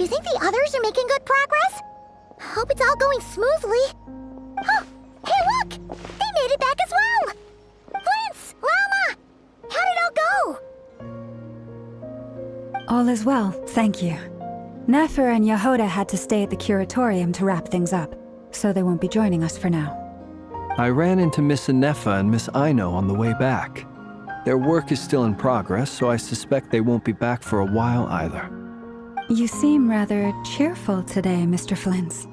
Do you think the others are making good progress? Hope it's all going smoothly. Oh, hey look! They made it back as well! Flint's! Llama! How did it all go? All is well, thank you. Nefer and Yehuda had to stay at the curatorium to wrap things up, so they won't be joining us for now. I ran into Miss Nefa and Miss Aino on the way back. Their work is still in progress, so I suspect they won't be back for a while either. You seem rather cheerful today, Mr. Flint's.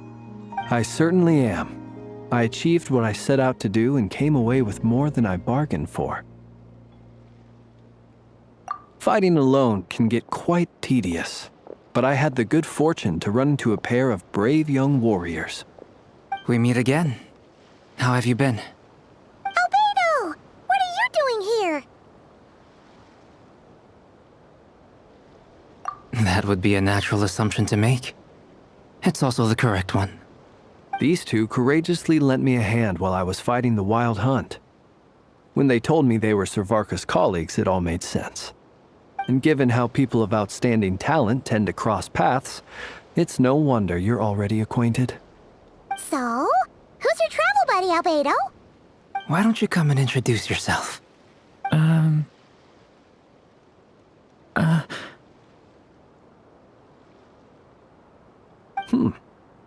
I certainly am. I achieved what I set out to do and came away with more than I bargained for. Fighting alone can get quite tedious, but I had the good fortune to run into a pair of brave young warriors. We meet again. How have you been? Albedo! What are you doing here? That would be a natural assumption to make. It's also the correct one. These two courageously lent me a hand while I was fighting the Wild Hunt. When they told me they were Servarka's colleagues, it all made sense. And given how people of outstanding talent tend to cross paths, it's no wonder you're already acquainted. So, who's your travel buddy, Albedo? Why don't you come and introduce yourself?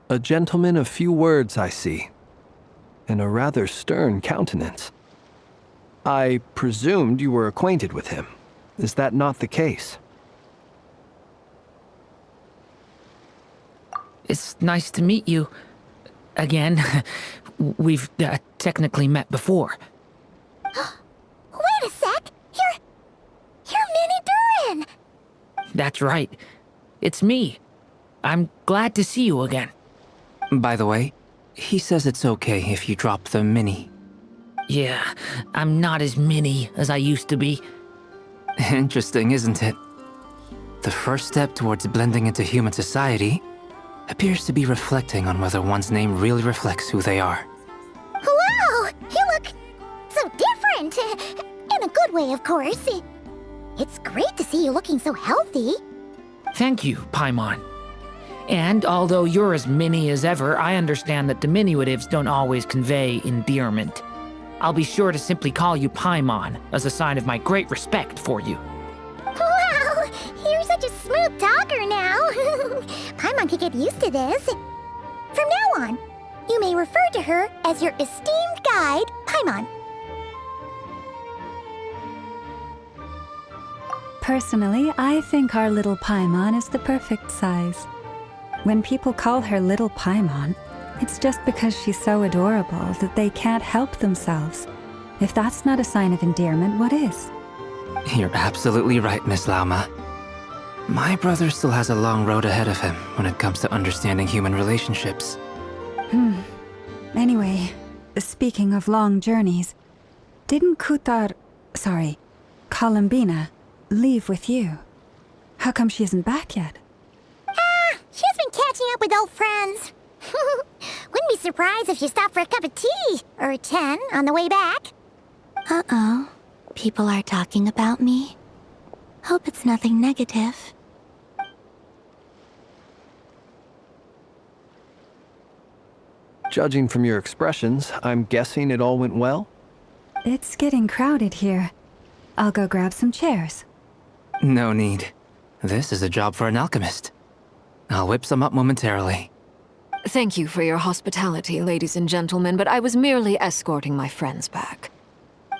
A gentleman of few words, I see, and a rather stern countenance. I presumed you were acquainted with him. Is that not the case? It's nice to meet you. Again. We've technically met before. Wait a sec! You're Minnie Durin! That's right. It's me. I'm glad to see you again. By the way, he says it's okay if you drop the mini. Yeah, I'm not as mini as I used to be. Interesting, isn't it? The first step towards blending into human society appears to be reflecting on whether one's name really reflects who they are. Wow! You look so different! In a good way, of course. It's great to see you looking so healthy. Thank you, Paimon. And although you're as mini as ever, I understand that diminutives don't always convey endearment. I'll be sure to simply call you Paimon as a sign of my great respect for you. Wow! You're such a smooth talker now. Paimon could get used to this. From now on, you may refer to her as your esteemed guide, Paimon. Personally, I think our little Paimon is the perfect size. When people call her Little Paimon, it's just because she's so adorable that they can't help themselves. If that's not a sign of endearment, what is? You're absolutely right, Miss Lauma. My brother still has a long road ahead of him when it comes to understanding human relationships. Anyway, speaking of long journeys, didn't Columbina, leave with you? How come she isn't back yet? She's been catching up with old friends. Wouldn't be surprised if she stopped for a cup of tea or 10 on the way back. Uh-oh. People are talking about me. Hope it's nothing negative. Judging from your expressions, I'm guessing it all went well? It's getting crowded here. I'll go grab some chairs. No need. This is a job for an alchemist. I'll whip some up momentarily. Thank you for your hospitality, ladies and gentlemen, but I was merely escorting my friends back.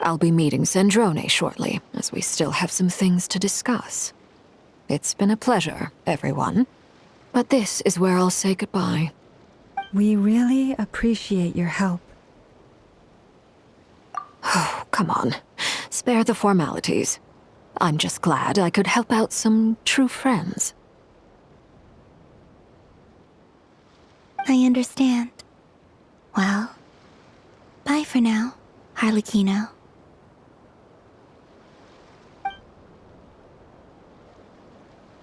I'll be meeting Zendrone shortly, as we still have some things to discuss. It's been a pleasure, everyone. But this is where I'll say goodbye. We really appreciate your help. Oh, come on. Spare the formalities. I'm just glad I could help out some true friends. I understand. Well, bye for now, Harlequino.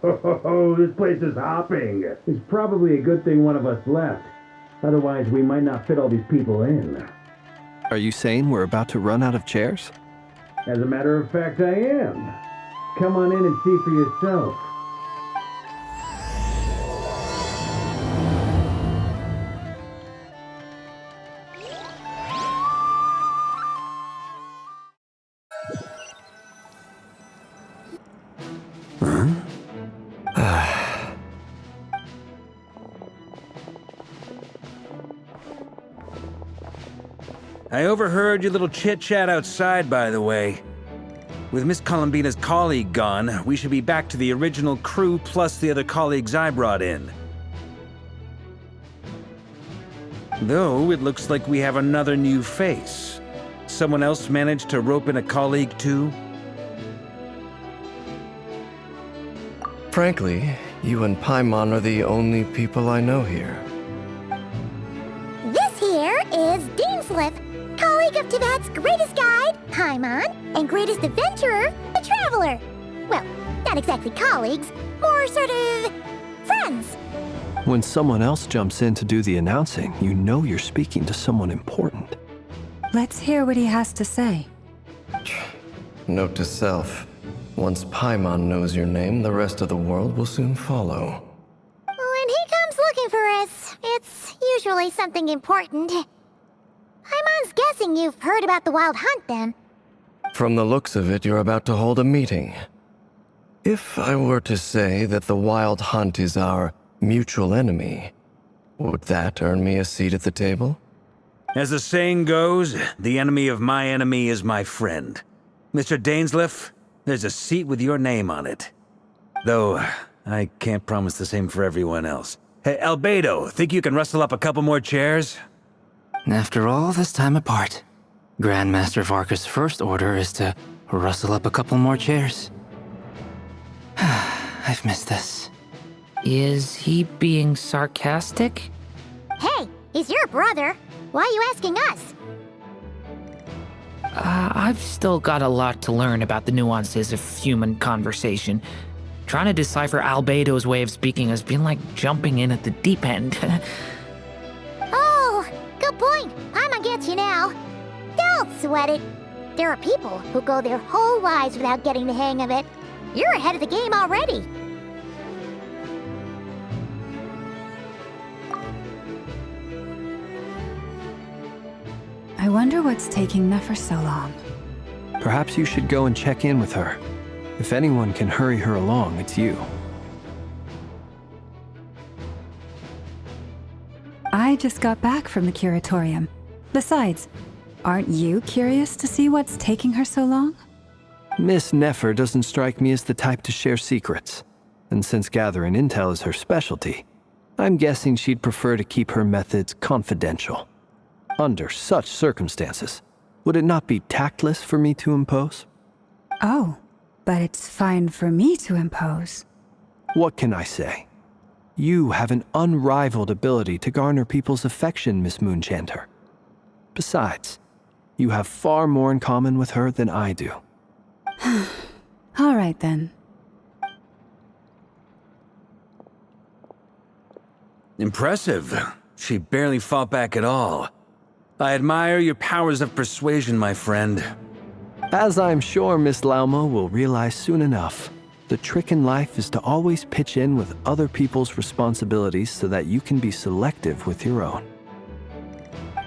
Oh, this place is hopping. It's probably a good thing one of us left. Otherwise, we might not fit all these people in. Are you saying we're about to run out of chairs? As a matter of fact, I am. Come on in and see for yourself. I overheard your little chit-chat outside, by the way. With Miss Columbina's colleague gone, we should be back to the original crew plus the other colleagues I brought in. Though, it looks like we have another new face. Someone else managed to rope in a colleague too? Frankly, you and Paimon are the only people I know here. This here is Genshin, colleague of Tibet's greatest guide, Paimon, and greatest adventurer, the Traveler. Well, not exactly colleagues, more sort of friends. When someone else jumps in to do the announcing, you know you're speaking to someone important. Let's hear what he has to say. Note to self. Once Paimon knows your name, the rest of the world will soon follow. When he comes looking for us, it's usually something important. Paimon's guessing you've heard about the Wild Hunt, then. From the looks of it, you're about to hold a meeting. If I were to say that the Wild Hunt is our mutual enemy, would that earn me a seat at the table? As the saying goes, the enemy of my enemy is my friend. Mr. Dainsleif, there's a seat with your name on it. Though, I can't promise the same for everyone else. Hey, Albedo, think you can rustle up a couple more chairs? After all this time apart, Grandmaster Varka's first order is to rustle up a couple more chairs. I've missed this. Is he being sarcastic? Hey, he's your brother. Why are you asking us? I've still got a lot to learn about the nuances of human conversation. Trying to decipher Albedo's way of speaking has been like jumping in at the deep end. Oh, good point. Paimon gets you now. Don't sweat it. There are people who go their whole lives without getting the hang of it. You're ahead of the game already. I wonder what's taking Nefer so long. Perhaps you should go and check in with her. If anyone can hurry her along, it's you. I just got back from the curatorium. Besides, aren't you curious to see what's taking her so long? Miss Nefer doesn't strike me as the type to share secrets. And since gathering intel is her specialty, I'm guessing she'd prefer to keep her methods confidential. Under such circumstances, would it not be tactless for me to impose? Oh, but it's fine for me to impose. What can I say? You have an unrivaled ability to garner people's affection, Miss Moonchanter. Besides, you have far more in common with her than I do. All right then. Impressive. She barely fought back at all. I admire your powers of persuasion, my friend. As I'm sure Miss Lauma will realize soon enough, the trick in life is to always pitch in with other people's responsibilities so that you can be selective with your own.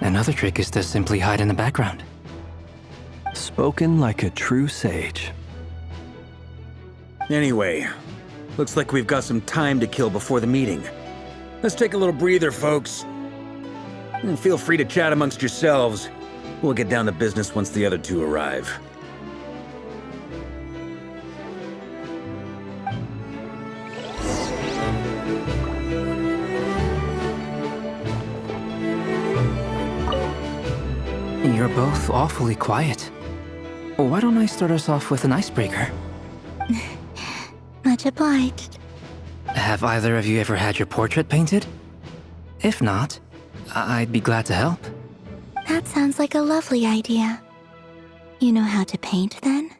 Another trick is to simply hide in the background. Spoken like a true sage. Anyway, looks like we've got some time to kill before the meeting. Let's take a little breather, folks. And feel free to chat amongst yourselves. We'll get down to business once the other two arrive. You're both awfully quiet. Why don't I start us off with an icebreaker? Much obliged. Have either of you ever had your portrait painted? If not, I'd be glad to help. That sounds like a lovely idea. You know how to paint, then?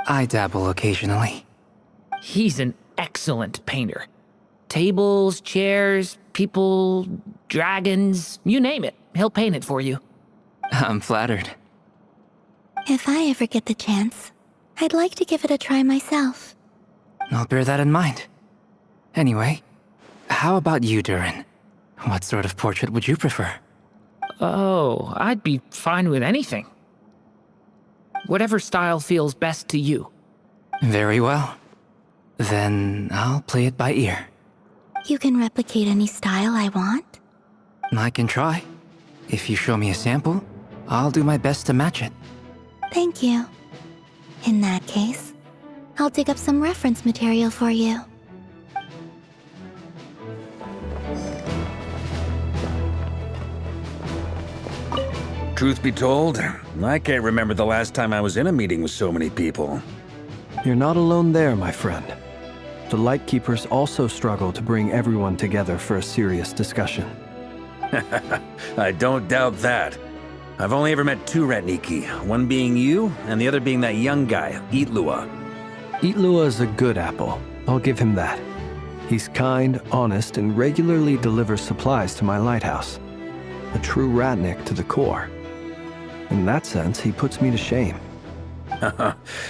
I dabble occasionally. He's an excellent painter. Tables, chairs, people, dragons, you name it. He'll paint it for you. I'm flattered. If I ever get the chance, I'd like to give it a try myself. I'll bear that in mind. Anyway, how about you, Durin? What sort of portrait would you prefer? Oh, I'd be fine with anything. Whatever style feels best to you. Very well. Then I'll play it by ear. You can replicate any style I want? I can try. If you show me a sample, I'll do my best to match it. Thank you. In that case, I'll dig up some reference material for you. Truth be told, I can't remember the last time I was in a meeting with so many people. You're not alone there, my friend. The Lightkeepers also struggle to bring everyone together for a serious discussion. I don't doubt that. I've only ever met two Ratniki, one being you, and the other being that young guy, Itlua. Itlua is a good apple. I'll give him that. He's kind, honest, and regularly delivers supplies to my lighthouse. A true Ratnik to the core. In that sense, he puts me to shame.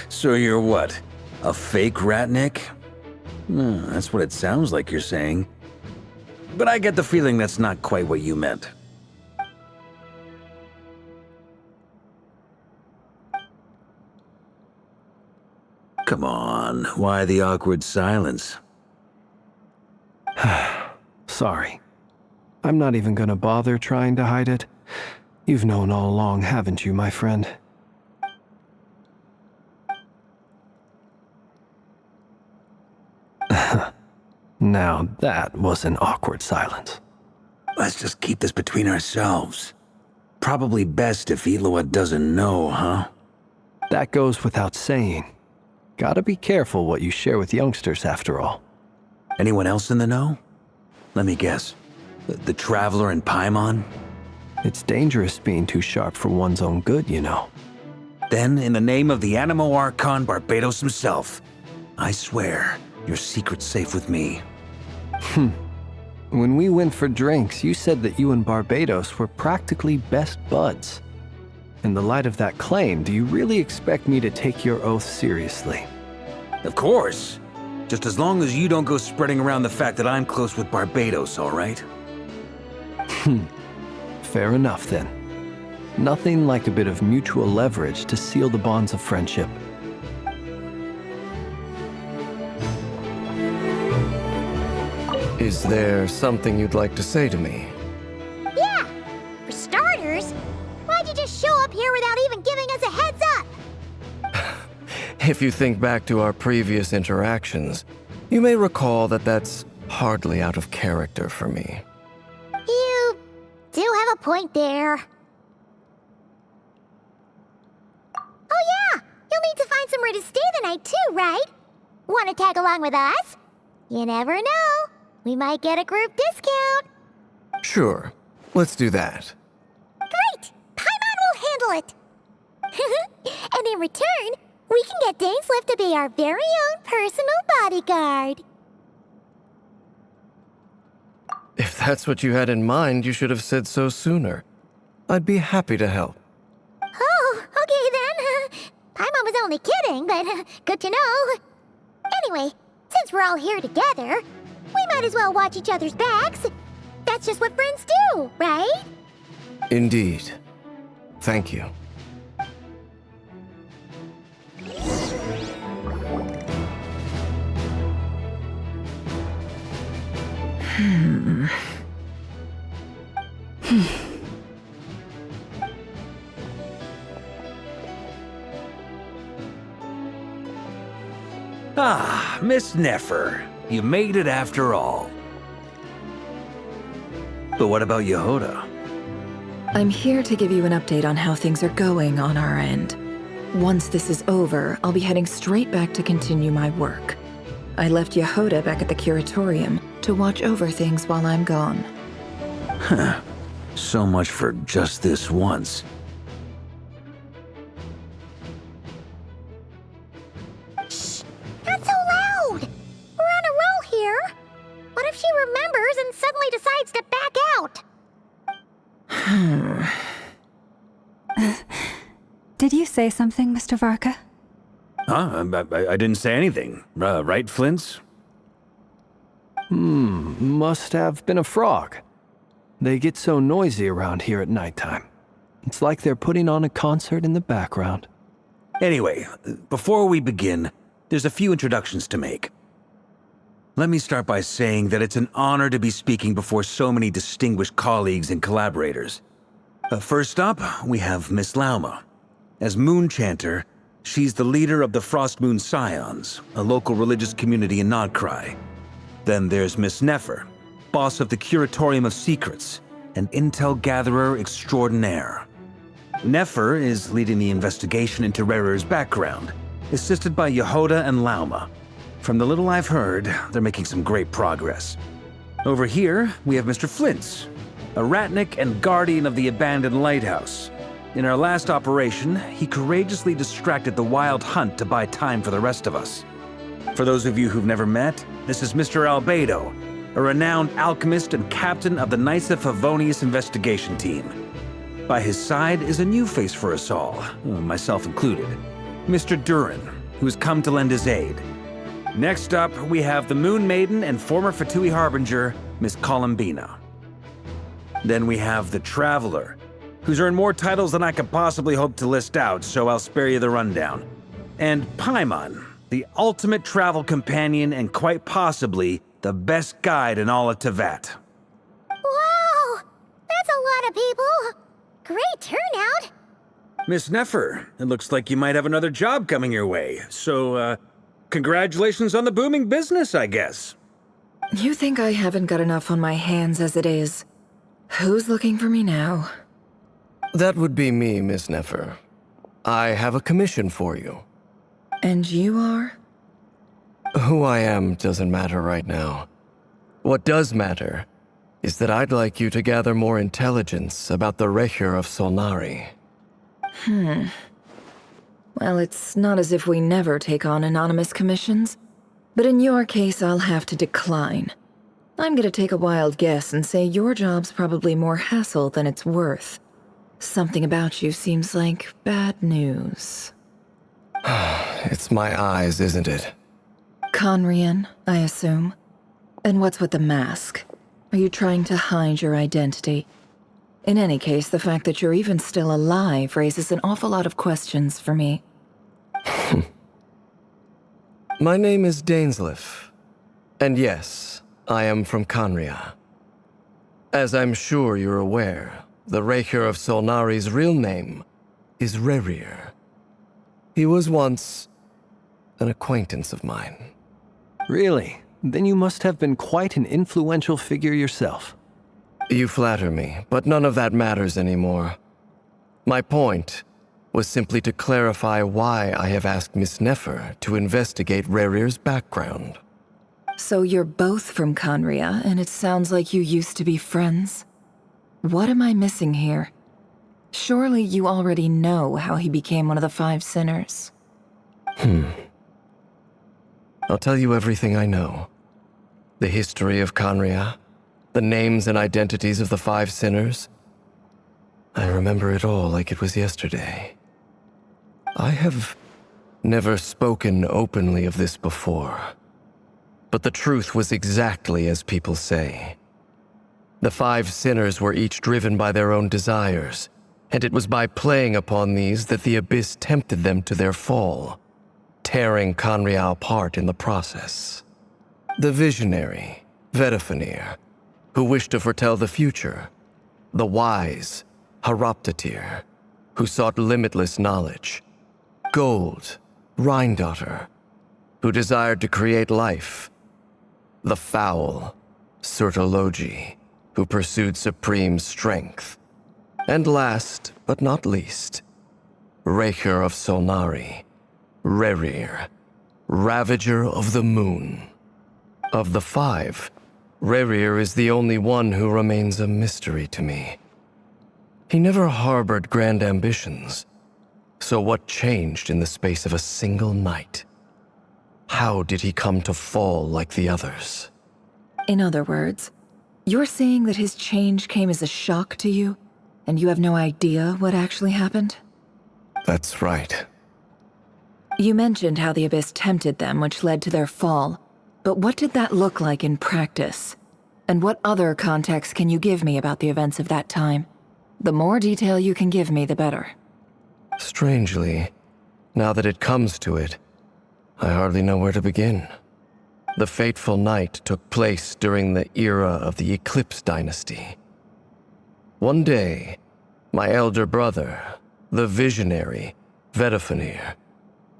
So you're what? A fake Ratnik? That's what it sounds like you're saying. But I get the feeling that's not quite what you meant. Come on, why the awkward silence? Sorry. I'm not even gonna bother trying to hide it. You've known all along, haven't you, my friend? Now that was an awkward silence. Let's just keep this between ourselves. Probably best if Itlua doesn't know, huh? That goes without saying. Gotta be careful what you share with youngsters, after all. Anyone else in the know? Let me guess. The Traveler and Paimon? It's dangerous being too sharp for one's own good, you know. Then, in the name of the Animo Archon Barbados himself, I swear, your secret's safe with me. When we went for drinks, you said that you and Barbados were practically best buds. In the light of that claim, do you really expect me to take your oath seriously? Of course. Just as long as you don't go spreading around the fact that I'm close with Barbados, all right? Fair enough, then. Nothing like a bit of mutual leverage to seal the bonds of friendship. Is there something you'd like to say to me? Yeah! For starters, why'd you just show up here without even giving us a heads up? If you think back to our previous interactions, you may recall that that's hardly out of character for me. You do have a point there. Oh yeah! You'll need to find somewhere to stay the night too, right? Want to tag along with us? You never know. We might get a group discount. Sure, let's do that. Great! Paimon will handle it. And in return, we can get Dainslift to be our very own personal bodyguard. If that's what you had in mind, you should have said so sooner. I'd be happy to help. Oh, okay then. Paimon was only kidding, but good to know. Anyway, since we're all here together, we might as well watch each other's backs. That's just what friends do, right? Indeed. Thank you. Ah, Miss Nefer. You made it after all. But what about Yehoda? I'm here to give you an update on how things are going on our end. Once this is over, I'll be heading straight back to continue my work. I left Yehoda back at the Curatorium to watch over things while I'm gone. Huh. So much for just this once. Shh! Not so loud! We're on a roll here. What if she remembers and suddenly decides to back out? Did you say something, Mr. Varka? Huh? I didn't say anything. Right, Flintz? Must have been a frog. They get so noisy around here at nighttime. It's like they're putting on a concert in the background. Anyway, before we begin, there's a few introductions to make. Let me start by saying that it's an honor to be speaking before so many distinguished colleagues and collaborators. First up, we have Miss Lauma. As Moon Chanter, she's the leader of the Frost Moon Scions, a local religious community in Nodcry. Then there's Miss Nefer, boss of the Curatorium of Secrets, an intel gatherer extraordinaire. Nefer is leading the investigation into Rerer's background, assisted by Yehoda and Lauma. From the little I've heard, they're making some great progress. Over here, we have Mr. Flintz, a ratnik and guardian of the abandoned lighthouse. In our last operation, he courageously distracted the Wild Hunt to buy time for the rest of us. For those of you who've never met, this is Mr. Albedo, a renowned alchemist and captain of the Knights of Favonius investigation team. By his side is a new face for us all, myself included, Mr. Durin, who's come to lend his aid. Next up, we have the Moon Maiden and former Fatui Harbinger, Miss Columbina. Then we have the Traveler, who's earned more titles than I could possibly hope to list out, so I'll spare you the rundown. And Paimon, the ultimate travel companion and quite possibly the best guide in all of Tevat. Wow! That's a lot of people! Great turnout! Miss Nefer, it looks like you might have another job coming your way, so, congratulations on the booming business, I guess. You think I haven't got enough on my hands as it is? Who's looking for me now? That would be me, Miss Nefer. I have a commission for you. And you are? Who I am doesn't matter right now. What does matter is that I'd like you to gather more intelligence about the Recher of Solnari. Well, it's not as if we never take on anonymous commissions. But in your case, I'll have to decline. I'm gonna take a wild guess and say your job's probably more hassle than it's worth. Something about you seems like bad news. It's my eyes, isn't it? Conrian, I assume. And what's with the mask? Are you trying to hide your identity? In any case, the fact that you're even still alive raises an awful lot of questions for me. My name is Dainsleif. And yes, I am from Conria. As I'm sure you're aware, the Recher of Solnari's real name is Rerir. He was once an acquaintance of mine. Really? Then you must have been quite an influential figure yourself. You flatter me, but none of that matters anymore. My point was simply to clarify why I have asked Miss Nefer to investigate Rerir's background. So you're both from Conria, and it sounds like you used to be friends? What am I missing here? Surely you already know how he became one of the Five Sinners. I'll tell you everything I know. The history of Conria, the names and identities of the Five Sinners. I remember it all like it was yesterday. I have never spoken openly of this before, but the truth was exactly as people say. The Five Sinners were each driven by their own desires, and it was by playing upon these that the Abyss tempted them to their fall, tearing Conria apart in the process. The visionary, Vedifenir, who wished to foretell the future. The wise, Haroptatir, who sought limitless knowledge. Gold, Rhindaughter, who desired to create life. The foul, Surtologi, who pursued supreme strength. And last, but not least, Recher of Solnari, Rerir, Ravager of the Moon. Of the five, Rerir is the only one who remains a mystery to me. He never harbored grand ambitions, so what changed in the space of a single night? How did he come to fall like the others? In other words, you're saying that his change came as a shock to you, and you have no idea what actually happened? That's right. You mentioned how the Abyss tempted them, which led to their fall. But what did that look like in practice? And what other context can you give me about the events of that time? The more detail you can give me, the better. Strangely, Now that it comes to it, I hardly know where to begin. The fateful night took place during the era of the Eclipse Dynasty. One day, my elder brother, the visionary, Vedifenir,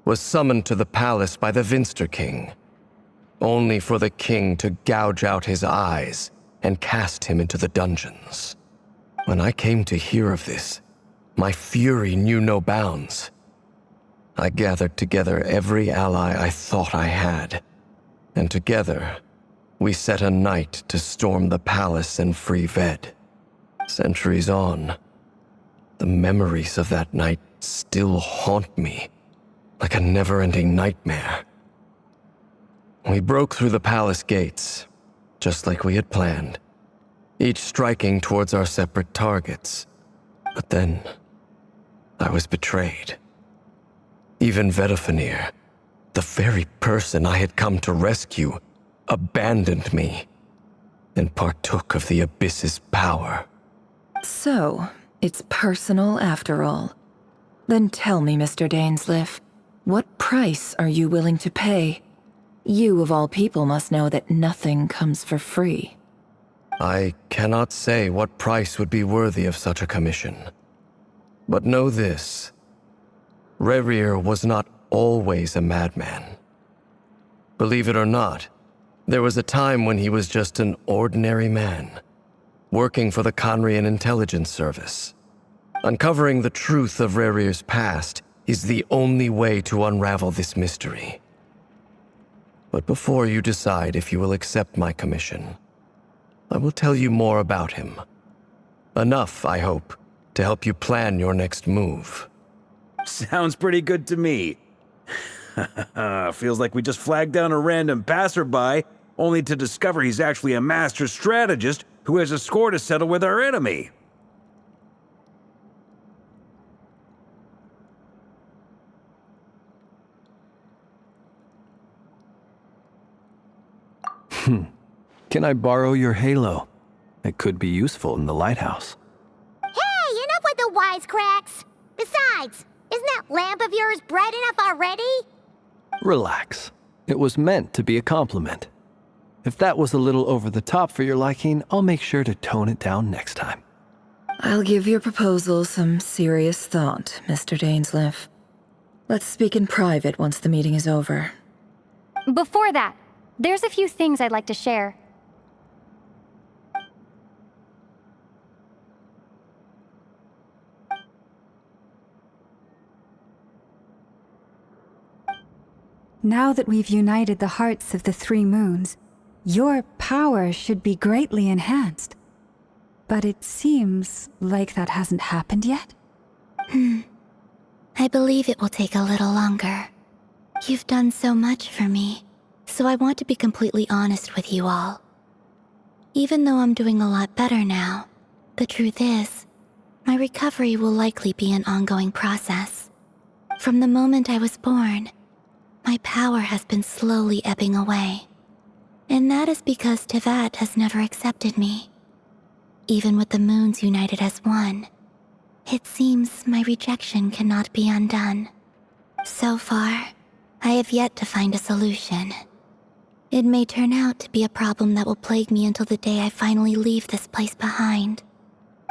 was summoned to the palace by the Vinster King, only for the king to gouge out his eyes and cast him into the dungeons. When I came to hear of this, my fury knew no bounds. I gathered together every ally I thought I had, and together, we set a night to storm the palace and free Ved. Centuries on, the memories of that night still haunt me, like a never-ending nightmare. We broke through the palace gates, just like we had planned, each striking towards our separate targets. But then, I was betrayed. Even Vedifenir, the very person I had come to rescue, abandoned me and partook of the Abyss's power. So, it's personal after all. Then tell me, Mr. Dainsleif, what price are you willing to pay? You, of all people, must know that nothing comes for free. I cannot say what price would be worthy of such a commission. But know this. Rerir was not always a madman. Believe it or not, there was a time when he was just an ordinary man, working for the Conrian Intelligence Service. Uncovering the truth of Rerir's past is the only way to unravel this mystery. But before you decide if you will accept my commission, I will tell you more about him. Enough, I hope, to help you plan your next move. Sounds pretty good to me. Feels like we just flagged down a random passerby, only to discover he's actually a master strategist who has a score to settle with our enemy. Can I borrow your halo? It could be useful in the lighthouse. Hey, enough with the wisecracks! Besides, isn't that lamp of yours bright enough already? Relax. It was meant to be a compliment. If that was a little over the top for your liking, I'll make sure to tone it down next time. I'll give your proposal some serious thought, Mr. Dainsleif. Let's speak in private once the meeting is over. Before that, there's a few things I'd like to share. Now that we've united the hearts of the three moons, your power should be greatly enhanced. But it seems like that hasn't happened yet. I believe it will take a little longer. You've done so much for me, so I want to be completely honest with you all. Even though I'm doing a lot better now, the truth is, my recovery will likely be an ongoing process. From the moment I was born, my power has been slowly ebbing away. And that is because Tevat has never accepted me. Even with the moons united as one, it seems my rejection cannot be undone. So far, I have yet to find a solution. It may turn out to be a problem that will plague me until the day I finally leave this place behind.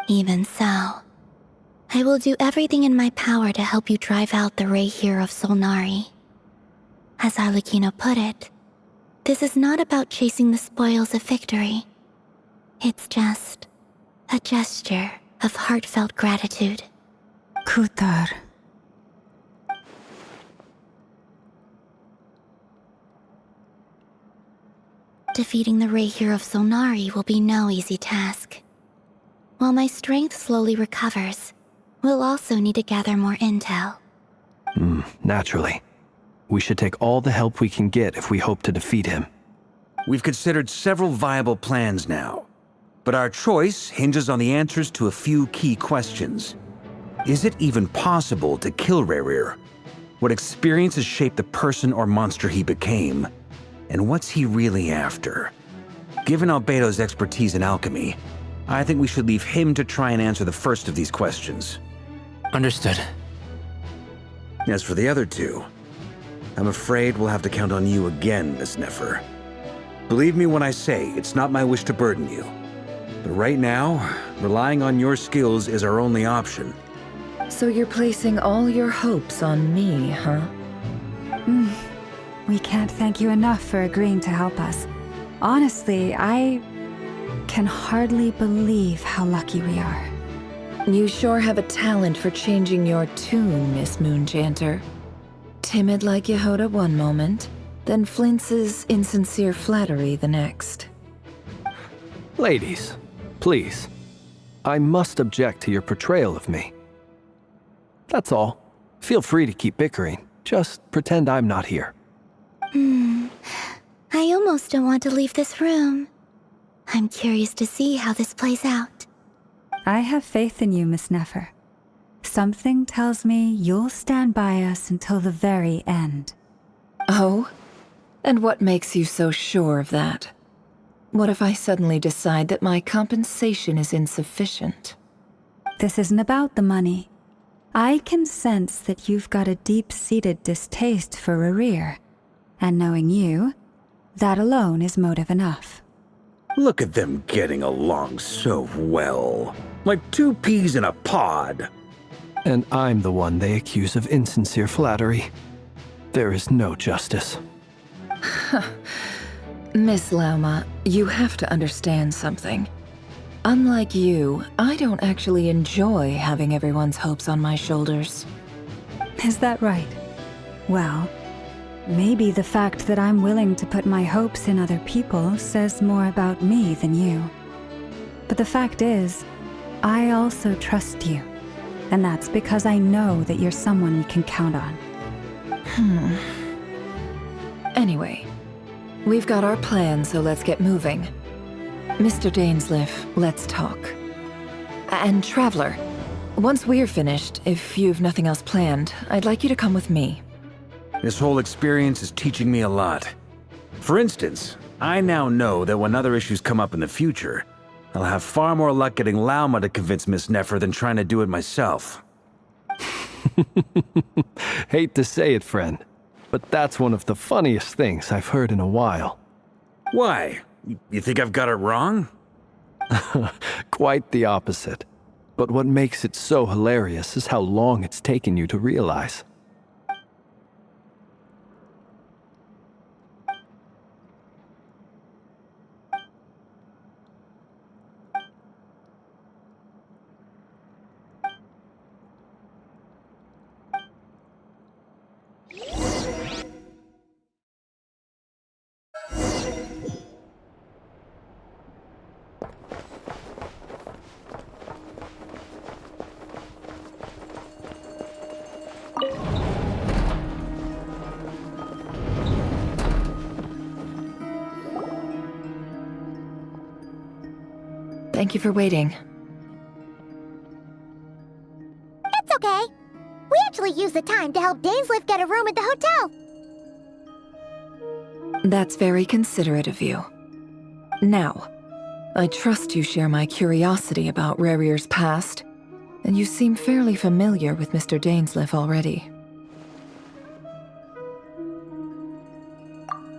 Even so, I will do everything in my power to help you drive out the Ray here of Solnari. As Arlecchino put it, this is not about chasing the spoils of victory. It's just a gesture of heartfelt gratitude. Kutar. Defeating the Ray here of Solnari will be no easy task. While my strength slowly recovers, we'll also need to gather more intel. Naturally. We should take all the help we can get if we hope to defeat him. We've considered several viable plans now, but our choice hinges on the answers to a few key questions. Is it even possible to kill Rerir? What experiences shaped the person or monster he became? And what's he really after? Given Albedo's expertise in alchemy, I think we should leave him to try and answer the first of these questions. Understood. As for the other two, I'm afraid we'll have to count on you again, Miss Nefer. Believe me when I say it's not my wish to burden you. But right now, relying on your skills is our only option. So you're placing all your hopes on me, huh? We can't thank you enough for agreeing to help us. Honestly, I can hardly believe how lucky we are. You sure have a talent for changing your tune, Miss Moonchanter. Timid like Yehoda one moment, then flinches insincere flattery the next. Ladies, please. I must object to your portrayal of me. That's all. Feel free to keep bickering. Just pretend I'm not here. I almost don't want to leave this room. I'm curious to see how this plays out. I have faith in you, Miss Nefer. Something tells me you'll stand by us until the very end. Oh? And what makes you so sure of that? What if I suddenly decide that my compensation is insufficient? This isn't about the money. I can sense that you've got a deep-seated distaste for Rerir. And knowing you, that alone is motive enough. Look at them getting along so well. Like two peas in a pod. And I'm the one they accuse of insincere flattery. There is no justice. Miss Lauma, you have to understand something. Unlike you, I don't actually enjoy having everyone's hopes on my shoulders. Is that right? Well, maybe the fact that I'm willing to put my hopes in other people says more about me than you. But the fact is, I also trust you. And that's because I know that you're someone we can count on. Anyway, we've got our plan, so let's get moving. Mr. Dainsleif, let's talk. And Traveler, once we're finished, if you've nothing else planned, I'd like you to come with me. This whole experience is teaching me a lot. For instance, I now know that when other issues come up in the future, I'll have far more luck getting Lauma to convince Miss Nefer than trying to do it myself. Hate to say it, friend, but that's one of the funniest things I've heard in a while. Why? You think I've got it wrong? Quite the opposite. But what makes it so hilarious is how long it's taken you to realize. Thank you for waiting. It's okay. We actually used the time to help Dainsleif get a room at the hotel. That's very considerate of you. Now, I trust you share my curiosity about Rerir's past, and you seem fairly familiar with Mr. Dainsleif already.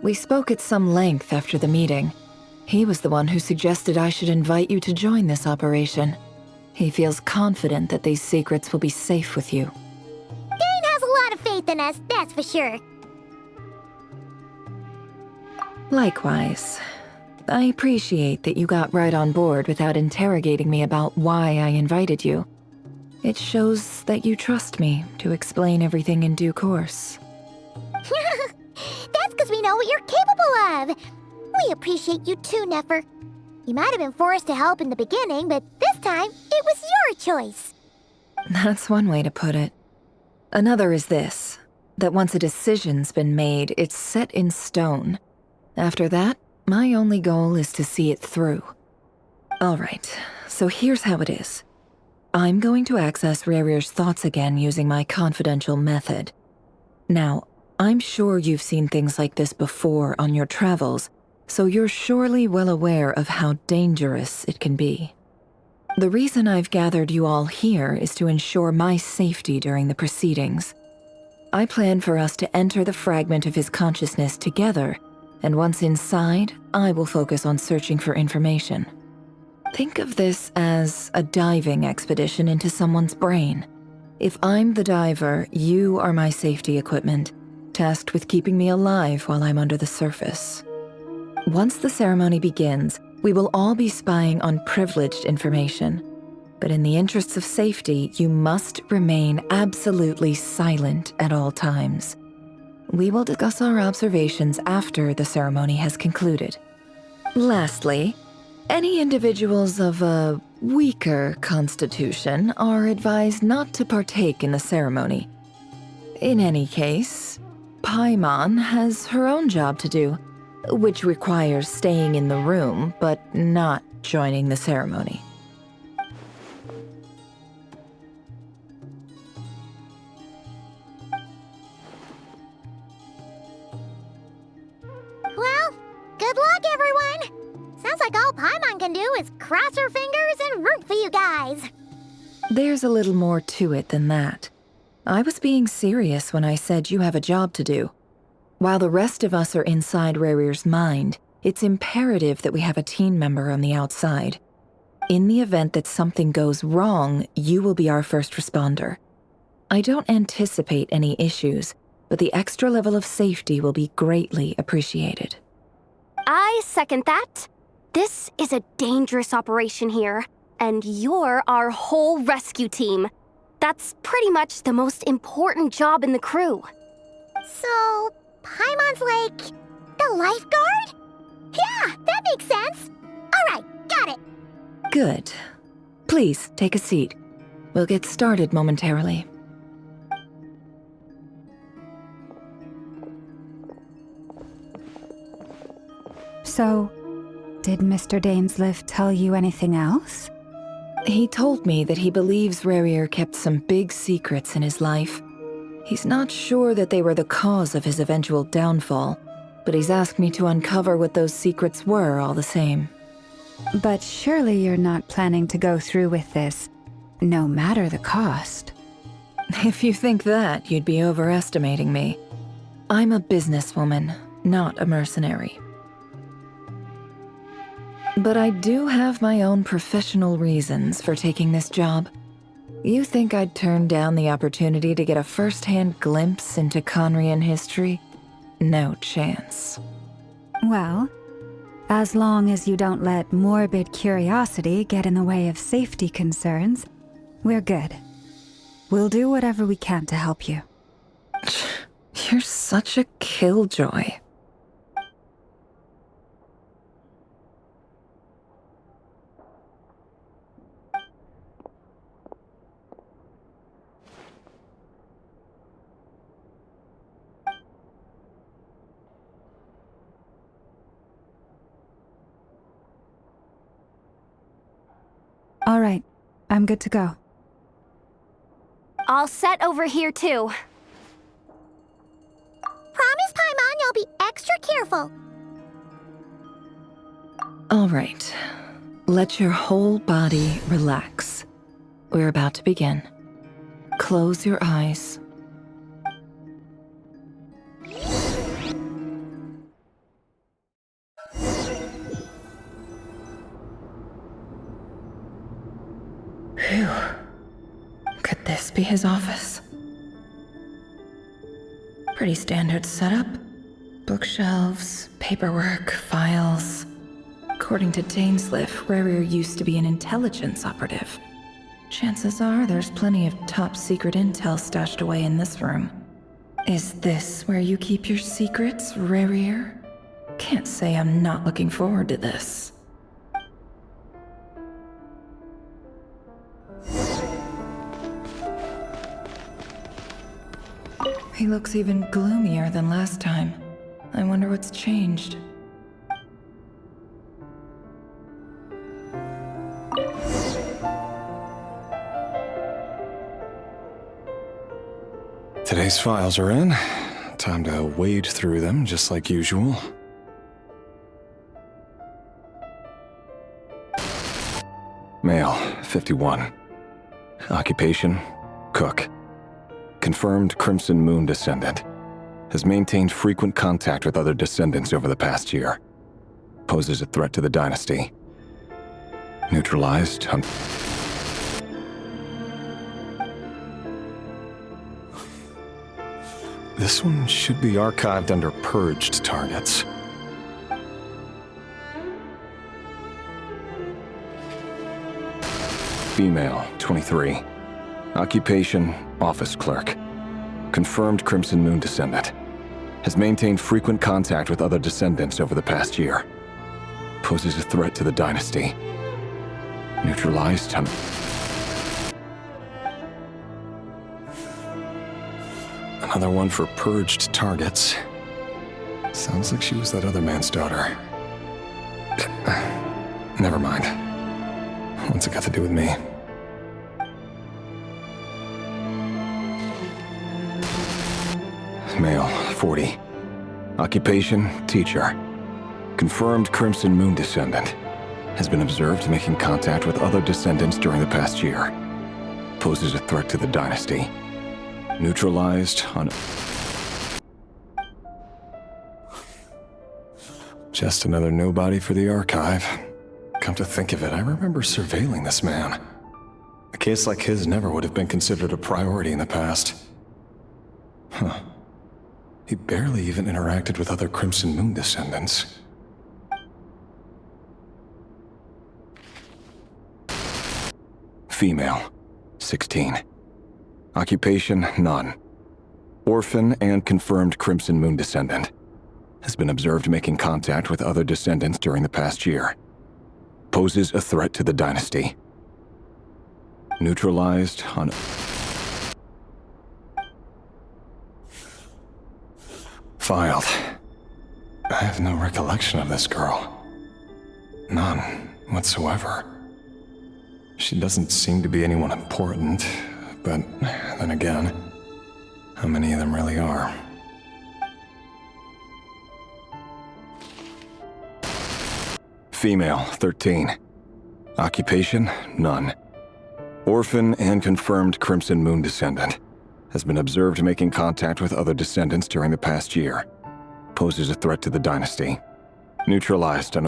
We spoke at some length after the meeting. He was the one who suggested I should invite you to join this operation. He feels confident that these secrets will be safe with you. Dane has a lot of faith in us, that's for sure. Likewise. I appreciate that you got right on board without interrogating me about why I invited you. It shows that you trust me to explain everything in due course. That's because we know what you're capable of. We appreciate you too, Nefer. You might have been forced to help in the beginning, but this time, it was your choice. That's one way to put it. Another is this, that once a decision's been made, it's set in stone. After that, my only goal is to see it through. Alright, so here's how it is. I'm going to access Rerir's thoughts again using my confidential method. Now, I'm sure you've seen things like this before on your travels, so you're surely well aware of how dangerous it can be. The reason I've gathered you all here is to ensure my safety during the proceedings. I plan for us to enter the fragment of his consciousness together, and once inside, I will focus on searching for information. Think of this as a diving expedition into someone's brain. If I'm the diver, you are my safety equipment, tasked with keeping me alive while I'm under the surface. Once the ceremony begins, we will all be spying on privileged information. But in the interests of safety, you must remain absolutely silent at all times. We will discuss our observations after the ceremony has concluded. Lastly, any individuals of a weaker constitution are advised not to partake in the ceremony. In any case, Paimon has her own job to do, which requires staying in the room but not joining the ceremony. Well, good luck, everyone! Sounds like all Paimon can do is cross her fingers and root for you guys. There's a little more to it than that. I was being serious when I said you have a job to do. While the rest of us are inside Rarir's mind, it's imperative that we have a team member on the outside. In the event that something goes wrong, you will be our first responder. I don't anticipate any issues, but the extra level of safety will be greatly appreciated. I second that. This is a dangerous operation here, and you're our whole rescue team. That's pretty much the most important job in the crew. So, Paimon's like the lifeguard? Yeah, that makes sense. All right, got it. Good. Please, take a seat. We'll get started momentarily. So, did Mr. Dainsleif tell you anything else? He told me that he believes Rarir kept some big secrets in his life. He's not sure that they were the cause of his eventual downfall, but he's asked me to uncover what those secrets were all the same. But surely you're not planning to go through with this, no matter the cost. If you think that, you'd be overestimating me. I'm a businesswoman, not a mercenary. But I do have my own professional reasons for taking this job. You think I'd turn down the opportunity to get a first-hand glimpse into Conrian history? No chance. Well, as long as you don't let morbid curiosity get in the way of safety concerns, we're good. We'll do whatever we can to help you. You're such a killjoy. All right, I'm good to go. All set over here, too. Promise, Paimon, you'll be extra careful. All right. Let your whole body relax. We're about to begin. Close your eyes. Phew. Could this be his office? Pretty standard setup. Bookshelves, paperwork, files. According to Dainsleif, Rarir used to be an intelligence operative. Chances are there's plenty of top-secret intel stashed away in this room. Is this where you keep your secrets, Rarir? Can't say I'm not looking forward to this. He looks even gloomier than last time. I wonder what's changed. Today's files are in. Time to wade through them, just like usual. Male, 51. Occupation, cook. confirmed Crimson Moon descendant. Has maintained frequent contact with other descendants over the past year. Poses a threat to the dynasty. Neutralized on... This one should be archived under purged targets. Female, 23. Occupation, office clerk. Confirmed Crimson Moon descendant. Has maintained frequent contact with other descendants over the past year. Poses a threat to the dynasty. Neutralized on... Another one for purged targets. Sounds like she was that other man's daughter. Never mind. What's it got to do with me? Male, 40. Occupation, teacher. Confirmed Crimson Moon descendant. Has been observed making contact with other descendants during the past year. Poses a threat to the dynasty. Neutralized on... Just another nobody for the archive. Come to think of it, I remember surveilling this man. A case like his never would have been considered a priority in the past. Huh. He barely even interacted with other Crimson Moon descendants. Female, 16. Occupation, none. Orphan and confirmed Crimson Moon descendant. Has been observed making contact with other descendants during the past year. Poses a threat to the dynasty. Neutralized on... Filed. I have no recollection of this girl. None whatsoever. She doesn't seem to be anyone important, but then again, how many of them really are? Female, 13. Occupation, none. Orphan and confirmed Crimson Moon descendant. Has been observed making contact with other descendants during the past year. Poses a threat to the dynasty. Neutralized on...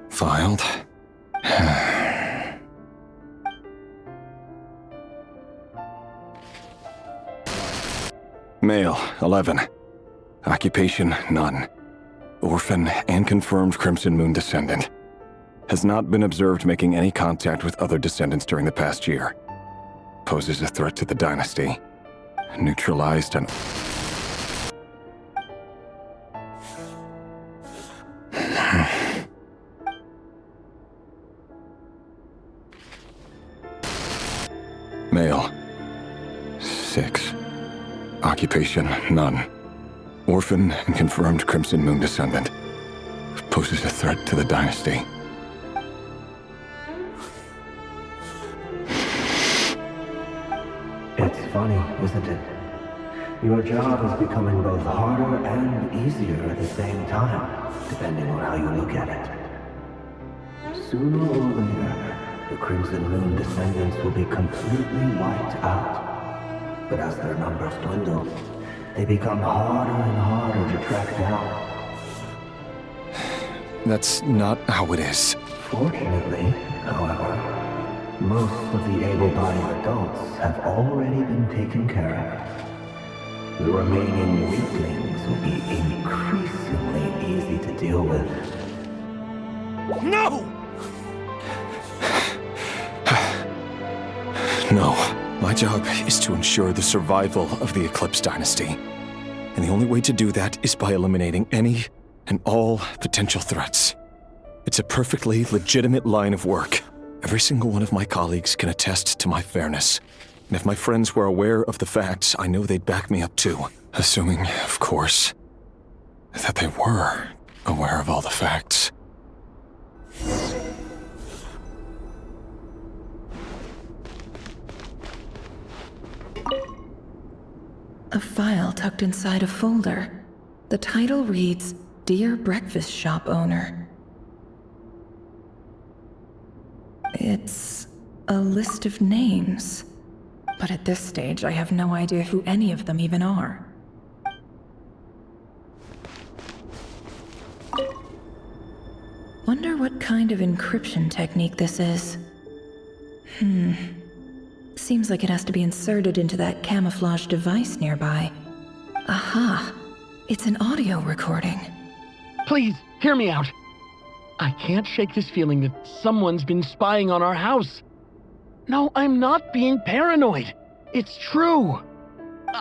Filed. Male, 11. Occupation, none. Orphan and confirmed Crimson Moon descendant. Has not been observed making any contact with other descendants during the past year. Poses a threat to the dynasty. Neutralized on... Male. 6. Occupation, none. Orphan and confirmed Crimson Moon descendant. Poses a threat to the dynasty. It's funny, isn't it? Your job is becoming both harder and easier at the same time, depending on how you look at it. Sooner or later, the Crimson Moon descendants will be completely wiped out. But as their numbers dwindle, they become harder and harder to track down. That's not how it is. Fortunately, however, most of the able-bodied adults have already been taken care of. The remaining weaklings will be increasingly easy to deal with. No! No. My job is to ensure the survival of the Eclipse Dynasty. And the only way to do that is by eliminating any and all potential threats. It's a perfectly legitimate line of work. Every single one of my colleagues can attest to my fairness. And if my friends were aware of the facts, I know they'd back me up too. Assuming, of course, that they were aware of all the facts. A file tucked inside a folder. The title reads, Dear Breakfast Shop Owner. It's A list of names. But at this stage, I have no idea who any of them even are. Wonder what kind of encryption technique this is. Seems like it has to be inserted into that camouflage device nearby. Aha! It's an audio recording. Please, hear me out. I can't shake this feeling that someone's been spying on our house. No, I'm not being paranoid. It's true.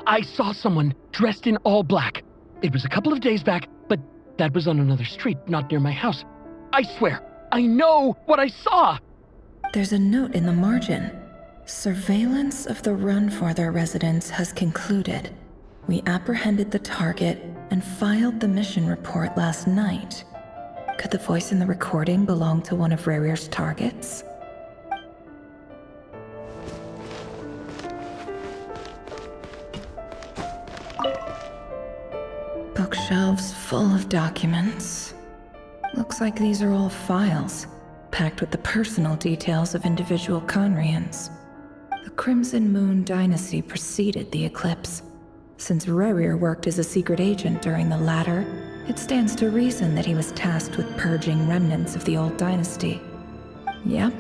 I saw someone dressed in all black. It was a couple of days back, but that was on another street, not near my house. I swear, I know what I saw! There's a note in the margin. Surveillance of the Run-for-Their residence has concluded. We apprehended the target and filed the mission report last night. Could the voice in the recording belong to one of Rerir's targets? Bookshelves full of documents. Looks like these are all files, packed with the personal details of individual Conrians. The Crimson Moon dynasty preceded the eclipse. Since Rerir worked as a secret agent during the latter, it stands to reason that he was tasked with purging remnants of the old dynasty. Yep,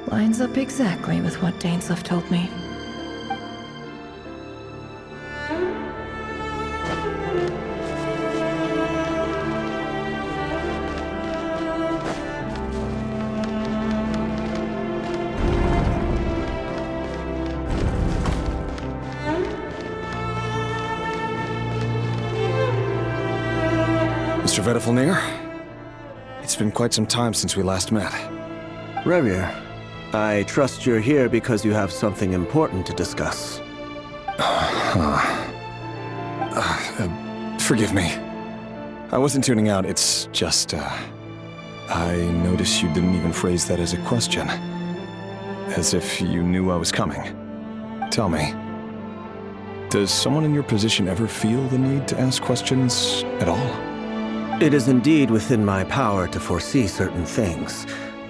lines up exactly with what Dainsleif told me. Mr. Vedifalnir, it's been quite some time since we last met. Rerir, I trust you're here because you have something important to discuss. Forgive me. I wasn't tuning out, it's just, I noticed you didn't even phrase that as a question. As if you knew I was coming. Tell me, does someone in your position ever feel the need to ask questions at all? It is indeed within my power to foresee certain things.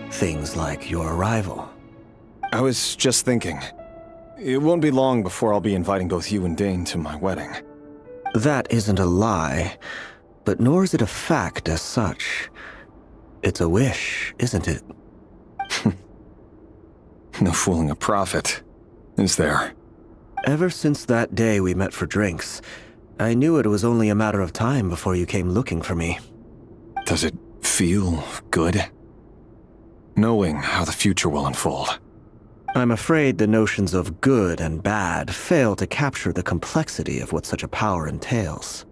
Things like your arrival. I was just thinking. It won't be long before I'll be inviting both you and Dane to my wedding. That isn't a lie, but nor is it a fact as such. It's a wish, isn't it? No fooling a prophet, is there? Ever since that day we met for drinks, I knew it was only a matter of time before you came looking for me. Does it feel good? Knowing how the future will unfold. I'm afraid the notions of good and bad fail to capture the complexity of what such a power entails.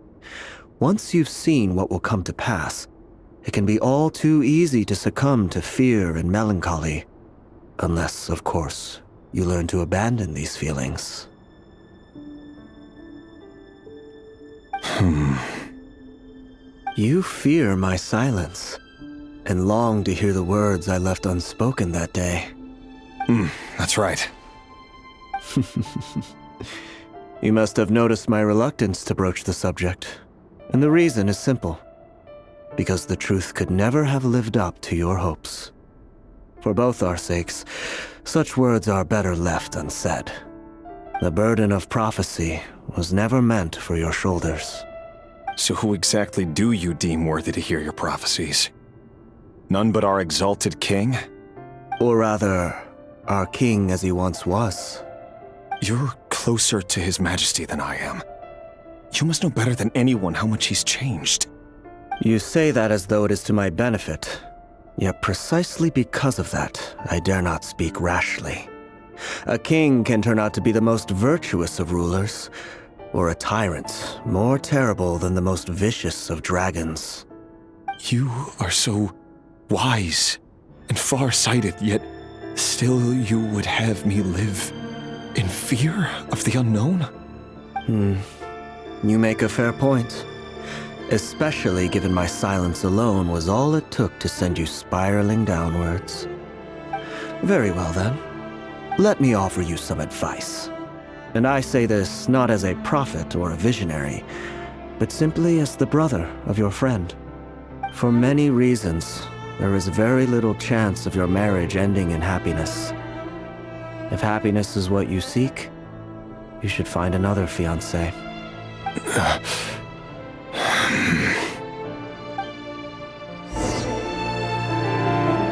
Once you've seen what will come to pass, it can be all too easy to succumb to fear and melancholy. Unless, of course, you learn to abandon these feelings. You fear my silence, and long to hear the words I left unspoken that day. That's right. You must have noticed my reluctance to broach the subject, and the reason is simple. Because the truth could never have lived up to your hopes. For both our sakes, such words are better left unsaid. The burden of prophecy was never meant for your shoulders. So who exactly do you deem worthy to hear your prophecies? None but our exalted king? Or rather, our king as he once was. You're closer to his majesty than I am. You must know better than anyone how much he's changed. You say that as though it is to my benefit. Yet precisely because of that, I dare not speak rashly. A king can turn out to be the most virtuous of rulers, or a tyrant more terrible than the most vicious of dragons. You are so wise and far-sighted, yet still you would have me live in fear of the unknown? You make a fair point. Especially given my silence alone was all it took to send you spiraling downwards. Very well then. Let me offer you some advice. And I say this not as a prophet or a visionary, but simply as the brother of your friend. For many reasons, there is very little chance of your marriage ending in happiness. If happiness is what you seek, you should find another fiancé.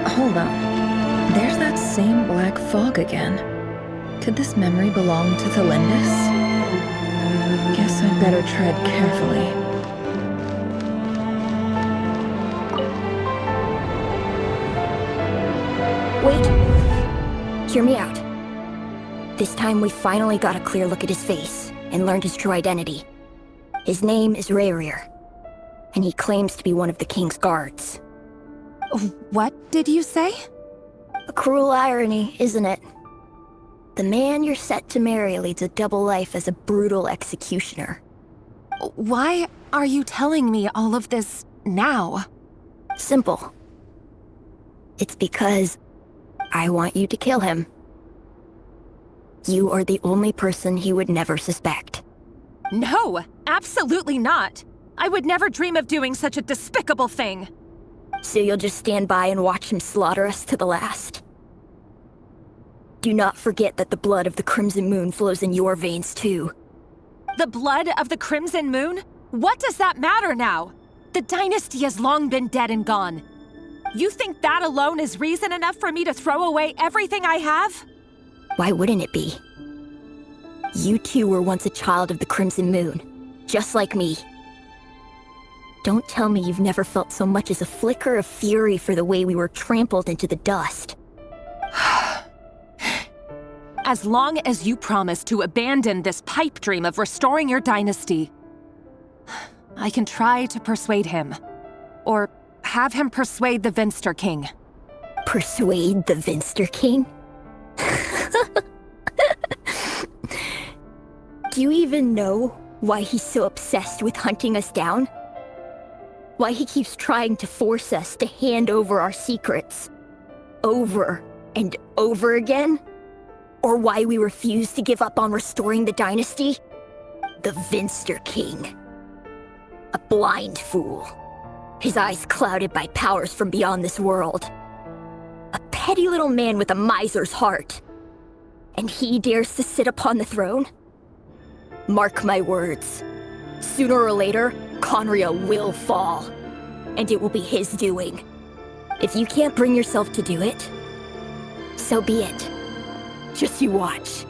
Hold on. There's that same black fog again. Could this memory belong to Thelindis? Guess I'd better tread carefully. Wait! Hear me out. This time we finally got a clear look at his face and learned his true identity. His name is Rerir, and he claims to be one of the king's guards. What did you say? A cruel irony, isn't it? The man you're set to marry leads a double life as a brutal executioner. Why are you telling me all of this now? Simple. It's because I want you to kill him. You are the only person he would never suspect. No, absolutely not. I would never dream of doing such a despicable thing. So you'll just stand by and watch him slaughter us to the last? Do not forget that the blood of the Crimson Moon flows in your veins too. The blood of the Crimson Moon? What does that matter now? The dynasty has long been dead and gone. You think that alone is reason enough for me to throw away everything I have? Why wouldn't it be? You two were once a child of the Crimson Moon, just like me. Don't tell me you've never felt so much as a flicker of fury for the way we were trampled into the dust. As long as you promise to abandon this pipe dream of restoring your dynasty, I can try to persuade him. Or have him persuade the Vinster King. Persuade the Vinster King? Do you even know why he's so obsessed with hunting us down? Why he keeps trying to force us to hand over our secrets? Over and over again? Or why we refuse to give up on restoring the dynasty? The Vinster King. A blind fool. His eyes clouded by powers from beyond this world. A petty little man with a miser's heart. And he dares to sit upon the throne? Mark my words. Sooner or later, Conria will fall. And it will be his doing. If you can't bring yourself to do it, so be it. Just you watch.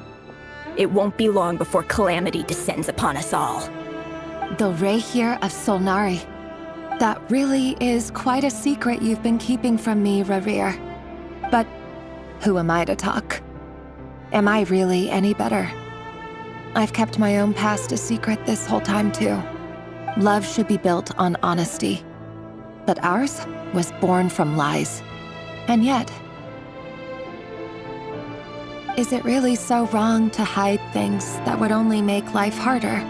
It won't be long before calamity descends upon us all. The Rerir of Solnari. That really is quite a secret you've been keeping from me, Rerir. But who am I to talk? Am I really any better? I've kept my own past a secret this whole time too. Love should be built on honesty. But ours was born from lies. And yet, is it really so wrong to hide things that would only make life harder?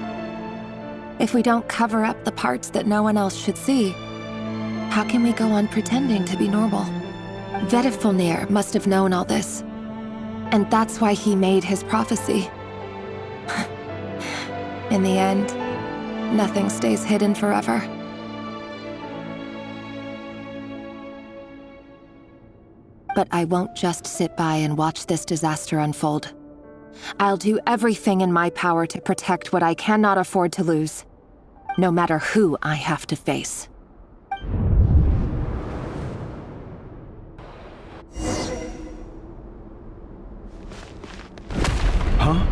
If we don't cover up the parts that no one else should see, how can we go on pretending to be normal? Vedifulnir must have known all this. And that's why he made his prophecy. In the end, nothing stays hidden forever. But I won't just sit by and watch this disaster unfold. I'll do everything in my power to protect what I cannot afford to lose, no matter who I have to face. Huh?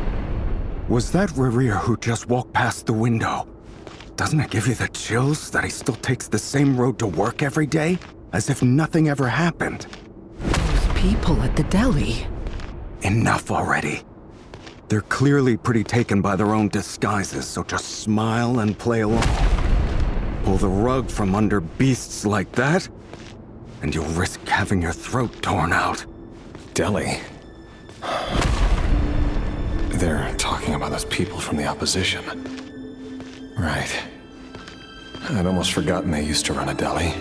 Was that Rerir who just walked past the window? Doesn't it give you the chills that he still takes the same road to work every day? As if nothing ever happened. Those people at the deli. Enough already. They're clearly pretty taken by their own disguises, so just smile and play along. Pull the rug from under beasts like that, and you'll risk having your throat torn out. Deli? They're talking about those people from the opposition. Right. I'd almost forgotten they used to run a deli.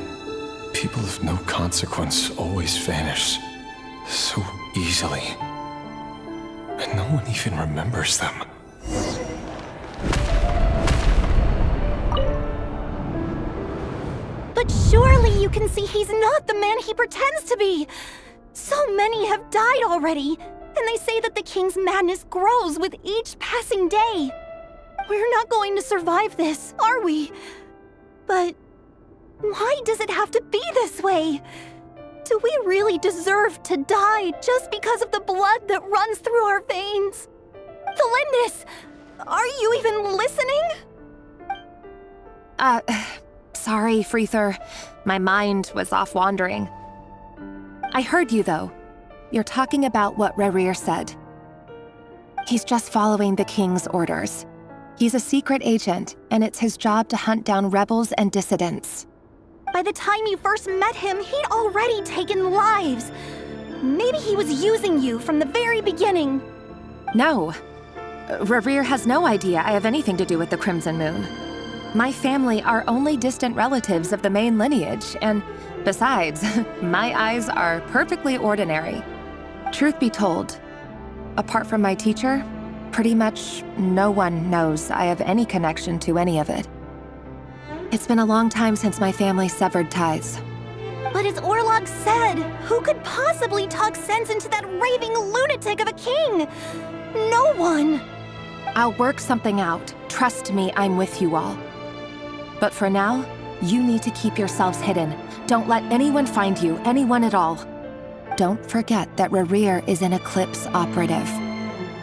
People of no consequence always vanish so easily. And no one even remembers them. But surely you can see he's not the man he pretends to be! So many have died already! And they say that the king's madness grows with each passing day. We're not going to survive this, are we? But why does it have to be this way? Do we really deserve to die just because of the blood that runs through our veins? Felindis, are you even listening? Sorry, Freether. My mind was off wandering. I heard you, though. You're talking about what Rerir said. He's just following the king's orders. He's a secret agent, and it's his job to hunt down rebels and dissidents. By the time you first met him, he'd already taken lives. Maybe he was using you from the very beginning. No. Rerir has no idea I have anything to do with the Crimson Moon. My family are only distant relatives of the main lineage, and besides, my eyes are perfectly ordinary. Truth be told, apart from my teacher, pretty much no one knows I have any connection to any of it. It's been a long time since my family severed ties. But as Orlog said, who could possibly talk sense into that raving lunatic of a king? No one. I'll work something out. Trust me, I'm with you all. But for now, you need to keep yourselves hidden. Don't let anyone find you, anyone at all. Don't forget that Rerir is an Eclipse operative.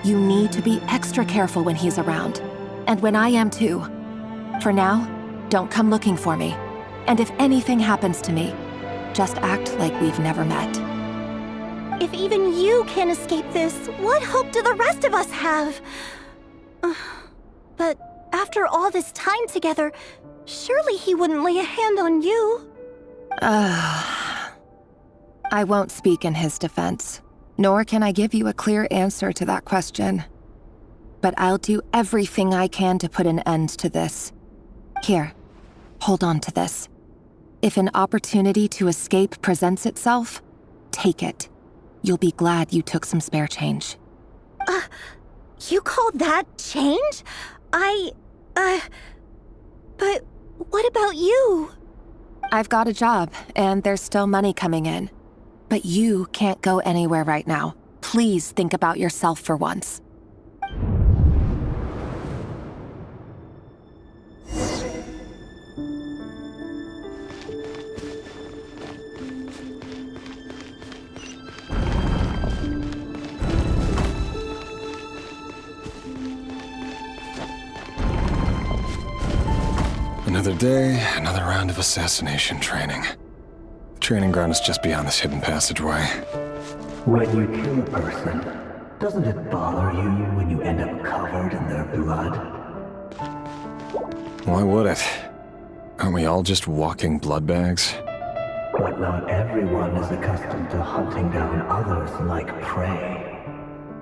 You need to be extra careful when he's around. And when I am too. For now, don't come looking for me. And if anything happens to me, just act like we've never met. If even you can't escape this, what hope do the rest of us have? But after all this time together, surely he wouldn't lay a hand on you. I won't speak in his defense, nor can I give you a clear answer to that question. But I'll do everything I can to put an end to this. Here, hold on to this. If an opportunity to escape presents itself, take it. You'll be glad you took some spare change. You call that change? But what about you? I've got a job, and there's still money coming in. But you can't go anywhere right now. Please think about yourself for once. Another day, another round of assassination training. The training ground is just beyond this hidden passageway. When you kill a person, doesn't it bother you when you end up covered in their blood? Why would it? Aren't we all just walking blood bags? But not everyone is accustomed to hunting down others like prey.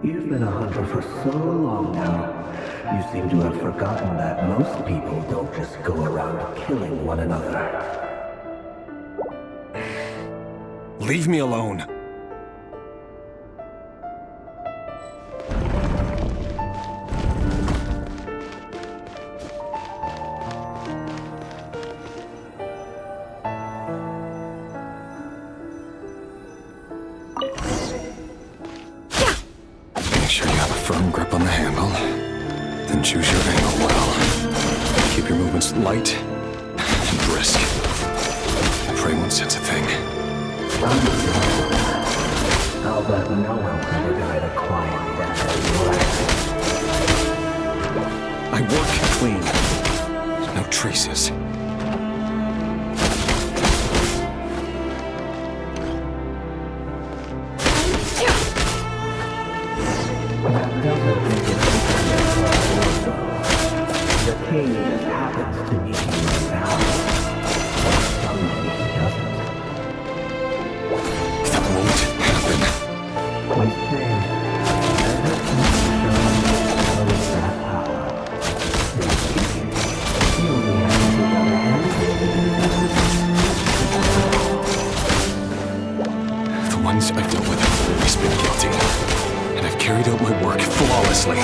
You've been a hunter for so long now, you seem to have forgotten that most people don't just go around killing one another. Leave me alone. Make sure you have a firm grip on the handle. Then choose your angle well. Keep your movements light and brisk. Pray won't sense a thing. I'll bet no one's ever died a quiet death as yours. I work clean. No traces. The king just happens to need you now. Someday he doesn't. That won't happen. We say, never shows that power. He only has the other hand. The ones I've dealt with have always been guilty. And I've carried out my work flawlessly.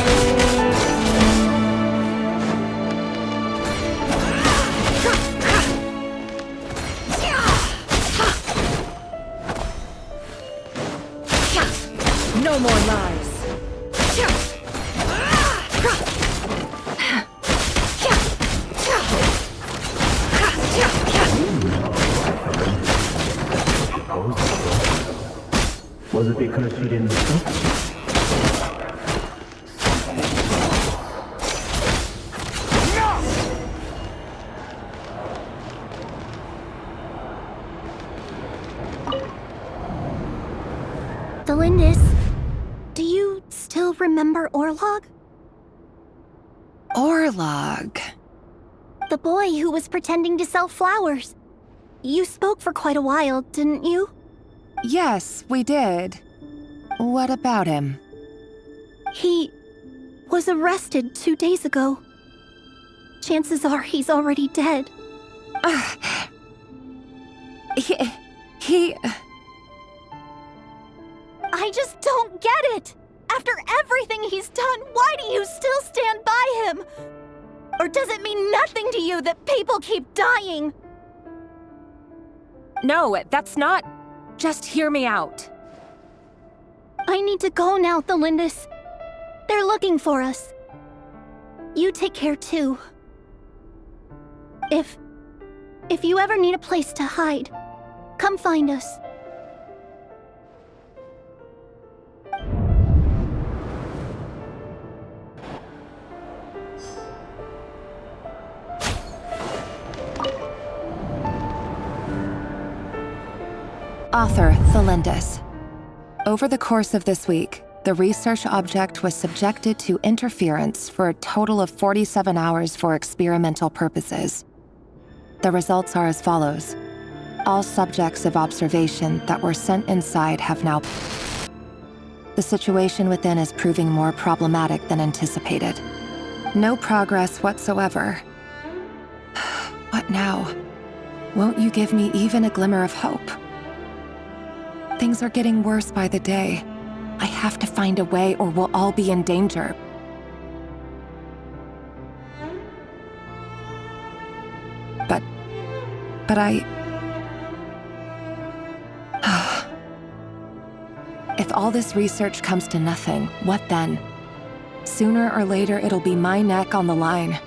Was it because she didn't cook? Delindis, do you still remember Orlog? Orlog. The boy who was pretending to sell flowers. You spoke for quite a while, didn't you? Yes, we did. What about him? He was arrested 2 days ago. Chances are he's already dead. He... I just don't get it! After everything he's done, why do you still stand by him? Or does it mean nothing to you that people keep dying? No, that's not... Just hear me out. I need to go now, Thelindis. They're looking for us. You take care too. If you ever need a place to hide, come find us. Author, Thelindis. Over the course of this week, the research object was subjected to interference for a total of 47 hours for experimental purposes. The results are as follows. All subjects of observation that were sent inside have now... The situation within is proving more problematic than anticipated. No progress whatsoever. What now? Won't you give me even a glimmer of hope? Things are getting worse by the day. I have to find a way or we'll all be in danger. But I... If all this research comes to nothing, what then? Sooner or later, it'll be my neck on the line.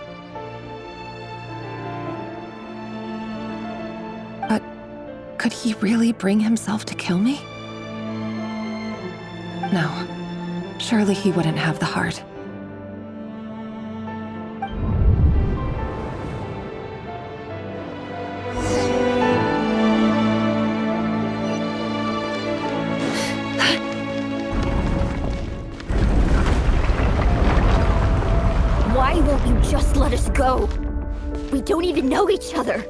But could he really bring himself to kill me? No. Surely he wouldn't have the heart. Why won't you just let us go? We don't even know each other.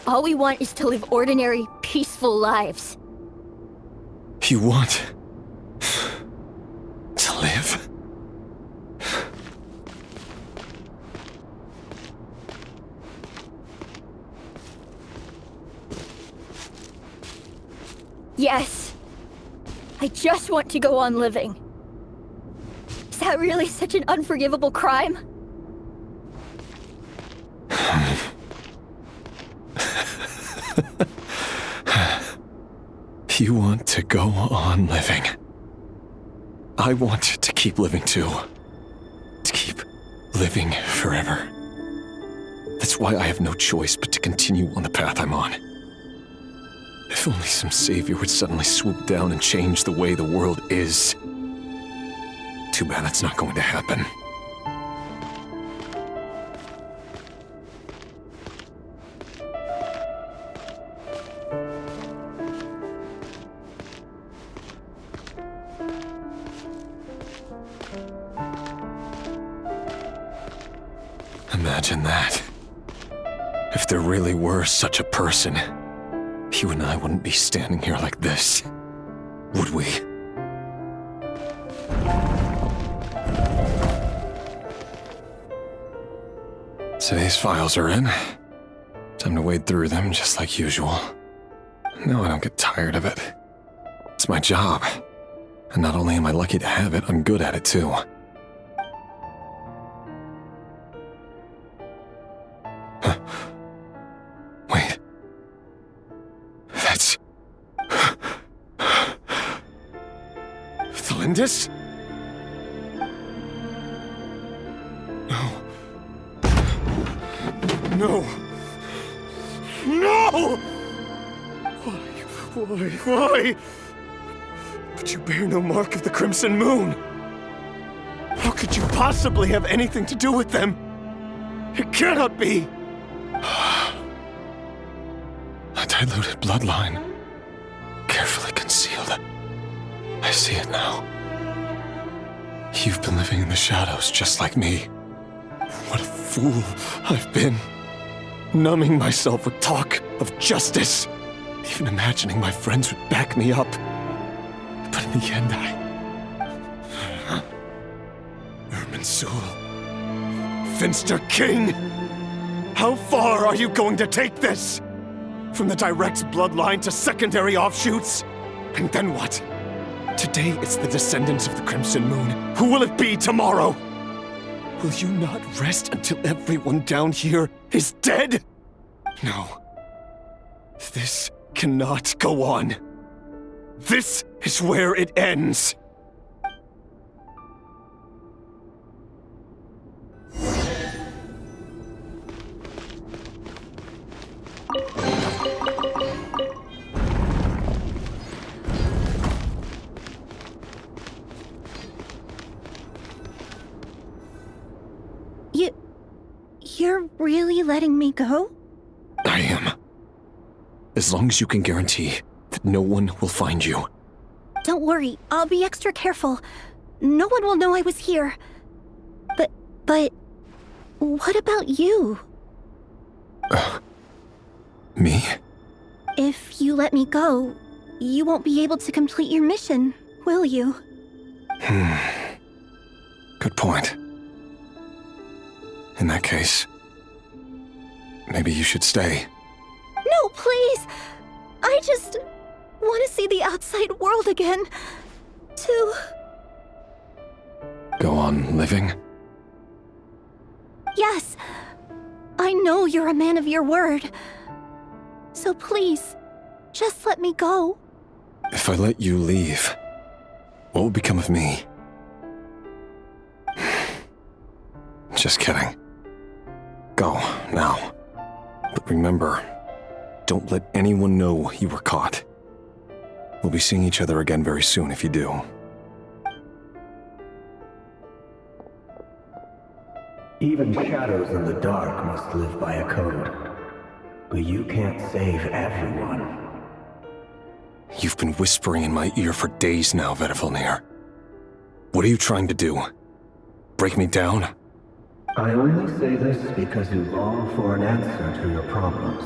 All we want is to live ordinary, peaceful lives. You want to live? Yes. I just want to go on living. Is that really such an unforgivable crime? You want to go on living. I want to keep living too. To keep living forever. That's why I have no choice but to continue on the path I'm on. If only some savior would suddenly swoop down and change the way the world is. Too bad that's not going to happen. Imagine that. If there really were such a person, you and I wouldn't be standing here like this, would we? Today's files are in. Time to wade through them just like usual. No, I don't get tired of it. It's my job. And not only am I lucky to have it, I'm good at it too. Wait. That's... Thelindis? No. No! Why? But you bear no mark of the Crimson Moon. How could you possibly have anything to do with them? It cannot be! A diluted bloodline. Carefully concealed. I see it now. You've been living in the shadows just like me. What a fool I've been. Numbing myself with talk of justice. Even imagining my friends would back me up. But in the end, Irminsul. Finster King! How far are you going to take this? From the direct bloodline to secondary offshoots? And then what? Today it's the descendants of the Crimson Moon. Who will it be tomorrow? Will you not rest until everyone down here is dead? No. This cannot go on. This is where it ends. You're really letting me go? I am. As long as you can guarantee that no one will find you. Don't worry, I'll be extra careful. No one will know I was here. But what about you? Me? If you let me go, you won't be able to complete your mission, will you? Good point. In that case, maybe you should stay. No, please! I just want to see the outside world again. To... Go on living? Yes. I know you're a man of your word. So please, just let me go. If I let you leave, what will become of me? Just kidding. Go, now. But remember, don't let anyone know you were caught. We'll be seeing each other again very soon if you do. Even shadows in the dark must live by a code. But you can't save everyone. You've been whispering in my ear for days now, Vedifilnir. What are you trying to do? Break me down? I only say this because you long for an answer to your problems.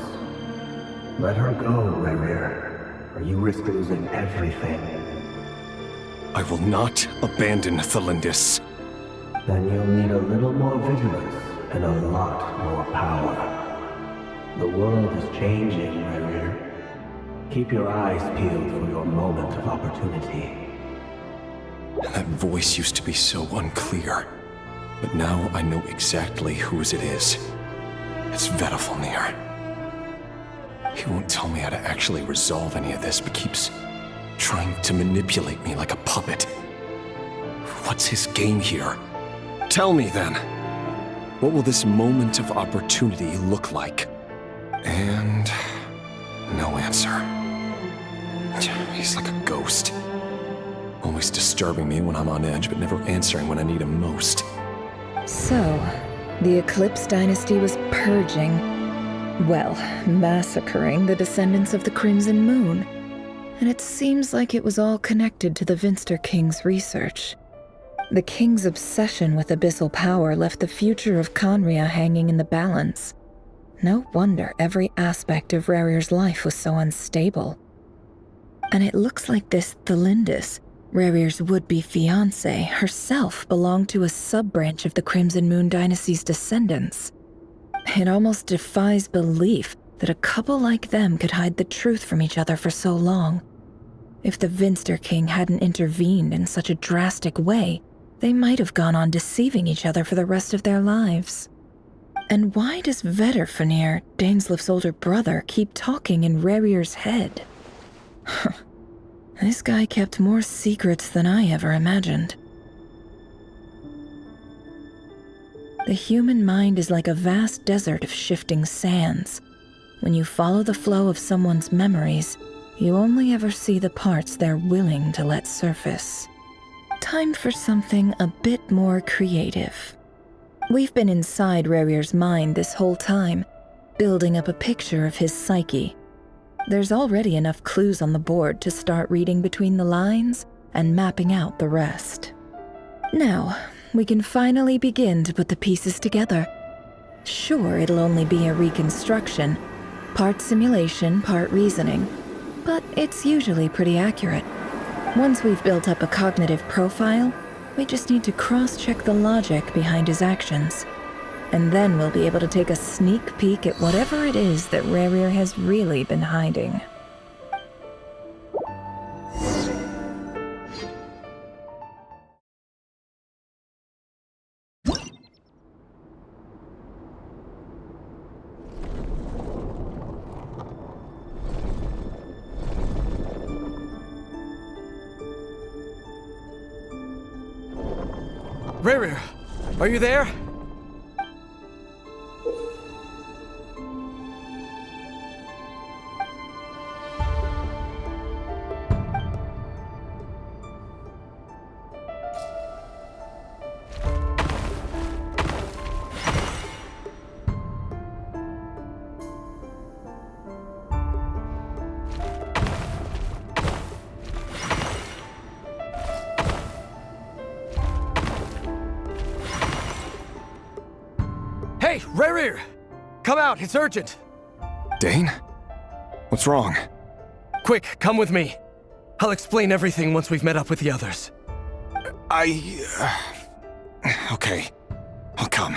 Let her go, Rerir, or you risk losing everything. I will not abandon Thelindis. Then you'll need a little more vigilance and a lot more power. The world is changing, Rerir. Keep your eyes peeled for your moment of opportunity. That voice used to be so unclear. But now I know exactly whose it is. It's Vedifilnir. He won't tell me how to actually resolve any of this, but keeps trying to manipulate me like a puppet. What's his game here? Tell me then. What will this moment of opportunity look like? And no answer. He's like a ghost. Always disturbing me when I'm on edge, but never answering when I need him most. So, the Eclipse Dynasty was purging, well, massacring the descendants of the Crimson Moon. And it seems like it was all connected to the Finster King's research. The King's obsession with abyssal power left the future of Khaenri'ah hanging in the balance. No wonder every aspect of Rerir's life was so unstable. And it looks like this Thelindis, Rerir's would-be fiancée, herself belonged to a sub-branch of the Crimson Moon Dynasty's descendants. It almost defies belief that a couple like them could hide the truth from each other for so long. If the Finster King hadn't intervened in such a drastic way, they might have gone on deceiving each other for the rest of their lives. And why does Vedifilnir, Dainslef's older brother, keep talking in Rerir's head? This guy kept more secrets than I ever imagined. The human mind is like a vast desert of shifting sands. When you follow the flow of someone's memories, you only ever see the parts they're willing to let surface. Time for something a bit more creative. We've been inside Rerir's mind this whole time, building up a picture of his psyche. There's already enough clues on the board to start reading between the lines and mapping out the rest. Now, we can finally begin to put the pieces together. Sure, it'll only be a reconstruction, part simulation, part reasoning, but it's usually pretty accurate. Once we've built up a cognitive profile, we just need to cross-check the logic behind his actions. And then we'll be able to take a sneak peek at whatever it is that Rerir has really been hiding. Rerir, are you there? Hey, Rerir! Come out, it's urgent! Dane? What's wrong? Quick, come with me. I'll explain everything once we've met up with the others. Okay, I'll come.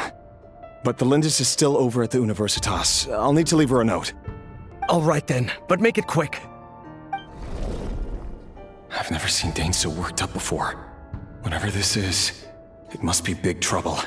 But the Lindis is still over at the Universitas. I'll need to leave her a note. All right then, but make it quick. I've never seen Dane so worked up before. Whatever this is, it must be big trouble.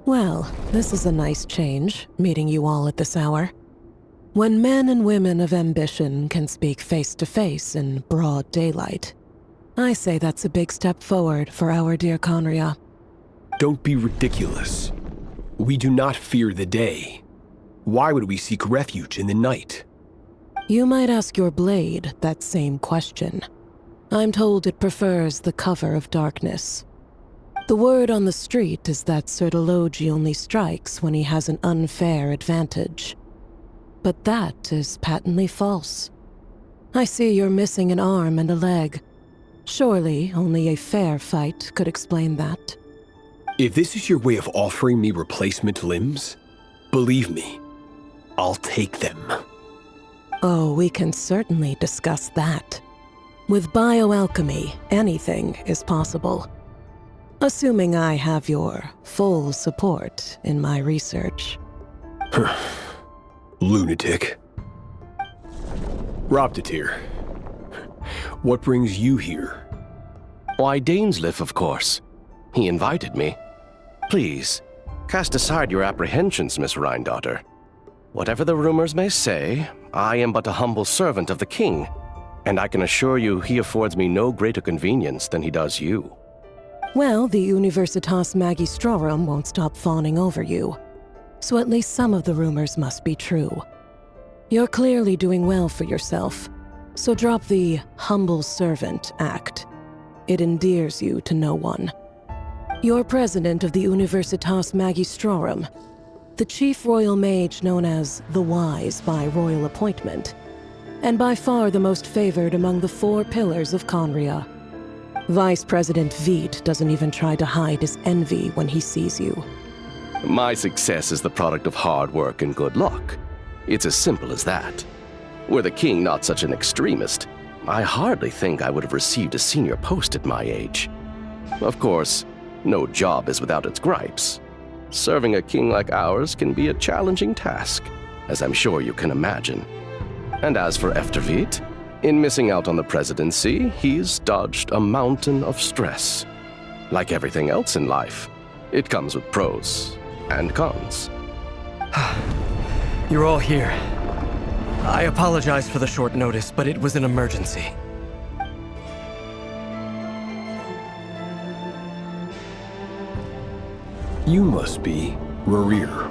Well, this is a nice change, meeting you all at this hour. When men and women of ambition can speak face to face in broad daylight, I say that's a big step forward for our dear Conria. Don't be ridiculous. We do not fear the day. Why would we seek refuge in the night? You might ask your blade that same question. I'm told it prefers the cover of darkness. The word on the street is that Sir Elegy only strikes when he has an unfair advantage. But that is patently false. I see you're missing an arm and a leg. Surely only a fair fight could explain that. If this is your way of offering me replacement limbs, believe me, I'll take them. Oh, we can certainly discuss that. With bioalchemy, anything is possible. Assuming I have your full support in my research. Lunatic. Roptatir, what brings you here? Why, Dainsleif, of course. He invited me. Please, cast aside your apprehensions, Miss Rhindaughter. Whatever the rumors may say, I am but a humble servant of the king, and I can assure you he affords me no greater convenience than he does you. Well, the Universitas Magistrorum won't stop fawning over you. so at least some of the rumors must be true. You're clearly doing well for yourself, so drop the humble servant act. It endears you to no one. You're president of the Universitas Magistrorum, the chief royal mage known as the Wise by royal appointment, and by far the most favored among the 4 pillars of Conria. Vice President Veet doesn't even try to hide his envy when he sees you. My success is the product of hard work and good luck. It's as simple as that. Were the king not such an extremist, I hardly think I would have received a senior post at my age. Of course, no job is without its gripes. Serving a king like ours can be a challenging task, as I'm sure you can imagine. And as for Eftervit, in missing out on the presidency, he's dodged a mountain of stress. Like everything else in life, it comes with pros and cons. You're all here. I apologize for the short notice, but it was an emergency. You must be Rerir.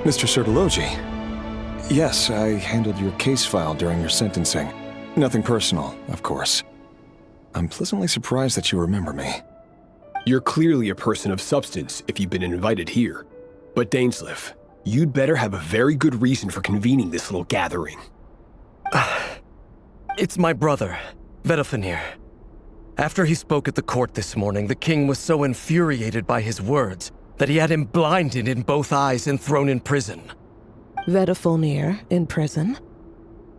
Mr. Sertologi. Yes, I handled your case file during your sentencing. Nothing personal, of course. I'm pleasantly surprised that you remember me. You're clearly a person of substance if you've been invited here. But Dainsleif, you'd better have a very good reason for convening this little gathering. It's my brother, Vedalfenir. After he spoke at the court this morning, the king was so infuriated by his words that he had him blinded in both eyes and thrown in prison. Vedalfenir in prison?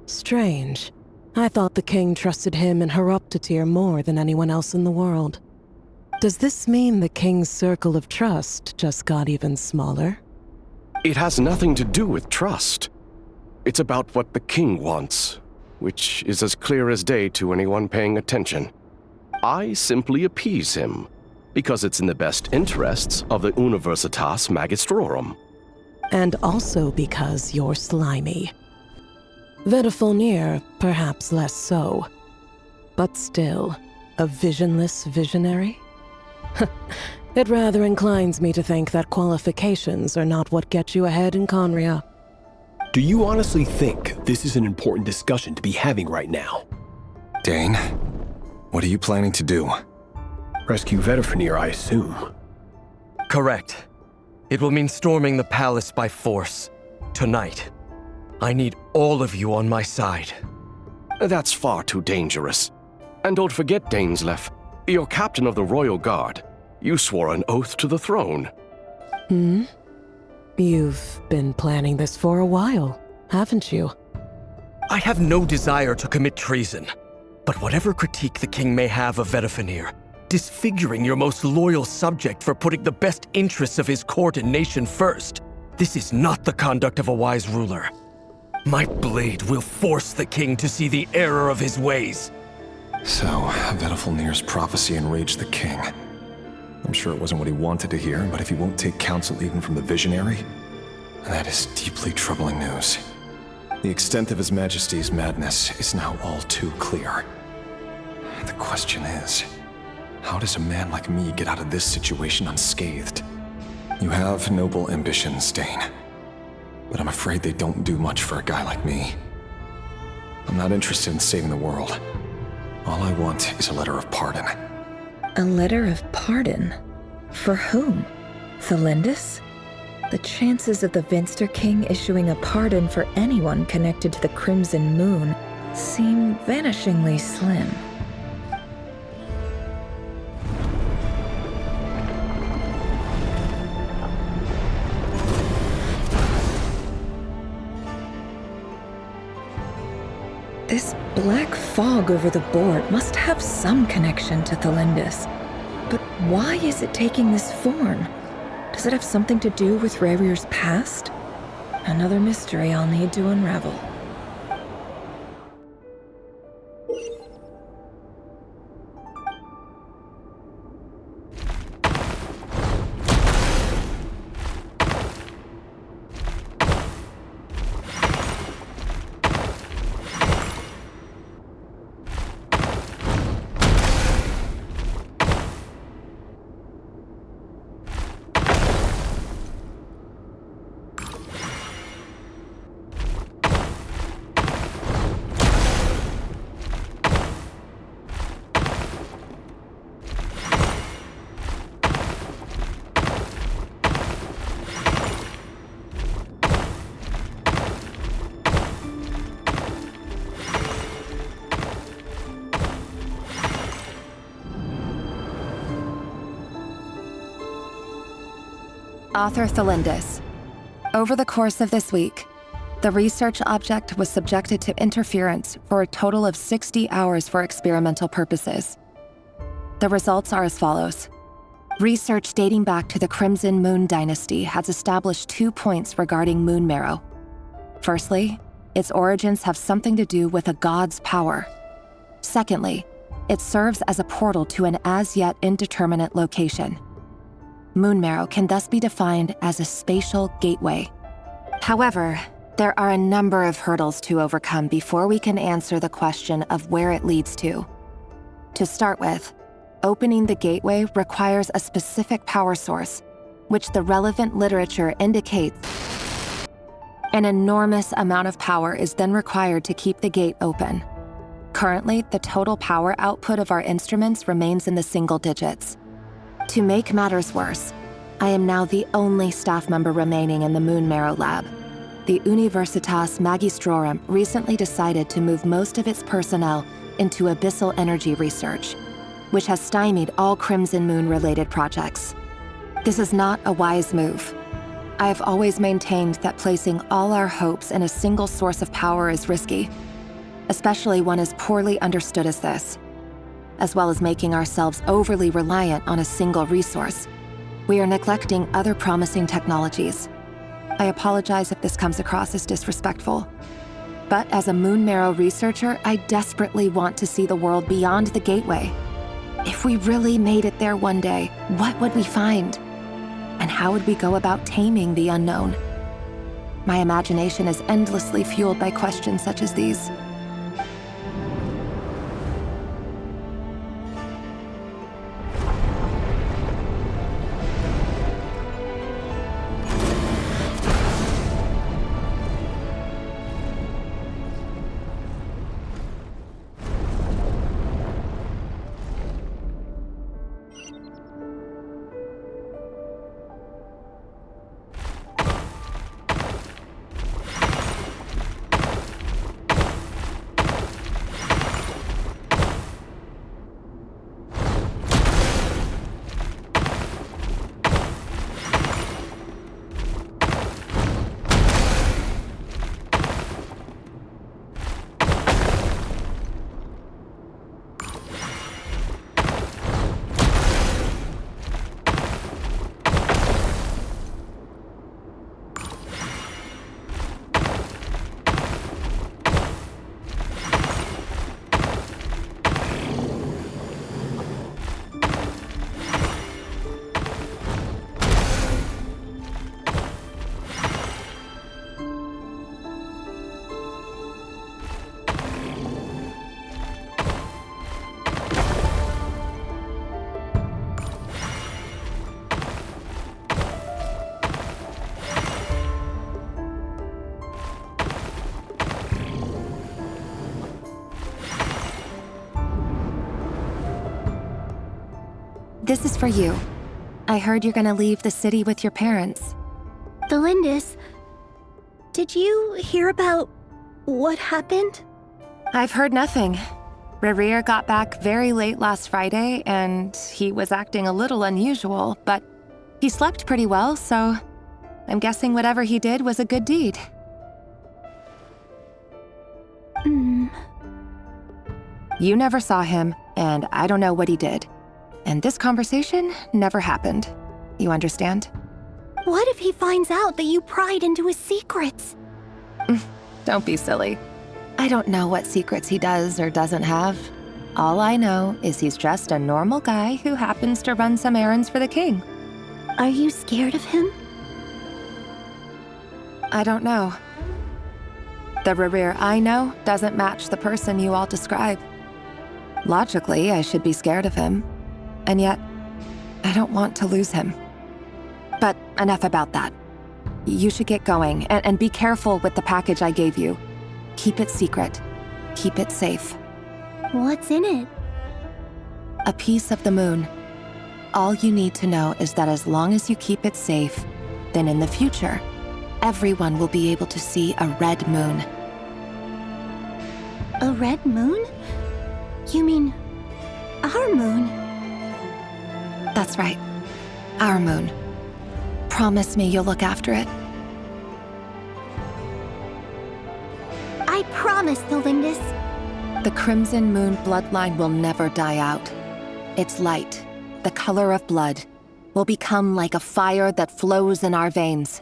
Strange. I thought the king trusted him and Horoptatyr more than anyone else in the world. Does this mean the king's circle of trust just got even smaller? It has nothing to do with trust. It's about what the king wants, which is as clear as day to anyone paying attention. I simply appease him, because it's in the best interests of the Universitas Magistrorum. And also because you're slimy. Vedalfenir, perhaps less so. But still, a visionless visionary? It rather inclines me to think that qualifications are not what get you ahead in Conria. Do you honestly think this is an important discussion to be having right now? Dane, what are you planning to do? Rescue Vedalfenir, I assume. Correct. It will mean storming the palace by force. Tonight. I need all of you on my side. That's far too dangerous. And don't forget, Dainsleif, you're captain of the Royal Guard. You swore an oath to the throne. You've been planning this for a while, haven't you? I have no desire to commit treason. But whatever critique the king may have of Vedalfenir, disfiguring your most loyal subject for putting the best interests of his court and nation first, this is not the conduct of a wise ruler. My blade will force the king to see the error of his ways. So, Vedalfenir's prophecy enraged the king. I'm sure it wasn't what he wanted to hear, but if he won't take counsel even from the visionary, that is deeply troubling news. The extent of His Majesty's madness is now all too clear. The question is, how does a man like me get out of this situation unscathed? You have noble ambitions, Dane, but I'm afraid they don't do much for a guy like me. I'm not interested in saving the world. All I want is a letter of pardon. A letter of pardon? For whom? Thelindis? The chances of the Vinster King issuing a pardon for anyone connected to the Crimson Moon seem vanishingly slim. This black fog over the board must have some connection to Thelindis. But why is it taking this form? Does it have something to do with Rerir's past? Another mystery I'll need to unravel. Author Thelindis. Over the course of this week, the research object was subjected to interference for a total of 60 hours for experimental purposes. The results are as follows. Research dating back to the Crimson Moon Dynasty has established 2 points regarding moon marrow. Firstly, its origins have something to do with a god's power. Secondly, it serves as a portal to an as-yet indeterminate location. Moon marrow can thus be defined as a spatial gateway. However, there are a number of hurdles to overcome before we can answer the question of where it leads to. To start with, opening the gateway requires a specific power source, which the relevant literature indicates. An enormous amount of power is then required to keep the gate open. Currently, the total power output of our instruments remains in the single digits. To make matters worse, I am now the only staff member remaining in the Moon Marrow lab. The Universitas Magistrorum recently decided to move most of its personnel into abyssal energy research, which has stymied all Crimson Moon-related projects. This is not a wise move. I have always maintained that placing all our hopes in a single source of power is risky, especially one as poorly understood as this. As well as making ourselves overly reliant on a single resource, we are neglecting other promising technologies. I apologize if this comes across as disrespectful. But as a Moon Marrow researcher, I desperately want to see the world beyond the gateway. If we really made it there one day, what would we find? And how would we go about taming the unknown? My imagination is endlessly fueled by questions such as these. This is for you. I heard you're gonna leave the city with your parents. Thelindis, did you hear about what happened? I've heard nothing. Rerir got back very late last Friday, and he was acting a little unusual, but he slept pretty well, so I'm guessing whatever he did was a good deed. You never saw him, and I don't know what he did. And this conversation never happened. You understand? What if he finds out that you pried into his secrets? Don't be silly. I don't know what secrets he does or doesn't have. All I know is he's just a normal guy who happens to run some errands for the king. Are you scared of him? I don't know. The Rerir I know doesn't match the person you all describe. Logically, I should be scared of him. And yet, I don't want to lose him. But enough about that. You should get going, and be careful with the package I gave you. Keep it secret. Keep it safe. What's in it? A piece of the moon. All you need to know is that as long as you keep it safe, then in the future, everyone will be able to see a red moon. A red moon? You mean our moon? That's right. Our moon. promise me you'll look after it. I promise, Lindis. The Crimson Moon bloodline will never die out. Its light, the color of blood, will become like a fire that flows in our veins,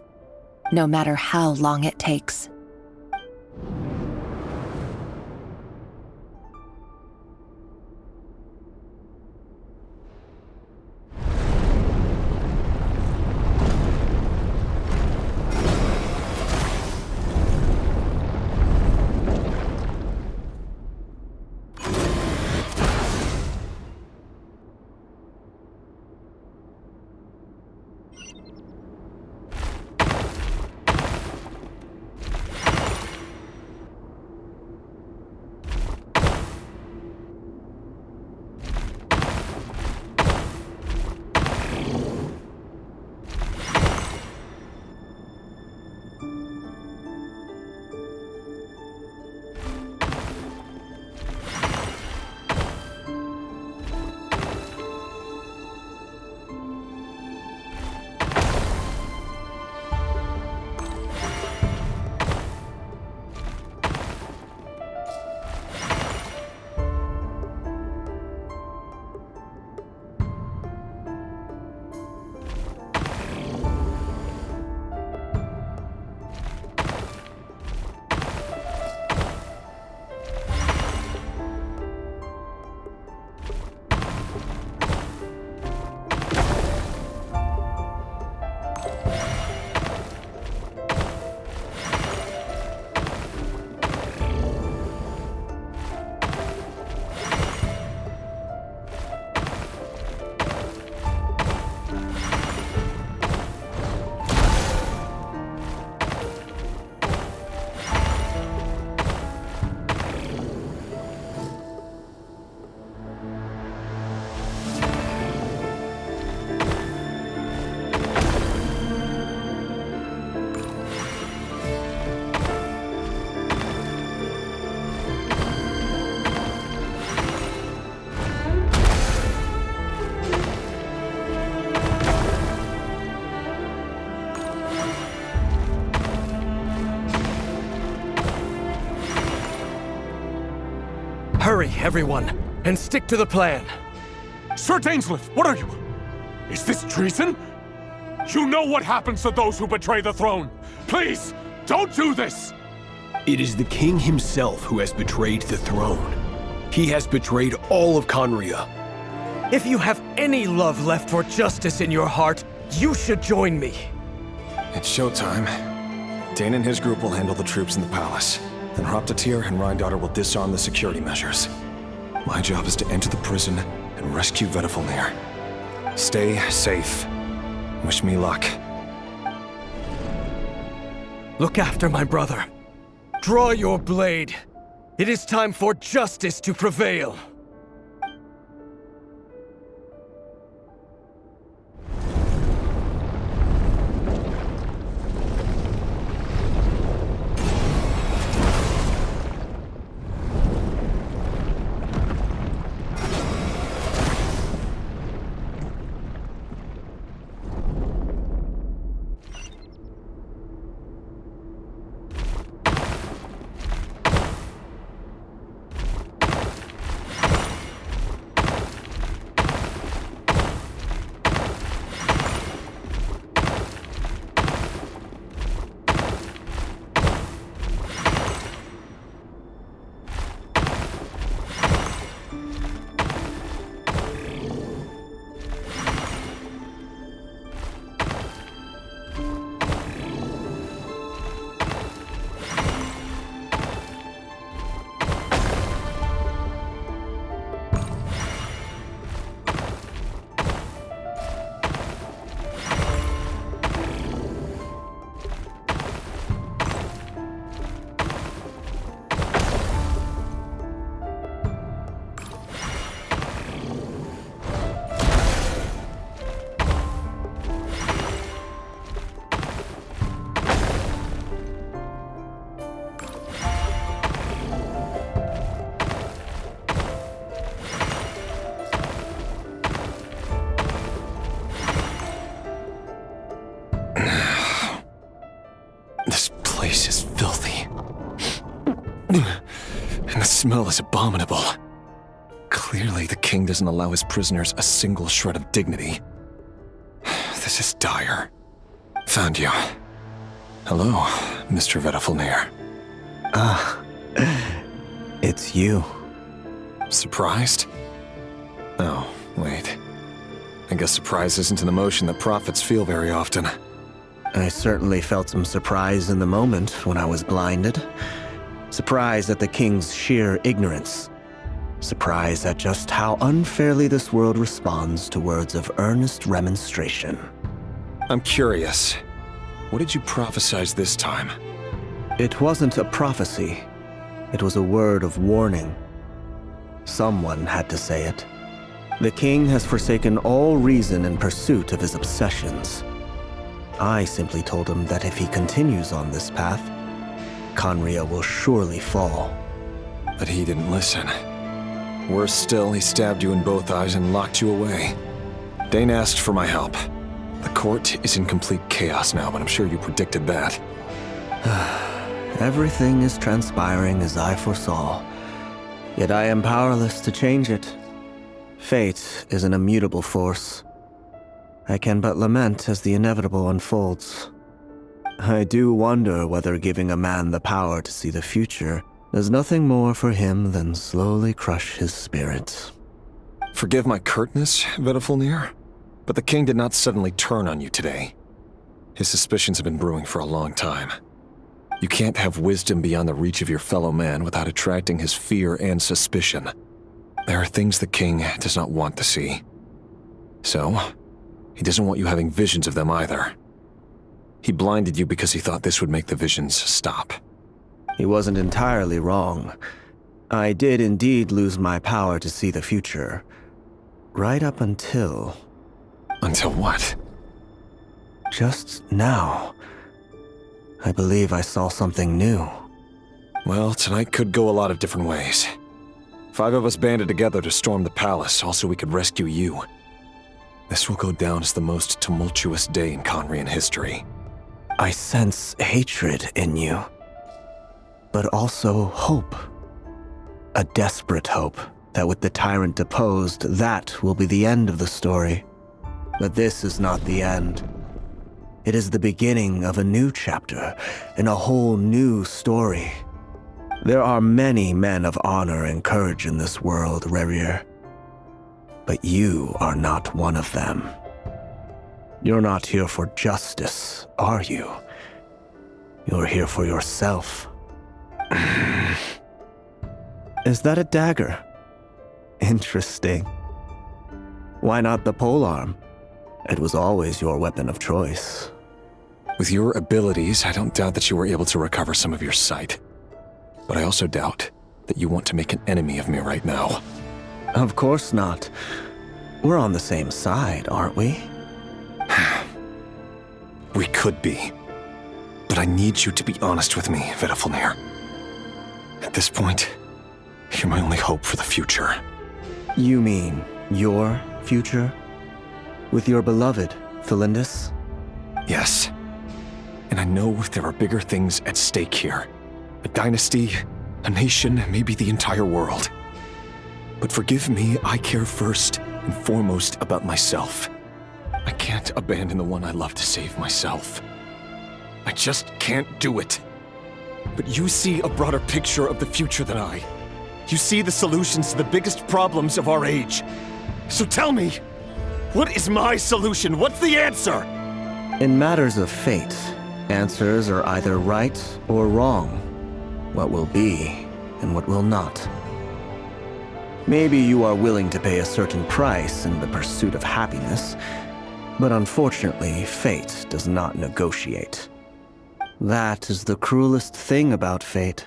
no matter how long it takes. Hurry, everyone, and stick to the plan. Sir Dainsleif, what are you? Is this treason? You know what happens to those who betray the throne. Please, don't do this! It is the king himself who has betrayed the throne. He has betrayed all of Conria. If you have any love left for justice in your heart, you should join me. It's showtime. Dane and his group will handle the troops in the palace. Then Hraptatyr and Rhindaughter will disarm the security measures. My job is to enter the prison and rescue Vedifalnir. Stay safe. Wish me luck. Look after my brother. Draw your blade. It is time for justice to prevail. smell is abominable. Clearly, the king doesn't allow his prisoners a single shred of dignity. This is dire. Found you. Hello, Mr. Vedafulnir. Ah, it's you. Surprised? Oh, wait. I guess surprise isn't an emotion that prophets feel very often. I certainly felt some surprise in the moment when I was blinded. Surprise at the king's sheer ignorance. Surprise at just how unfairly this world responds to words of earnest remonstration. I'm curious. What did you prophesize this time? It wasn't a prophecy. It was a word of warning. Someone had to say it. The king has forsaken all reason in pursuit of his obsessions. I simply told him that if he continues on this path, Khaenri'ah will surely fall. But he didn't listen. Worse still, he stabbed you in both eyes and locked you away. Dane asked for my help. The court is in complete chaos now, but I'm sure you predicted that. Everything is transpiring as I foresaw. Yet I am powerless to change it. Fate is an immutable force. I can but lament as the inevitable unfolds. I do wonder whether giving a man the power to see the future does nothing more for him than slowly crush his spirit. Forgive my curtness, Vedafulnir, but the king did not suddenly turn on you today. His suspicions have been brewing for a long time. You can't have wisdom beyond the reach of your fellow man without attracting his fear and suspicion. There are things the king does not want to see. So, he doesn't want you having visions of them either. He blinded you because he thought this would make the visions stop. He wasn't entirely wrong. I did indeed lose my power to see the future. Right up until... Until what? Just now. I believe I saw something new. Well, tonight could go a lot of different ways. 5 of us banded together to storm the palace, also we could rescue you. This will go down as the most tumultuous day in Khaenri'ah history. I sense hatred in you. But also hope. A desperate hope that with the tyrant deposed, that will be the end of the story. But this is not the end. It is the beginning of a new chapter, in a whole new story. There are many men of honor and courage in this world, Rerir. But you are not one of them. You're not here for justice, are you? You're here for yourself. Is that a dagger? Interesting. Why not the polearm? It was always your weapon of choice. With your abilities, I don't doubt that you were able to recover some of your sight. But I also doubt that you want to make an enemy of me right now. Of course not. We're on the same side, aren't we? We could be. But I need you to be honest with me, Vedafulnir. At this point, you're my only hope for the future. You mean your future? With your beloved, Felindus? Yes. And I know there are bigger things at stake here. A dynasty, a nation, maybe the entire world. But forgive me, I care first and foremost about myself. I can't abandon the one I love to save myself. I just can't do it. But you see a broader picture of the future than I. You see the solutions to the biggest problems of our age. So tell me, what is my solution? What's the answer? In matters of fate, answers are either right or wrong. What will be and what will not. Maybe you are willing to pay a certain price in the pursuit of happiness, but unfortunately, fate does not negotiate. That is the cruelest thing about fate.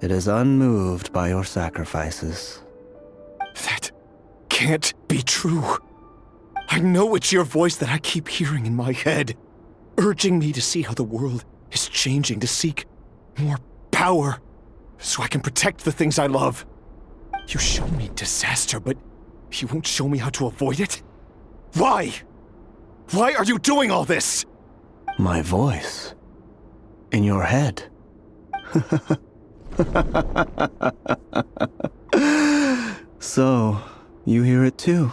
It is unmoved by your sacrifices. That can't be true. I know it's your voice that I keep hearing in my head, urging me to see how the world is changing, to seek more power, so I can protect the things I love. You show me disaster, but you won't show me how to avoid it? Why? Why are you doing all this? My voice. In your head. So, you hear it too?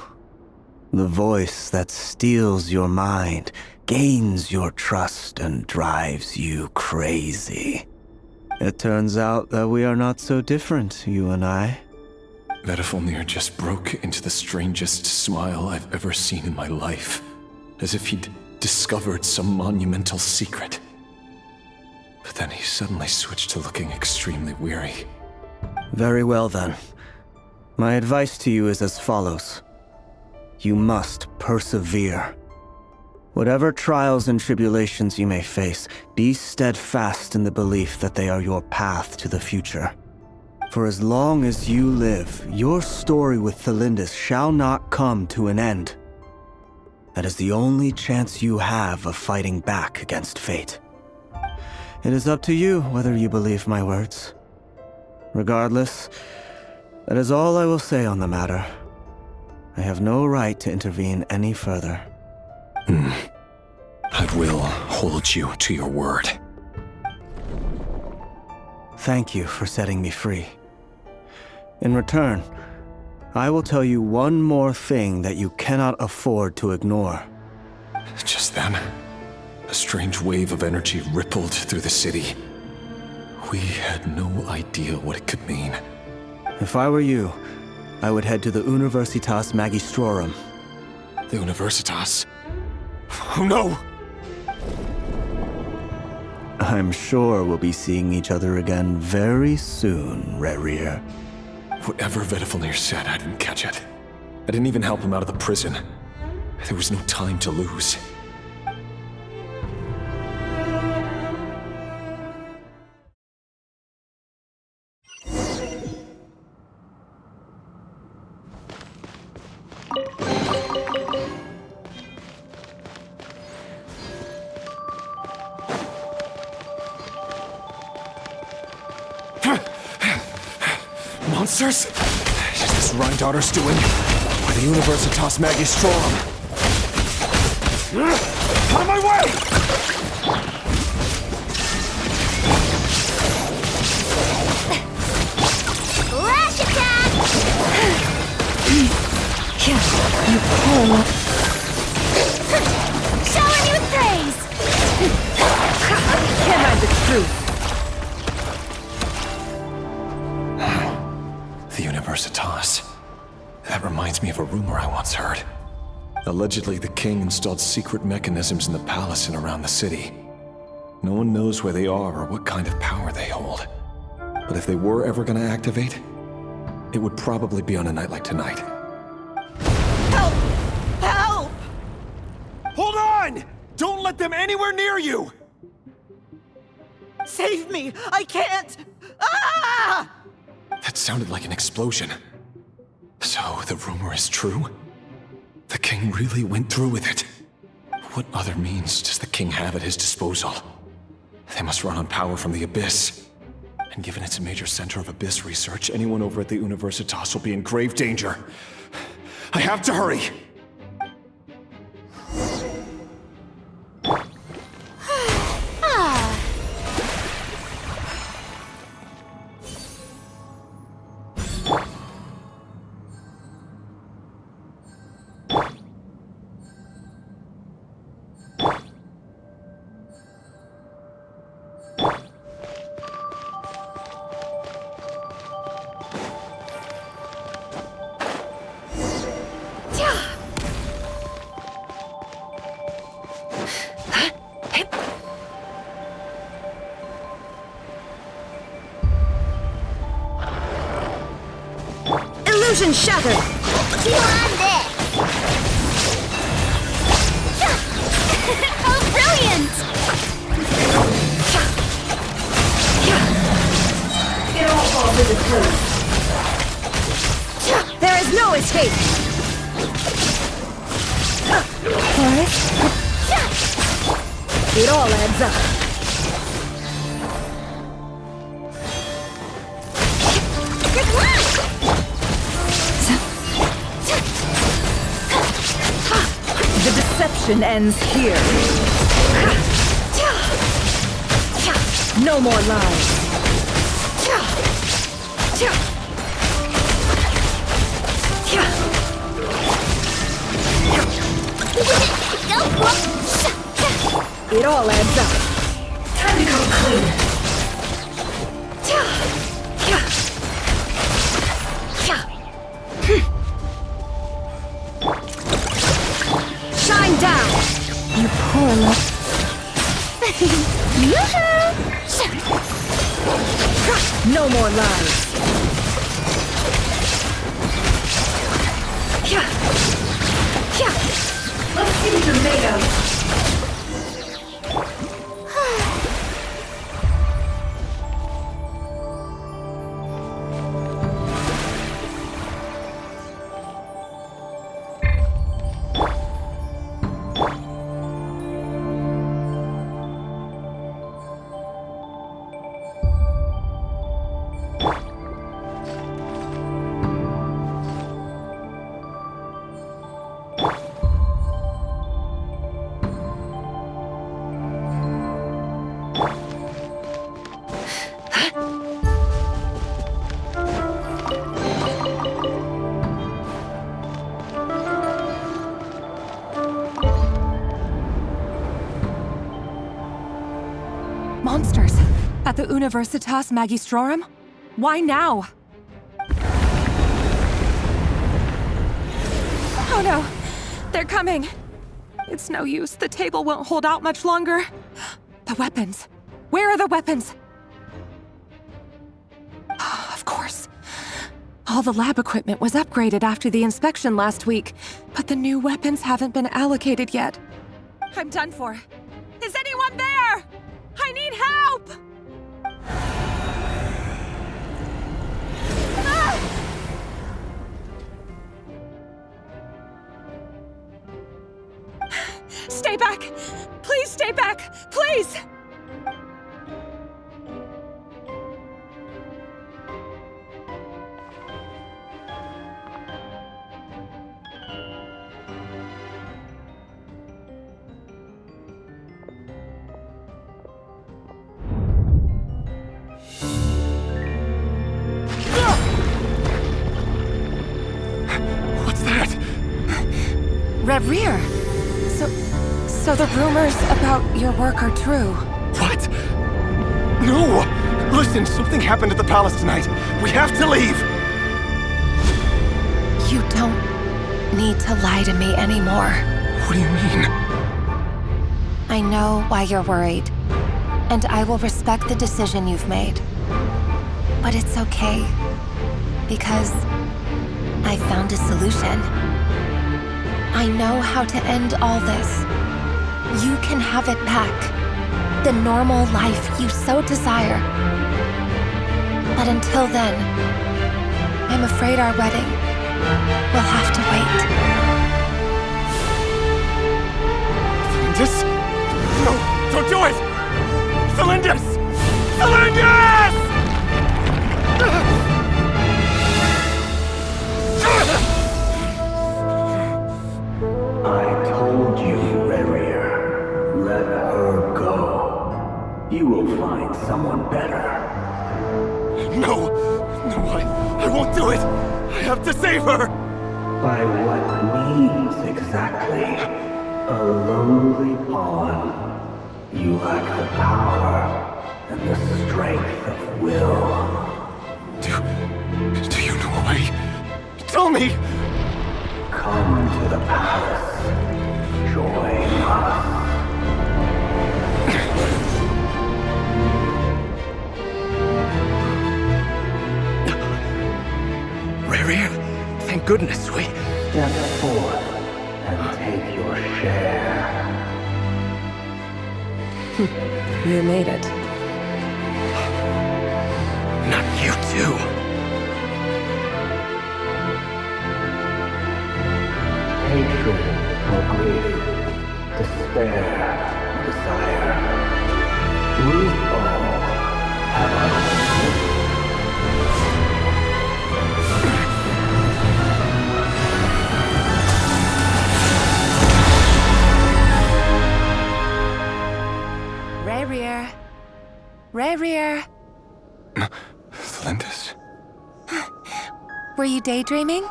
The voice that steals your mind, gains your trust, and drives you crazy. It turns out that we are not so different, you and I. Vedifilnir just broke into the strangest smile I've ever seen in my life, as if he'd discovered some monumental secret. But then he suddenly switched to looking extremely weary. Very well then. My advice to you is as follows. You must persevere. Whatever trials and tribulations you may face, be steadfast in the belief that they are your path to the future. For as long as you live, your story with Thelindis shall not come to an end. That is the only chance you have of fighting back against fate. It is up to you whether you believe my words. Regardless, that is all I will say on the matter. I have no right to intervene any further. I will hold you to your word. Thank you for setting me free. In return, I will tell you one more thing that you cannot afford to ignore. Just then, a strange wave of energy rippled through the city. We had no idea what it could mean. If I were you, I would head to the Universitas Magistrorum. The Universitas? Oh no! I'm sure we'll be seeing each other again very soon, Rerir. Whatever Vedifilnir said, I didn't catch it. I didn't even help him out of the prison. There was no time to lose. Monsters? Is this Rhindaughter's doing? Or the Universitas Magistrorum? Out of my way! Flash attack! You poor Showing you praise! Can't hide the truth. The Universitas. That reminds me of a rumor I once heard. Allegedly, the king installed secret mechanisms in the palace and around the city. No one knows where they are or what kind of power they hold. But if they were ever going to activate, it would probably be on a night like tonight. Help! Help! Hold on! Don't let them anywhere near you! Save me! I can't! Ah! That sounded like an explosion. So, the rumor is true? The king really went through with it? What other means does the king have at his disposal? They must run on power from the Abyss. And given it's a major center of Abyss research, anyone over at the Universitas will be in grave danger. I have to hurry! Illusion shattered! You on this! Oh, brilliant! It all falls into place. There is no escape! It all adds up. Good luck! The deception ends here. No more lies. It all adds up. Time to come clean. Shine down! You poor little... No more lies. Let's see what you're made of. Monsters! At the Universitas Magistrorum? Why now? Oh no! They're coming! It's no use. The table won't hold out much longer. The weapons. Where are the weapons? Of course. All the lab equipment was upgraded after the inspection last week, but the new weapons haven't been allocated yet. I'm done for. Is anyone there? I need help! Stay back! Please stay back! Please! What's that? Reverie! So the rumors about your work are true. What? No! Listen, something happened at the palace tonight. We have to leave! You don't need to lie to me anymore. What do you mean? I know why you're worried, and I will respect the decision you've made. But it's okay, because I found a solution. I know how to end all this. You can have it back. The normal life you so desire. But until then, I'm afraid our wedding will have to wait. Celindus? No, don't do it! Celindus! Celindus! I told you, Reverie. Let her go. You will find someone better. No! No, I won't do it! I have to save her! By what means exactly? A lowly pawn. You lack the power and the strength of will. Do you know a way? Tell me! Come to the palace. Join us. Reverie, thank goodness we... Step forth and take your share. You made it. Not you too. Hatred or grief, despair, desire. We all have our Reverie. Celindus? you daydreaming?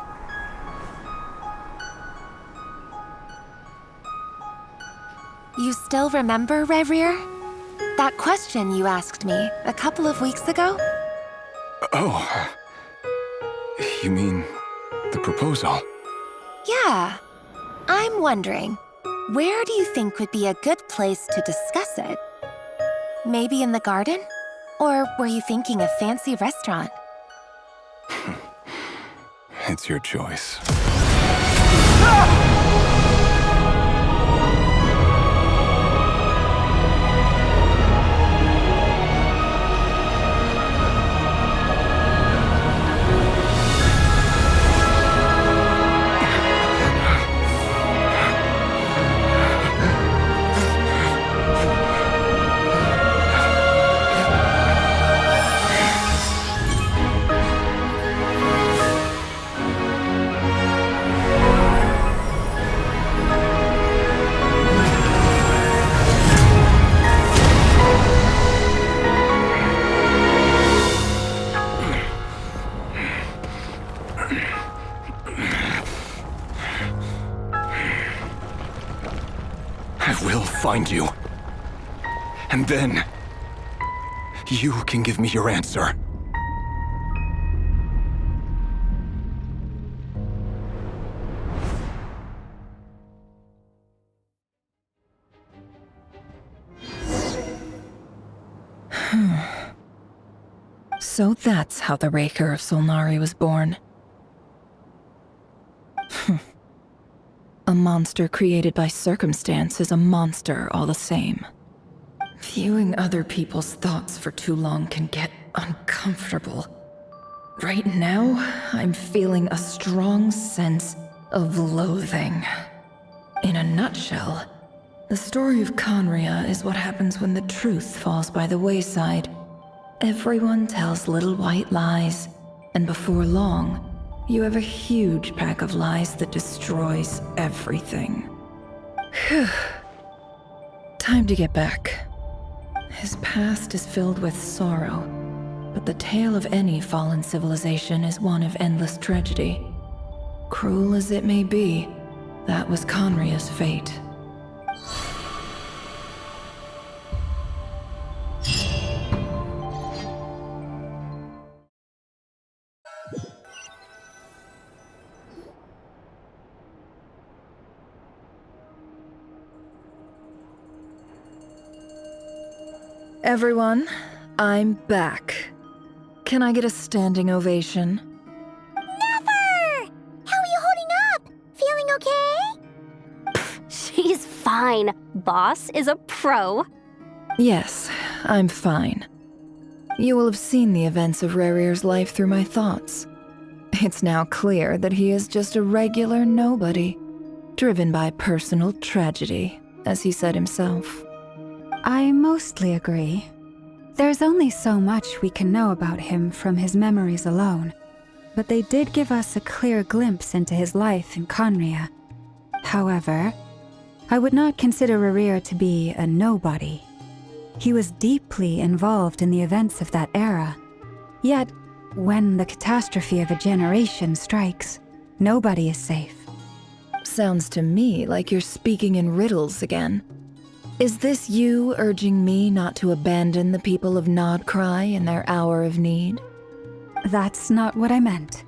You still remember, Rerir? That question you asked me a couple of weeks ago? Oh. You mean the proposal? Yeah. I'm wondering, where do you think would be a good place to discuss it? Maybe in the garden? Or were you thinking a fancy restaurant? It's your choice. I will find you. And then, you can give me your answer. So that's how the Raker of Solnari was born. A monster created by circumstance is a monster all the same. Viewing other people's thoughts for too long can get uncomfortable. Right now, I'm feeling a strong sense of loathing. In a nutshell, the story of Conria is what happens when the truth falls by the wayside. Everyone tells little white lies, and before long, you have a huge pack of lies that destroys everything. Whew. Time to get back. His past is filled with sorrow, but the tale of any fallen civilization is one of endless tragedy. Cruel as it may be, that was Conria's fate. Everyone, I'm back. Can I get a standing ovation? Never! How are you holding up? Feeling okay? She's fine. Boss is a pro. Yes, I'm fine. You will have seen the events of Rerir's life through my thoughts. It's now clear that he is just a regular nobody, driven by personal tragedy, as he said himself. I mostly agree. There's only so much we can know about him from his memories alone, but they did give us a clear glimpse into his life in Conria. However, I would not consider Rerir to be a nobody. He was deeply involved in the events of that era. Yet, when the catastrophe of a generation strikes, nobody is safe. Sounds to me like you're speaking in riddles again. Is this you urging me not to abandon the people of Nodcry in their hour of need? That's not what I meant.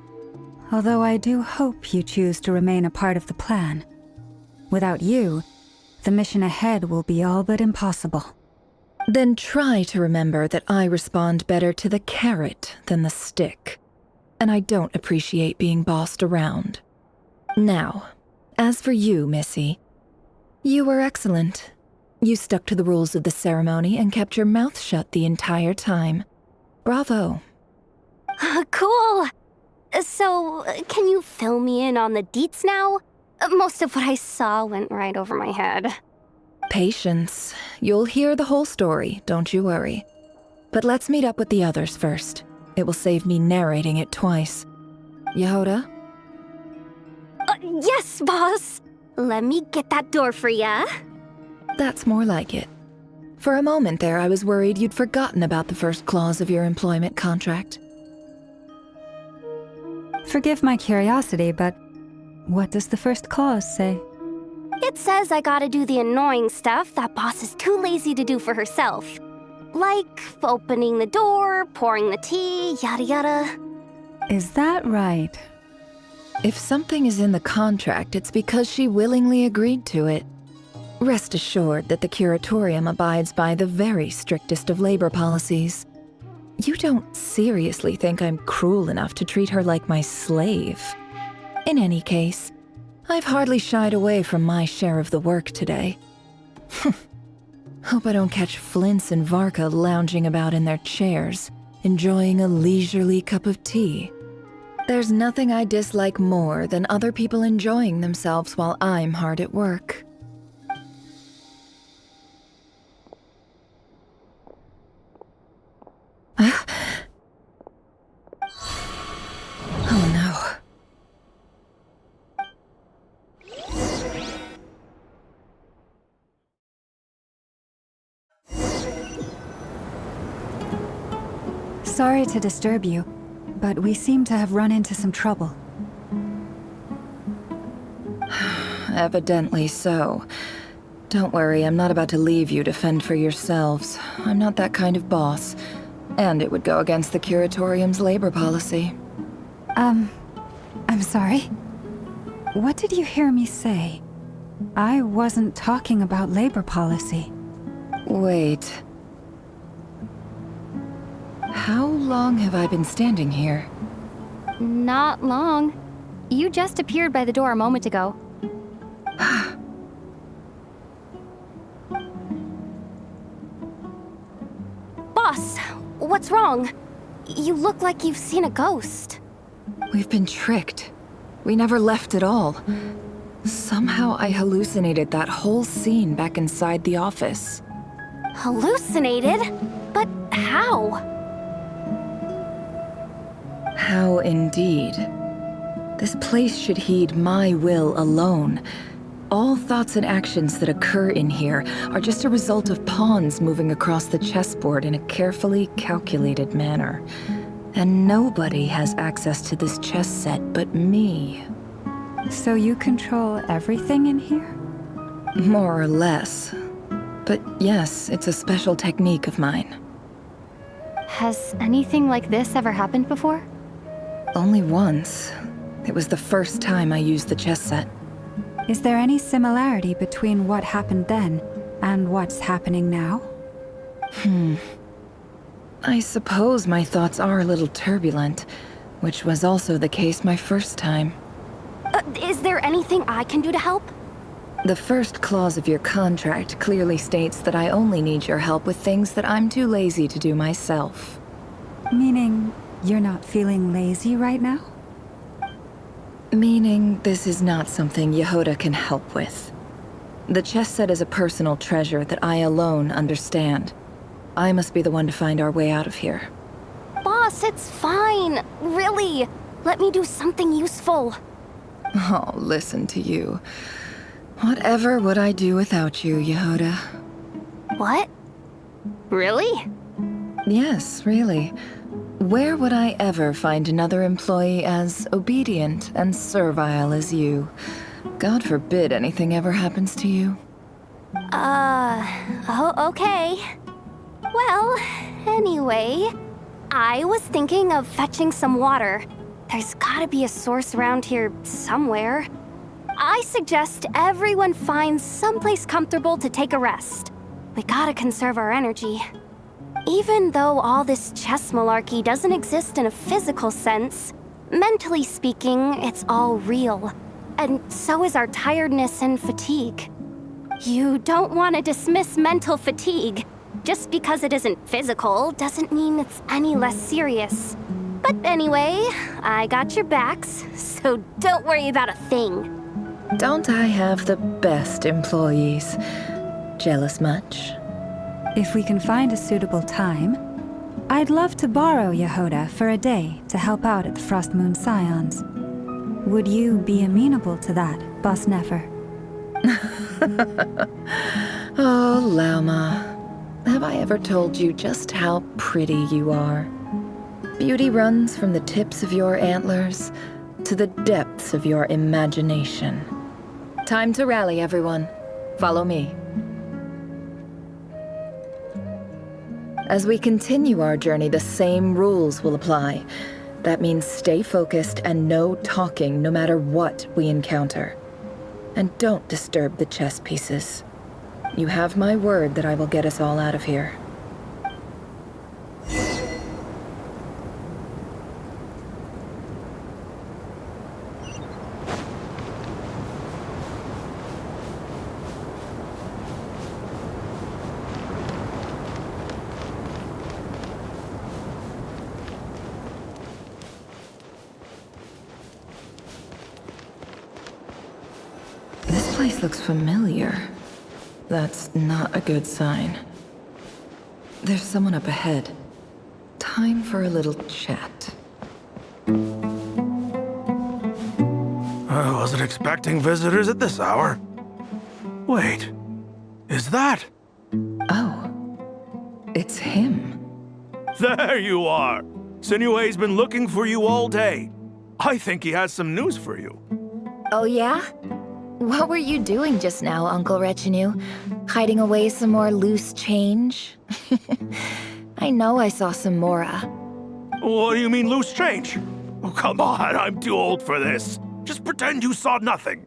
Although I do hope you choose to remain a part of the plan. Without you, the mission ahead will be all but impossible. Then try to remember that I respond better to the carrot than the stick. And I don't appreciate being bossed around. Now, as for you, Missy, you were excellent. You stuck to the rules of the ceremony and kept your mouth shut the entire time. Bravo. Cool. So, can you fill me in on the deets now? Most of what I saw went right over my head. Patience. You'll hear the whole story, don't you worry. But let's meet up with the others first. It will save me narrating it twice. Yehoda? Yes, boss. Let me get that door for ya. That's more like it. For a moment there, I was worried you'd forgotten about the first clause of your employment contract. Forgive my curiosity, but what does the first clause say? It says I gotta do the annoying stuff that boss is too lazy to do for herself. Like opening the door, pouring the tea, yada yada. Is that right? If something is in the contract, it's because she willingly agreed to it. Rest assured that the Curatorium abides by the very strictest of labor policies. You don't seriously think I'm cruel enough to treat her like my slave? In any case, I've hardly shied away from my share of the work today. Hope I don't catch Flintz and Varka lounging about in their chairs, enjoying a leisurely cup of tea. There's nothing I dislike more than other people enjoying themselves while I'm hard at work. Oh no. Sorry to disturb you, but we seem to have run into some trouble. Evidently so. Don't worry, I'm not about to leave you to fend for yourselves. I'm not that kind of boss. And it would go against the Curatorium's labor policy. I'm sorry? What did you hear me say? I wasn't talking about labor policy. Wait. How long have I been standing here? Not long. You just appeared by the door a moment ago. Boss, what's wrong? You look like you've seen a ghost. We've been tricked. We never left at all. Somehow I hallucinated that whole scene back inside the office. Hallucinated? But how? How indeed. This place should heed my will alone. All thoughts and actions that occur in here are just a result of pawns moving across the chessboard in a carefully calculated manner. And nobody has access to this chess set but me. So you control everything in here? More or less. But yes, it's a special technique of mine. Has anything like this ever happened before? Only once. It was the first time I used the chess set. Is there any similarity between what happened then and what's happening now? I suppose my thoughts are a little turbulent, which was also the case my first time. Is there anything I can do to help? The first clause of your contract clearly states that I only need your help with things that I'm too lazy to do myself. Meaning you're not feeling lazy right now? Meaning this is not something Yehoda can help with. The chess set is a personal treasure that I alone understand. I must be the one to find our way out of here. Boss, it's fine. Really. Let me do something useful. Oh, listen to you. Whatever would I do without you, Yehoda? What? Really? Yes, really. Where would I ever find another employee as obedient and servile as you? God forbid anything ever happens to you. Okay. Well, anyway, I was thinking of fetching some water. There's gotta be a source around here somewhere. I suggest everyone finds someplace comfortable to take a rest. We gotta conserve our energy. Even though all this chess malarkey doesn't exist in a physical sense, mentally speaking, it's all real. And so is our tiredness and fatigue. You don't want to dismiss mental fatigue. Just because it isn't physical doesn't mean it's any less serious. But anyway, I got your backs, so don't worry about a thing. Don't I have the best employees? Jealous much? If we can find a suitable time, I'd love to borrow Yehoda for a day to help out at the Frost Moon Scions. Would you be amenable to that, Boss Nefer? Oh, Lauma. Have I ever told you just how pretty you are? Beauty runs from the tips of your antlers, to the depths of your imagination. Time to rally, everyone. Follow me. As we continue our journey, the same rules will apply. That means stay focused and no talking no matter what we encounter. And don't disturb the chess pieces. You have my word that I will get us all out of here. This place looks familiar. That's not a good sign. There's someone up ahead. Time for a little chat. I wasn't expecting visitors at this hour. Wait, is that? Oh, it's him. There you are! Sinue's been looking for you all day. I think he has some news for you. Oh yeah? What were you doing just now, Uncle Retinue? Hiding away some more loose change? I know I saw some Mora. What do you mean loose change? Oh, come on, I'm too old for this. Just pretend you saw nothing.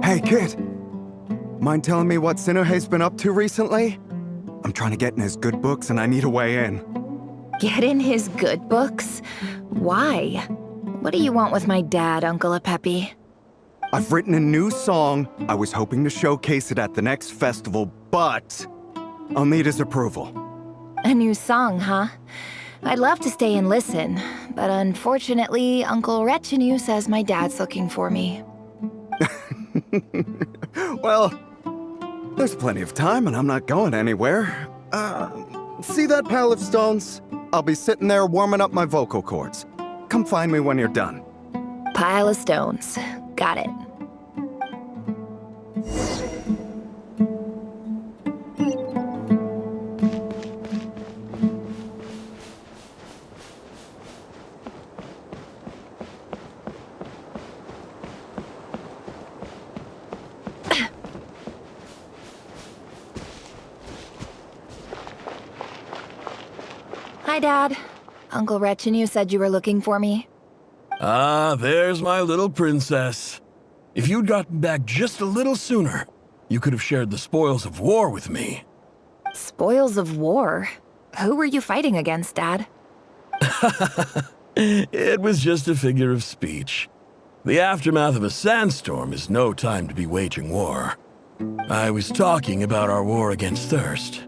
Hey, kid. Mind telling me what Sinuhe's been up to recently? I'm trying to get in his good books and I need a way in. Get in his good books? Why? What do you want with my dad, Uncle Apepi? I've written a new song. I was hoping to showcase it at the next festival, but I'll need his approval. A new song, huh? I'd love to stay and listen, but unfortunately, Uncle Retinue says my dad's looking for me. Well, there's plenty of time and I'm not going anywhere. See that pile of stones? I'll be sitting there warming up my vocal cords. Come find me when you're done. Pile of stones. Got it. Hi, Dad. Uncle Retinue said you were looking for me. Ah, there's my little princess. If you'd gotten back just a little sooner, you could have shared the spoils of war with me. Spoils of war? Who were you fighting against, Dad? It was just a figure of speech. The aftermath of a sandstorm is no time to be waging war. I was talking about our war against thirst.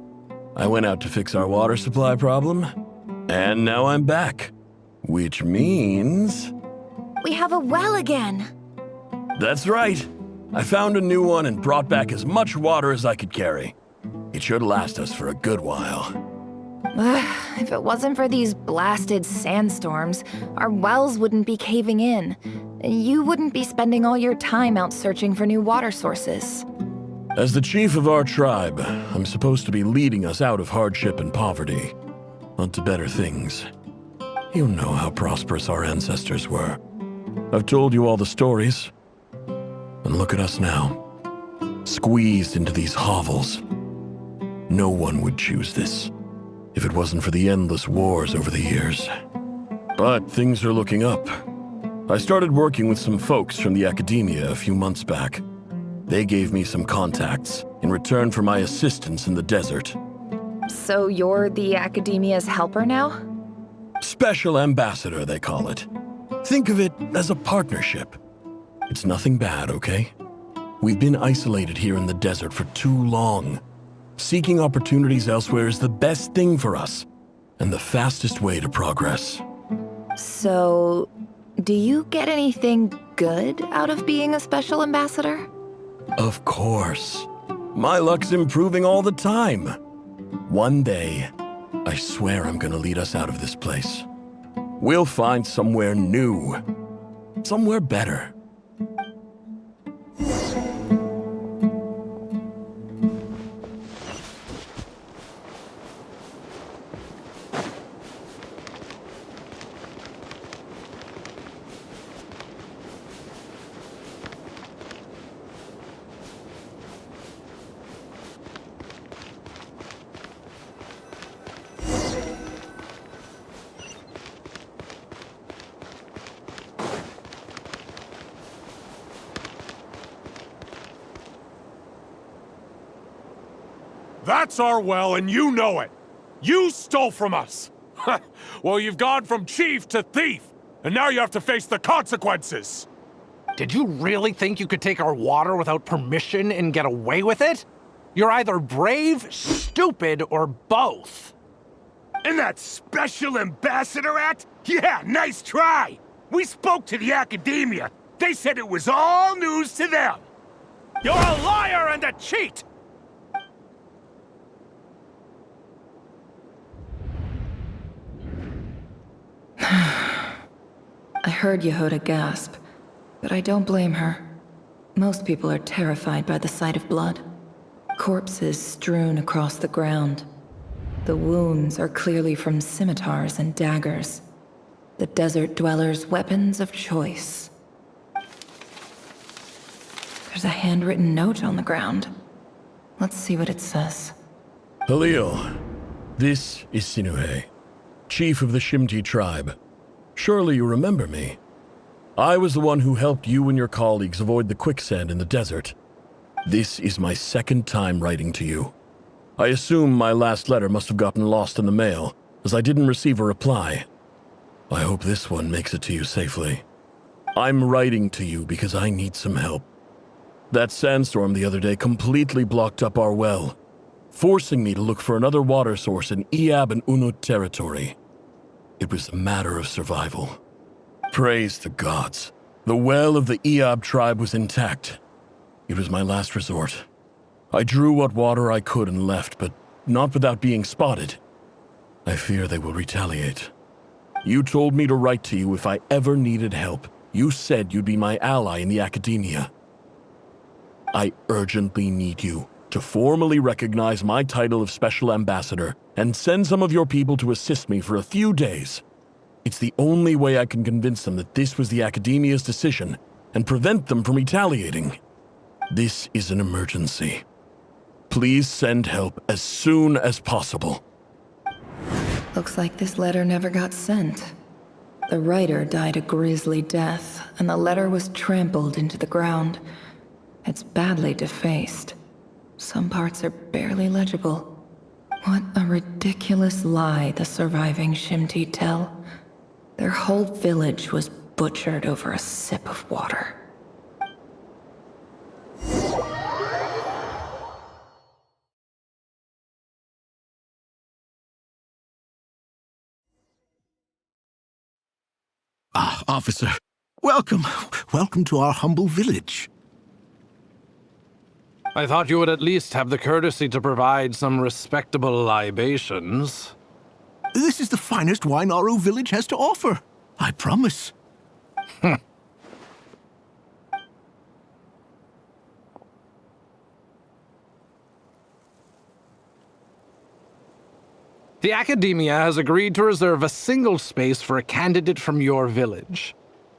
I went out to fix our water supply problem, and now I'm back. Which means... We have a well again! That's right. I found a new one and brought back as much water as I could carry. It should last us for a good while. If it wasn't for these blasted sandstorms, our wells wouldn't be caving in. You wouldn't be spending all your time out searching for new water sources. As the chief of our tribe, I'm supposed to be leading us out of hardship and poverty, onto better things. You know how prosperous our ancestors were. I've told you all the stories. And look at us now, squeezed into these hovels. No one would choose this, if it wasn't for the endless wars over the years. But things are looking up. I started working with some folks from the academia a few months back. They gave me some contacts in return for my assistance in the desert. So you're the academia's helper now? Special ambassador, they call it. Think of it as a partnership. It's nothing bad, okay? We've been isolated here in the desert for too long. Seeking opportunities elsewhere is the best thing for us, and the fastest way to progress. So, do you get anything good out of being a special ambassador? Of course. My luck's improving all the time. One day, I swear I'm gonna lead us out of this place. We'll find somewhere new. Somewhere better. That's our well, and you know it! You stole from us! Well, you've gone from chief to thief, and now you have to face the consequences! Did you really think you could take our water without permission and get away with it? You're either brave, stupid, or both. And that Special Ambassador Act? Yeah, nice try! We spoke to the Academia. They said it was all news to them! You're a liar and a cheat! I heard Yehuda gasp, but I don't blame her. Most people are terrified by the sight of blood. Corpses strewn across the ground. The wounds are clearly from scimitars and daggers. The desert dwellers' weapons of choice. There's a handwritten note on the ground. Let's see what it says. Halil, this is Sinuhe, chief of the Shimti tribe. Surely you remember me. I was the one who helped you and your colleagues avoid the quicksand in the desert. This is my second time writing to you. I assume my last letter must have gotten lost in the mail, as I didn't receive a reply. I hope this one makes it to you safely. I'm writing to you because I need some help. That sandstorm the other day completely blocked up our well, forcing me to look for another water source in Iab and Unut territory. It was a matter of survival. Praise the gods. The well of the Iab tribe was intact. It was my last resort. I drew what water I could and left, but not without being spotted. I fear they will retaliate. You told me to write to you if I ever needed help. You said you'd be my ally in the Academia. I urgently need you to formally recognize my title of Special Ambassador and send some of your people to assist me for a few days. It's the only way I can convince them that this was the Academia's decision and prevent them from retaliating. This is an emergency. Please send help as soon as possible. Looks like this letter never got sent. The writer died a grisly death, and the letter was trampled into the ground. It's badly defaced. Some parts are barely legible. What a ridiculous lie the surviving Shimti tell. Their whole village was butchered over a sip of water. Ah, officer. Welcome. Welcome to our humble village. I thought you would at least have the courtesy to provide some respectable libations. This is the finest wine Aru village has to offer. I promise. The Academia has agreed to reserve a single space for a candidate from your village.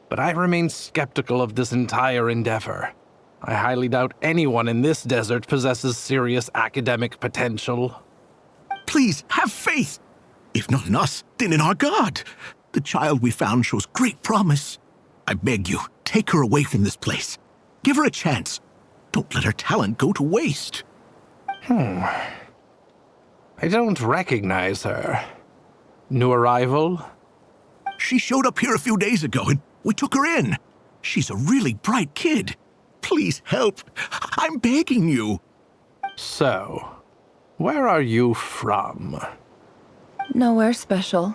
But I remain skeptical of this entire endeavor. I highly doubt anyone in this desert possesses serious academic potential. Please, have faith. If not in us, then in our god. The child we found shows great promise. I beg you, take her away from this place. Give her a chance. Don't let her talent go to waste. I don't recognize her. New arrival? She showed up here a few days ago and we took her in. She's a really bright kid. Please help. I'm begging you. So, where are you from? Nowhere special.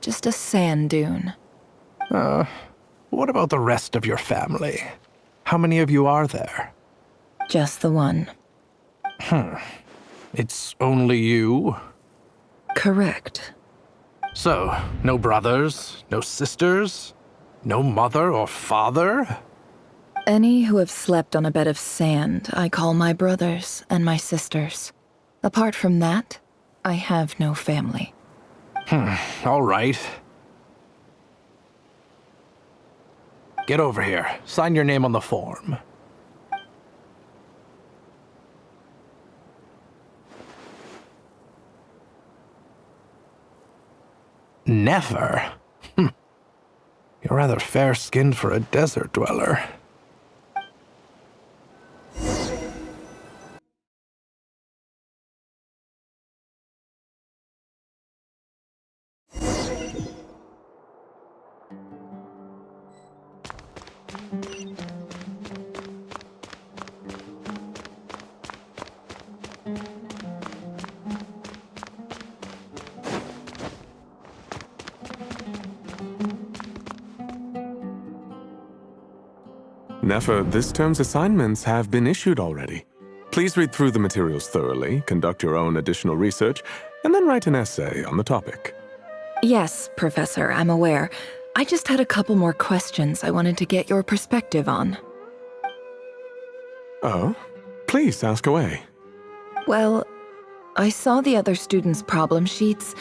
Just a sand dune. What about the rest of your family? How many of you are there? Just the one. It's only you? Correct. So, no brothers, no sisters, no mother or father? Any who have slept on a bed of sand, I call my brothers and my sisters. Apart from that, I have no family. All right. Get over here. Sign your name on the form. Never? You're rather fair-skinned for a desert dweller. Nefer, this term's assignments have been issued already. Please read through the materials thoroughly, conduct your own additional research, and then write an essay on the topic. Yes, Professor, I'm aware. I just had a couple more questions I wanted to get your perspective on. Oh? Please ask away. Well, I saw the other students' problem sheets,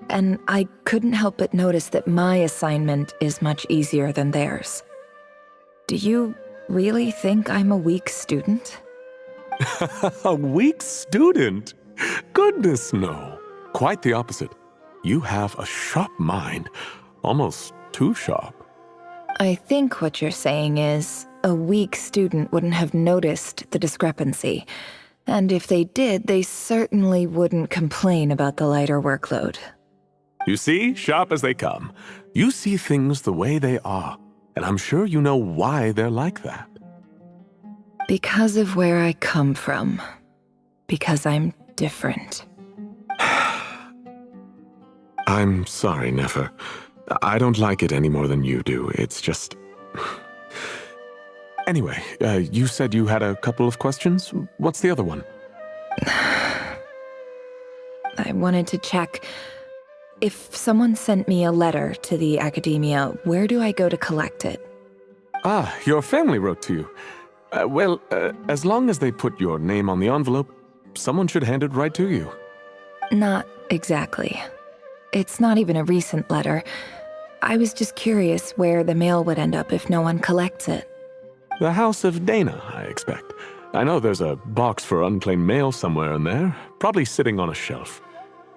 and I couldn't help but notice that my assignment is much easier than theirs. Do you really think I'm a weak student? A weak student? Goodness, no. Quite the opposite. You have a sharp mind, almost too sharp. I think what you're saying is, a weak student wouldn't have noticed the discrepancy. And if they did, they certainly wouldn't complain about the lighter workload. You see, sharp as they come. You see things the way they are, and I'm sure you know why they're like that. Because of where I come from. Because I'm different. I'm sorry, Nefer. I don't like it any more than you do. It's just... Anyway, you said you had a couple of questions. What's the other one? I wanted to check. If someone sent me a letter to the academia, where do I go to collect it? Ah, your family wrote to you. Well, as long as they put your name on the envelope, someone should hand it right to you. Not exactly. It's not even a recent letter. I was just curious where the mail would end up if no one collects it. The House of Dana, I expect. I know there's a box for unclaimed mail somewhere in there, probably sitting on a shelf.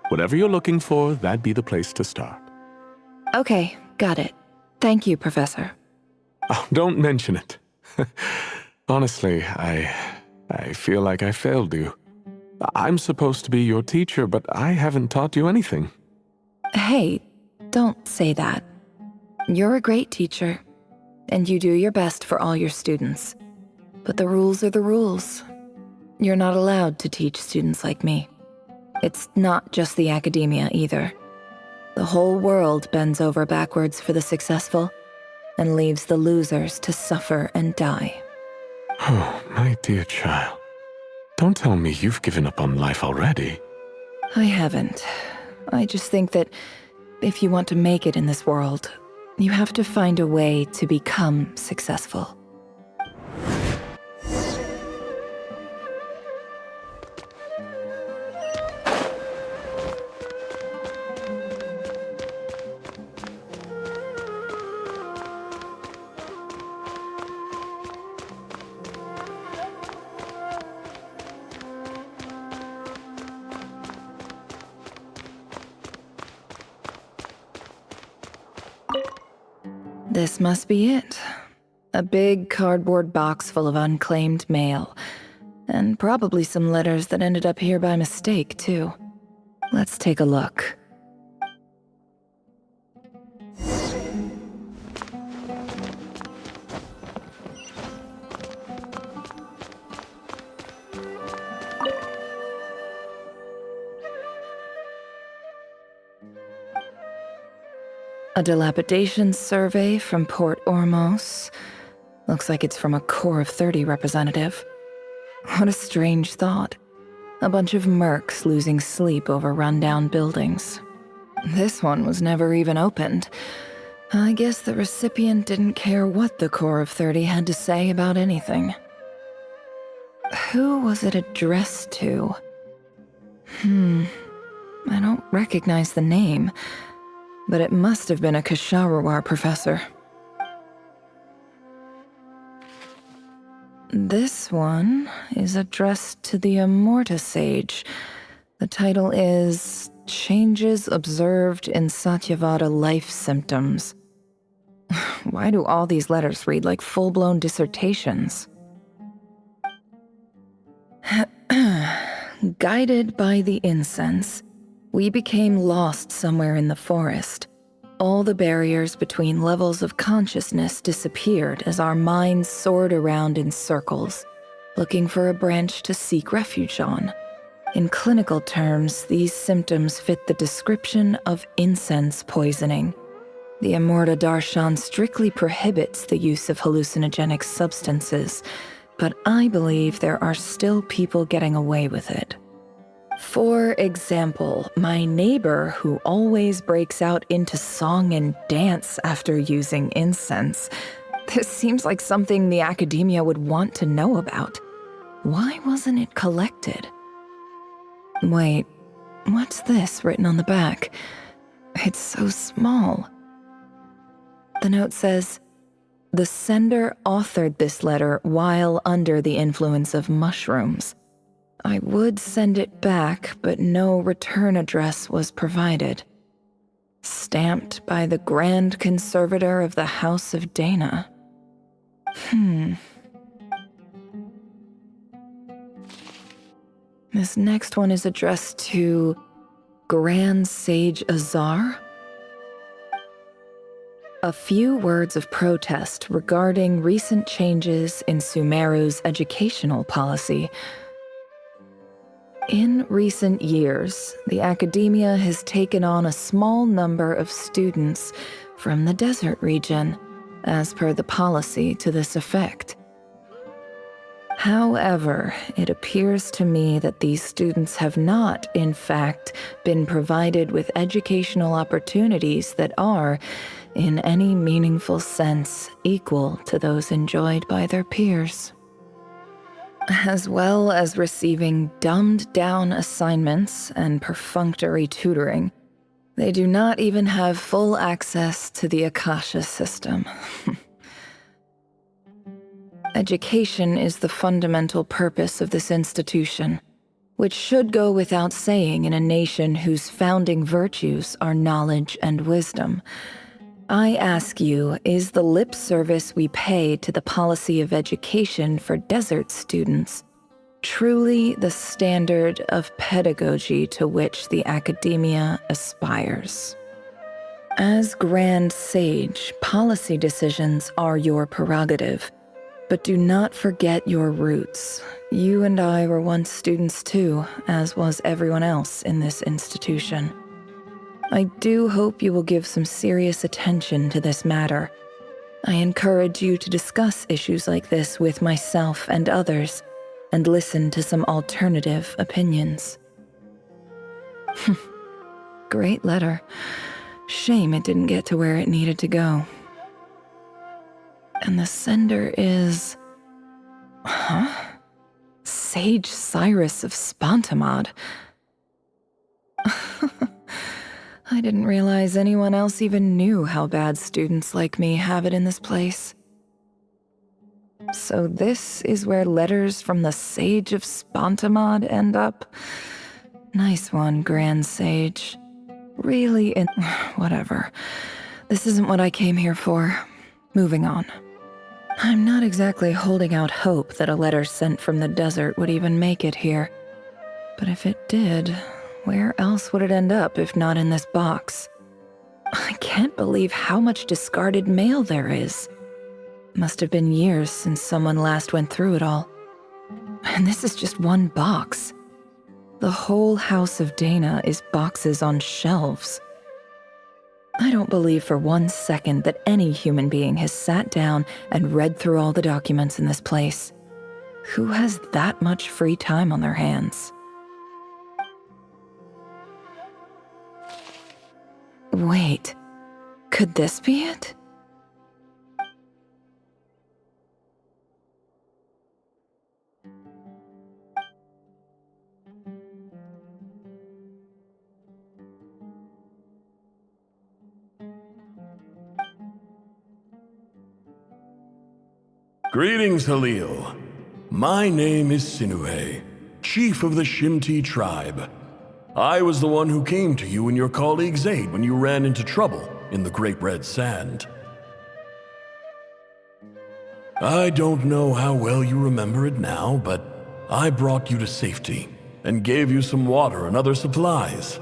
Whatever you're looking for, that'd be the place to start. Okay, got it. Thank you, Professor. Oh, don't mention it. Honestly, I feel like I failed you. I'm supposed to be your teacher, but I haven't taught you anything. Hey, don't say that. You're a great teacher, and you do your best for all your students. But the rules are the rules. You're not allowed to teach students like me. It's not just the academia either. The whole world bends over backwards for the successful and leaves the losers to suffer and die. Oh, my dear child. Don't tell me you've given up on life already. I haven't. I just think that if you want to make it in this world, you have to find a way to become successful. This must be it. A big cardboard box full of unclaimed mail. And probably some letters that ended up here by mistake, too. Let's take a look. A dilapidation survey from Port Ormos. Looks like it's from a Core of 30 representative. What a strange thought. A bunch of mercs losing sleep over rundown buildings. This one was never even opened. I guess the recipient didn't care what the Core of 30 had to say about anything. Who was it addressed to? I don't recognize the name, but it must have been a Kasharawar professor. This one is addressed to the Immorta Sage. The title is Changes Observed in Satyavada Life Symptoms. Why do all these letters read like full-blown dissertations? Guided by the incense, we became lost somewhere in the forest. All the barriers between levels of consciousness disappeared as our minds soared around in circles, looking for a branch to seek refuge on. In clinical terms, these symptoms fit the description of incense poisoning. The Immorta Darshan strictly prohibits the use of hallucinogenic substances, but I believe there are still people getting away with it. For example, my neighbor who always breaks out into song and dance after using incense. This seems like something the academia would want to know about. Why wasn't it collected? Wait, what's this written on the back? It's so small. The note says, "The sender authored this letter while under the influence of mushrooms. I would send it back, but no return address was provided. Stamped by the Grand Conservator of the House of Dana." This next one is addressed to Grand Sage Azar. A few words of protest regarding recent changes in Sumeru's educational policy. In recent years, the academia has taken on a small number of students from the desert region, as per the policy to this effect. However, it appears to me that these students have not, in fact, been provided with educational opportunities that are, in any meaningful sense, equal to those enjoyed by their peers. As well as receiving dumbed-down assignments and perfunctory tutoring, they do not even have full access to the Akasha system. Education is the fundamental purpose of this institution, which should go without saying in a nation whose founding virtues are knowledge and wisdom. I ask you, is the lip service we pay to the policy of education for desert students truly the standard of pedagogy to which the academia aspires? As Grand Sage, policy decisions are your prerogative, but do not forget your roots. You and I were once students too, as was everyone else in this institution. I do hope you will give some serious attention to this matter. I encourage you to discuss issues like this with myself and others, and listen to some alternative opinions. Great letter. Shame it didn't get to where it needed to go. And the sender is... Sage Cyrus of Spontamod. I didn't realize anyone else even knew how bad students like me have it in this place. So this is where letters from the Sage of Spontamod end up? Nice one, Grand Sage. Really whatever. This isn't what I came here for. Moving on. I'm not exactly holding out hope that a letter sent from the desert would even make it here. But if it did, where else would it end up if not in this box? I can't believe how much discarded mail there is. Must have been years since someone last went through it all. And this is just one box. The whole House of Dana is boxes on shelves. I don't believe for 1 second that any human being has sat down and read through all the documents in this place. Who has that much free time on their hands? Wait, could this be it? Greetings, Halil. My name is Sinuhe, chief of the Shimti tribe. I was the one who came to you and your colleague's aid when you ran into trouble in the Great Red Sand. I don't know how well you remember it now, but I brought you to safety and gave you some water and other supplies.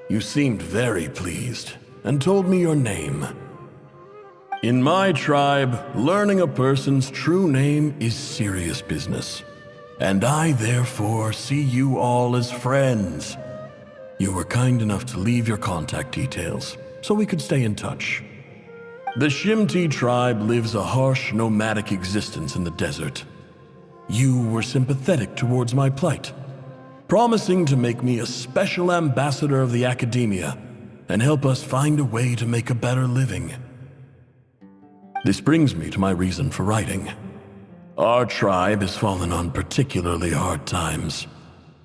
You seemed very pleased and told me your name. In my tribe, learning a person's true name is serious business, and I therefore see you all as friends. You were kind enough to leave your contact details, so we could stay in touch. The Shimti tribe lives a harsh, nomadic existence in the desert. You were sympathetic towards my plight, promising to make me a special ambassador of the Academia and help us find a way to make a better living. This brings me to my reason for writing. Our tribe has fallen on particularly hard times,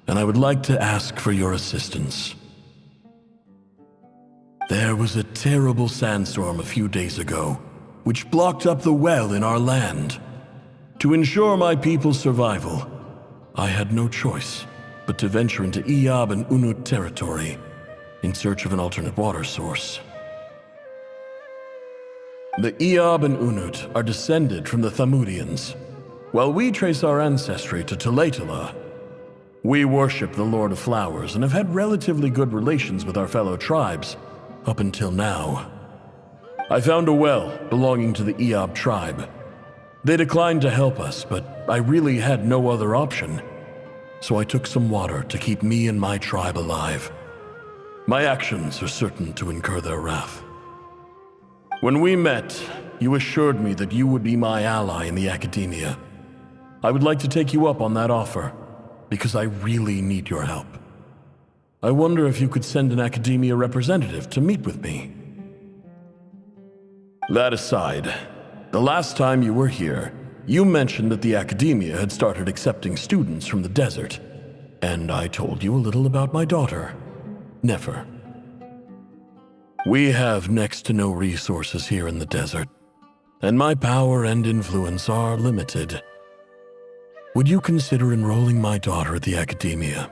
and I would like to ask for your assistance. There was a terrible sandstorm a few days ago, which blocked up the well in our land. To ensure my people's survival, I had no choice but to venture into Iyab and Unut territory in search of an alternate water source. The Iyab and Unut are descended from the Thamudians, while we trace our ancestry to Tulatala. We worship the Lord of Flowers and have had relatively good relations with our fellow tribes up until now. I found a well belonging to the Iyab tribe. They declined to help us, but I really had no other option, so I took some water to keep me and my tribe alive. My actions are certain to incur their wrath. When we met, you assured me that you would be my ally in the Academia. I would like to take you up on that offer, because I really need your help. I wonder if you could send an Academia representative to meet with me. That aside, the last time you were here, you mentioned that the Academia had started accepting students from the desert, and I told you a little about my daughter, Nefer. We have next to no resources here in the desert, and my power and influence are limited. Would you consider enrolling my daughter at the Academia?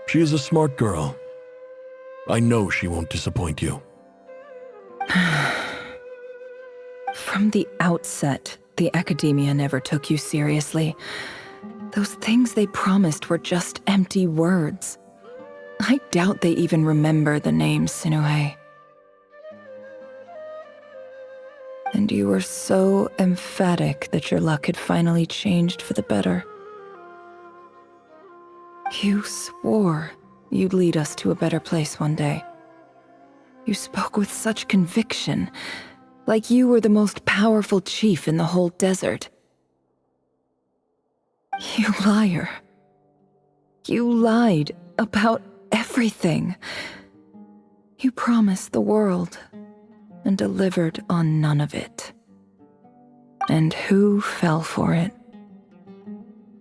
She is a smart girl. I know she won't disappoint you. From the outset, the Academia never took you seriously. Those things they promised were just empty words. I doubt they even remember the name Sinuhe. And you were so emphatic that your luck had finally changed for the better. You swore you'd lead us to a better place one day. You spoke with such conviction, like you were the most powerful chief in the whole desert. You liar. You lied about everything. You promised the world and delivered on none of it. And who fell for it?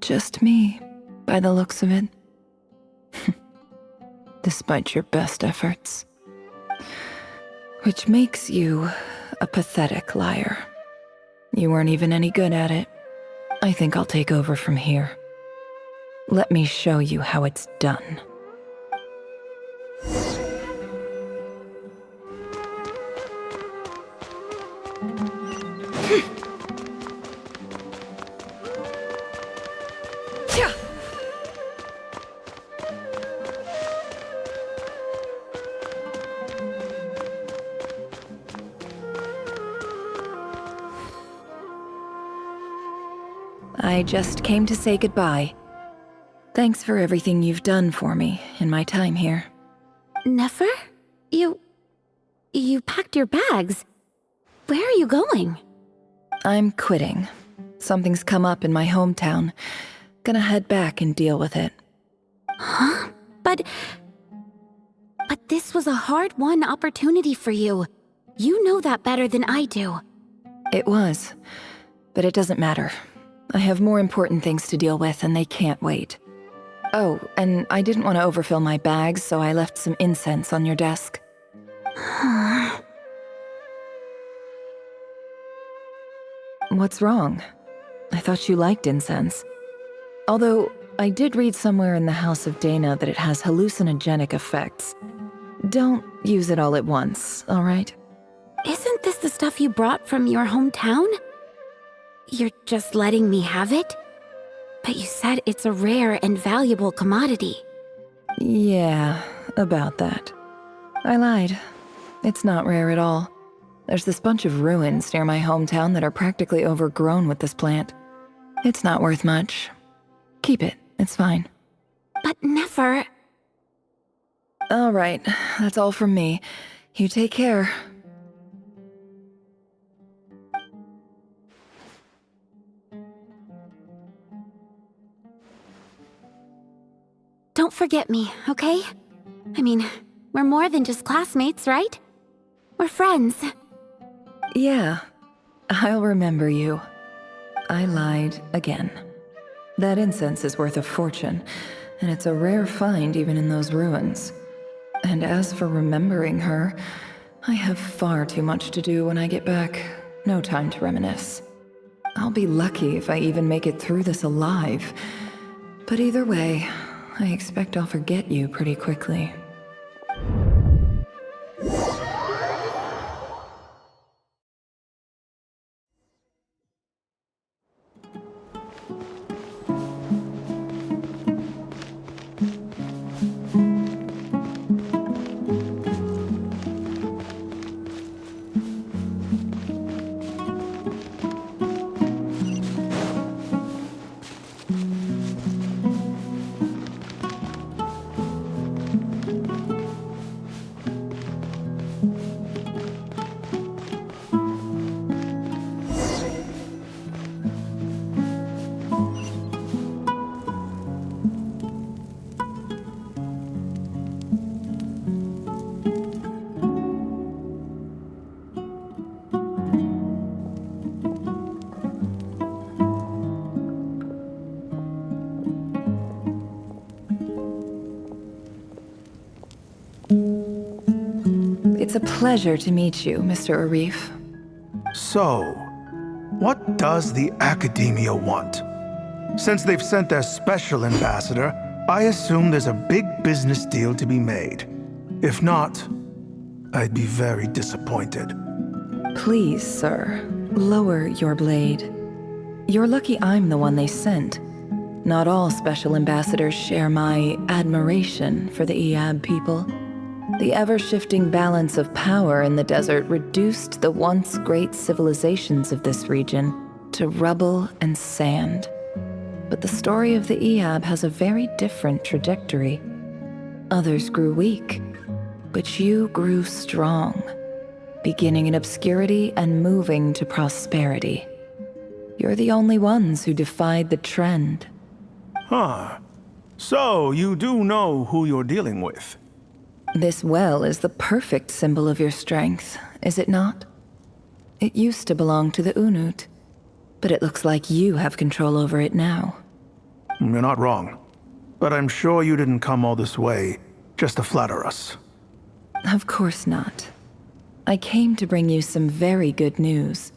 Just me, by the looks of it. Despite your best efforts. Which makes you a pathetic liar. You weren't even any good at it. I think I'll take over from here. Let me show you how it's done. I just came to say goodbye. Thanks for everything you've done for me in my time here. Nefer? You packed your bags. Where are you going? I'm quitting. Something's come up in my hometown. Gonna head back and deal with it. Huh? But... But this was a hard-won opportunity for you. You know that better than I do. It was. But it doesn't matter. I have more important things to deal with, and they can't wait. Oh, and I didn't want to overfill my bags, so I left some incense on your desk. What's wrong? I thought you liked incense. Although, I did read somewhere in the House of Dana that it has hallucinogenic effects. Don't use it all at once, alright? Isn't this the stuff you brought from your hometown? You're just letting me have it? But you said it's a rare and valuable commodity. Yeah, about that. I lied. It's not rare at all. There's this bunch of ruins near my hometown that are practically overgrown with this plant. It's not worth much. Keep it, it's fine. But never. Alright, that's all from me. You take care. Don't forget me, okay? I mean, we're more than just classmates, right? We're friends. Yeah, I'll remember you. I lied again. That incense is worth a fortune, and it's a rare find even in those ruins. And as for remembering her, I have far too much to do when I get back. No time to reminisce. I'll be lucky if I even make it through this alive. But either way, I expect I'll forget you pretty quickly. It's a pleasure to meet you, Mr. Arif. So, what does the Academia want? Since they've sent their special ambassador, I assume there's a big business deal to be made. If not, I'd be very disappointed. Please, sir, lower your blade. You're lucky I'm the one they sent. Not all special ambassadors share my admiration for the Iab people. The ever-shifting balance of power in the desert reduced the once great civilizations of this region to rubble and sand. But the story of the Iab has a very different trajectory. Others grew weak, but you grew strong, beginning in obscurity and moving to prosperity. You're the only ones who defied the trend. Huh. So, you do know who you're dealing with? This well is the perfect symbol of your strength, is it not? It used to belong to the Unut, but it looks like you have control over it now. You're not wrong. But I'm sure you didn't come all this way just to flatter us. Of course not. I came to bring you some very good news.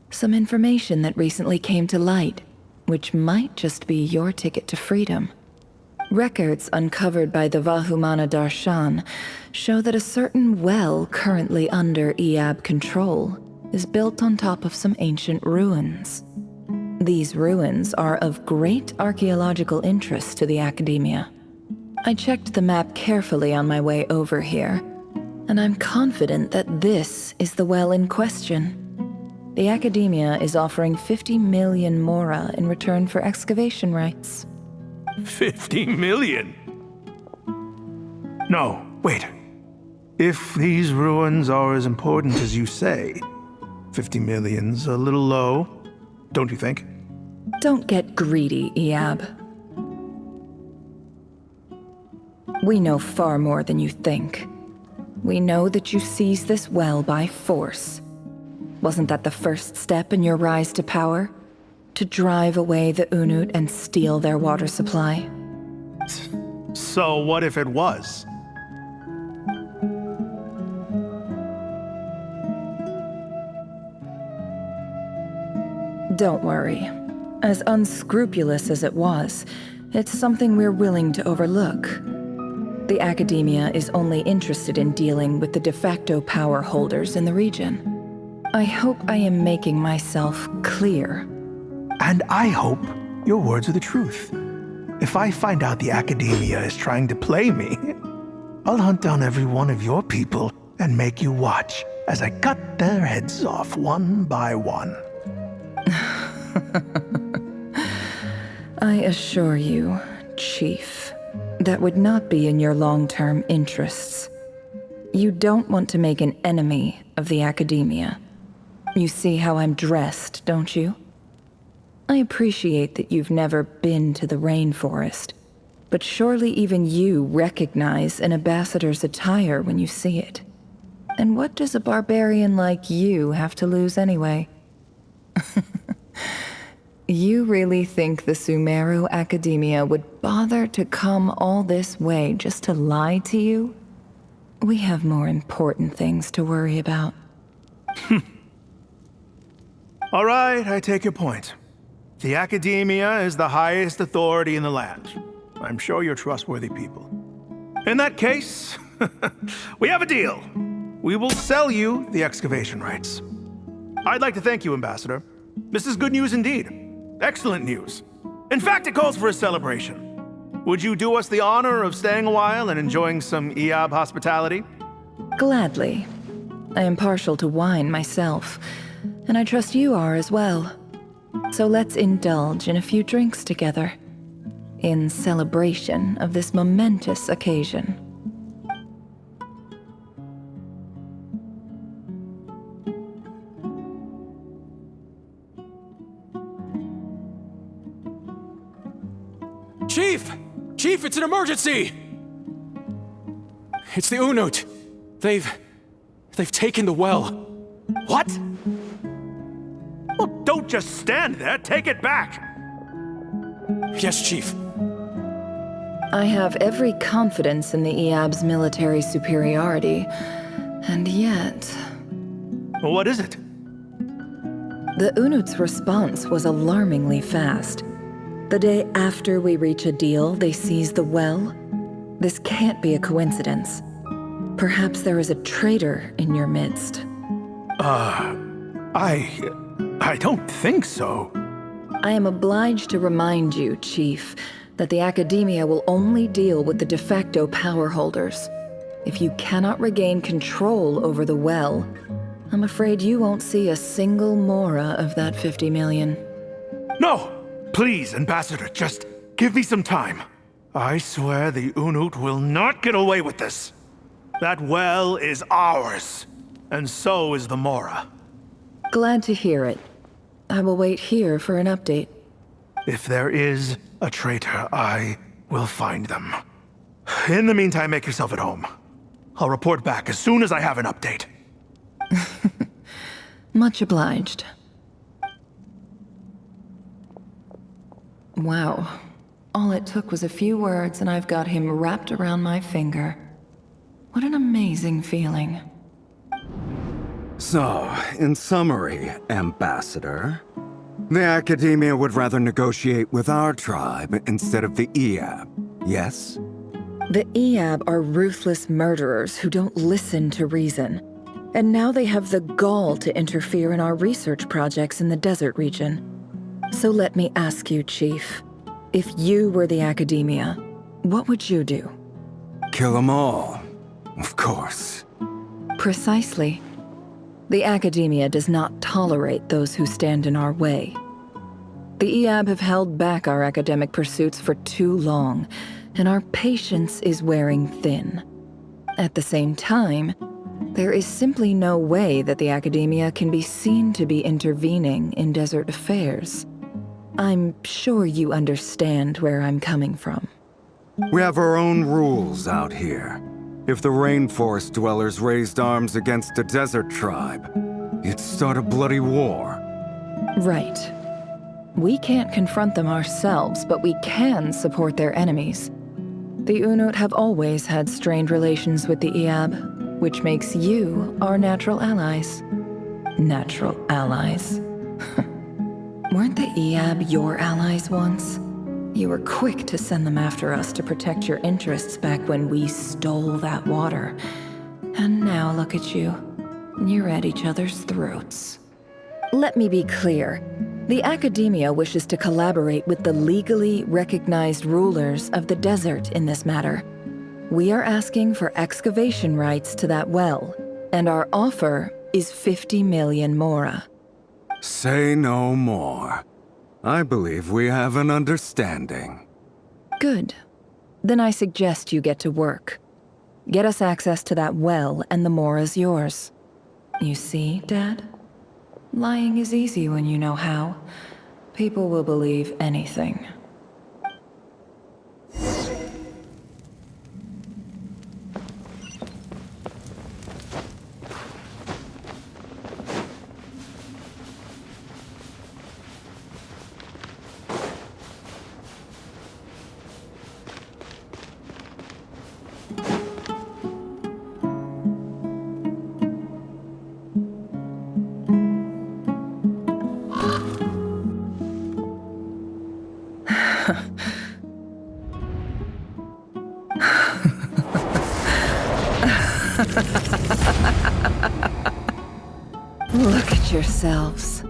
Some information that recently came to light, which might just be your ticket to freedom. Records uncovered by the Vahumana Darshan show that a certain well currently under Iab control is built on top of some ancient ruins. These ruins are of great archaeological interest to the Academia. I checked the map carefully on my way over here, and I'm confident that this is the well in question. The Academia is offering 50 million mora in return for excavation rights. 50 million? No, wait. If these ruins are as important as you say, 50 million's a little low, don't you think? Don't get greedy, Iab. We know far more than you think. we know that you seized this well by force. Wasn't that the first step in your rise to power? To drive away the Unut and steal their water supply? So what if it was? Don't worry. As unscrupulous as it was, it's something we're willing to overlook. The Academia is only interested in dealing with the de facto power holders in the region. I hope I am making myself clear. And I hope your words are the truth. If I find out the Academia is trying to play me, I'll hunt down every one of your people and make you watch as I cut their heads off one by one. I assure you, Chief, that would not be in your long-term interests. You don't want to make an enemy of the Academia. You see how I'm dressed, don't you? I appreciate that you've never been to the rainforest, but surely even you recognize an ambassador's attire when you see it. And what does a barbarian like you have to lose anyway? You really think the Sumeru Academia would bother to come all this way just to lie to you? We have more important things to worry about. All right, I take your point. The Academia is the highest authority in the land. I'm sure you're trustworthy people. In that case, we have a deal. We will sell you the excavation rights. I'd like to thank you, Ambassador. This is good news indeed. Excellent news. In fact, it calls for a celebration. Would you do us the honor of staying a while and enjoying some Eab hospitality? Gladly. I am partial to wine myself, and I trust you are as well. So let's indulge in a few drinks together, in celebration of this momentous occasion. Chief! Chief, it's an emergency! It's the Unut. They've taken the well. What? Well, don't just stand there. Take it back. Yes, Chief. I have every confidence in the Eab's military superiority, and yet... What is it? The Unut's response was alarmingly fast. The day after we reach a deal, they seize the well. This can't be a coincidence. Perhaps there is a traitor in your midst. I don't think so. I am obliged to remind you, Chief, that the Academia will only deal with the de facto power holders. If you cannot regain control over the well, I'm afraid you won't see a single mora of that 50 million. No! Please, Ambassador, just give me some time. I swear the Unut will not get away with this. That well is ours, and so is the mora. Glad to hear it. I will wait here for an update. If there is a traitor, I will find them. In the meantime, make yourself at home. I'll report back as soon as I have an update. Much obliged. Wow. All it took was a few words and I've got him wrapped around my finger. What an amazing feeling. So, in summary, Ambassador, the Academia would rather negotiate with our tribe instead of the Eab, yes? The Eab are ruthless murderers who don't listen to reason. And now they have the gall to interfere in our research projects in the desert region. So let me ask you, Chief, if you were the Academia, what would you do? Kill them all, of course. Precisely. The Academia does not tolerate those who stand in our way. The Eab have held back our academic pursuits for too long, and our patience is wearing thin. At the same time, there is simply no way that the Academia can be seen to be intervening in desert affairs. I'm sure you understand where I'm coming from. We have our own rules out here. If the rainforest dwellers raised arms against a desert tribe, you'd start a bloody war. Right. We can't confront them ourselves, but we can support their enemies. The Unut have always had strained relations with the Iab, which makes you our natural allies. Natural allies. Weren't the Iab your allies once? You were quick to send them after us to protect your interests back when we stole that water. And now look at you. You're at each other's throats. Let me be clear. The Academia wishes to collaborate with the legally recognized rulers of the desert in this matter. We are asking for excavation rights to that well, and our offer is 50 million mora. Say no more. I believe we have an understanding. Good. Then I suggest you get to work. Get us access to that well, and the mora's yours. You see, Dad? Lying is easy when you know how. People will believe anything. Look at yourselves.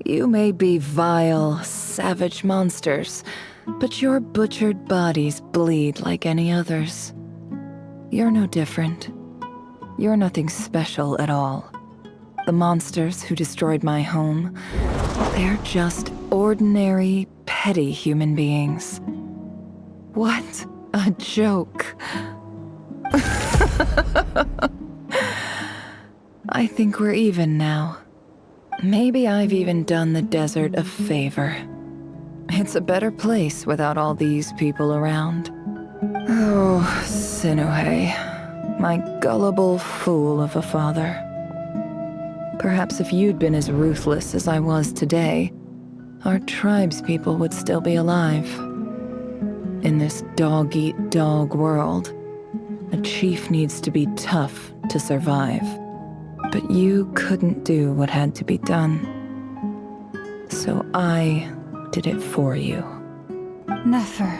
You may be vile, savage monsters, but your butchered bodies bleed like any others. You're no different. You're nothing special at all. The monsters who destroyed my home, they're just ordinary, petty human beings. What a joke. I think we're even now. Maybe I've even done the desert a favor. It's a better place without all these people around. Oh, Sinuhe, my gullible fool of a father. Perhaps if you'd been as ruthless as I was today, our tribespeople would still be alive. In this dog-eat-dog world, a chief needs to be tough to survive. But you couldn't do what had to be done. So I did it for you. Nefer,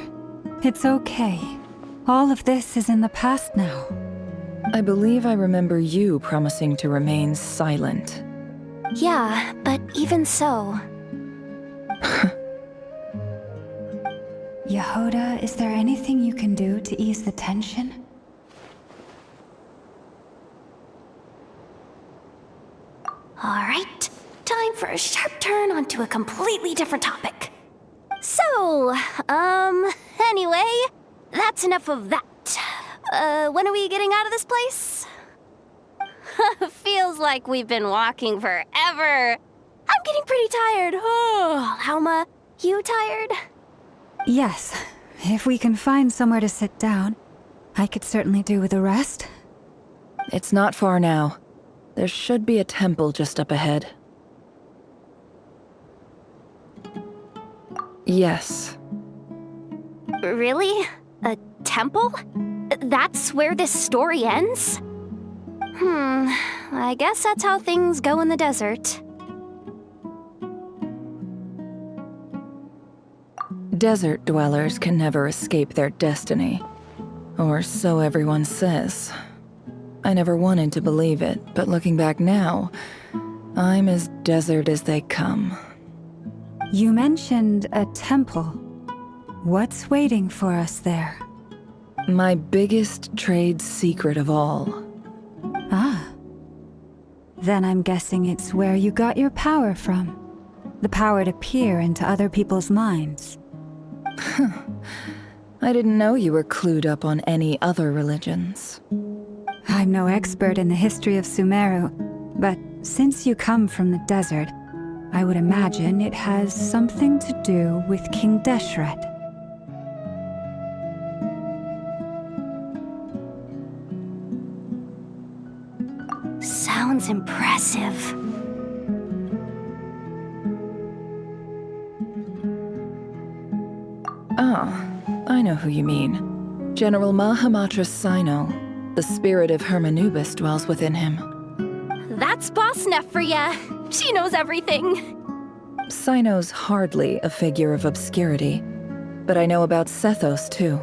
it's okay. All of this is in the past now. I believe I remember you promising to remain silent. Yeah, but even so... Yehoda, is there anything you can do to ease the tension? Alright, time for a sharp turn onto a completely different topic. So, anyway, that's enough of that. When are we getting out of this place? Feels like we've been walking forever. I'm getting pretty tired. Oh, Alma, you tired? Yes. If we can find somewhere to sit down, I could certainly do with a rest. It's not far now. There should be a temple just up ahead. Yes. Really? A temple? That's where this story ends? I guess that's how things go in the desert. Desert dwellers can never escape their destiny. Or so everyone says. I never wanted to believe it, but looking back now, I'm as desert as they come. You mentioned a temple. What's waiting for us there? My biggest trade secret of all. Ah. Then I'm guessing it's where you got your power from. The power to peer into other people's minds. I didn't know you were clued up on any other religions. I'm no expert in the history of Sumeru, but since you come from the desert, I would imagine it has something to do with King Deshret. sounds impressive. Ah, I know who you mean. General Mahamatra Sino. The spirit of Hermanubis dwells within him. That's Boss Neff for ya. She knows everything. Sino's hardly a figure of obscurity, but I know about Sethos too.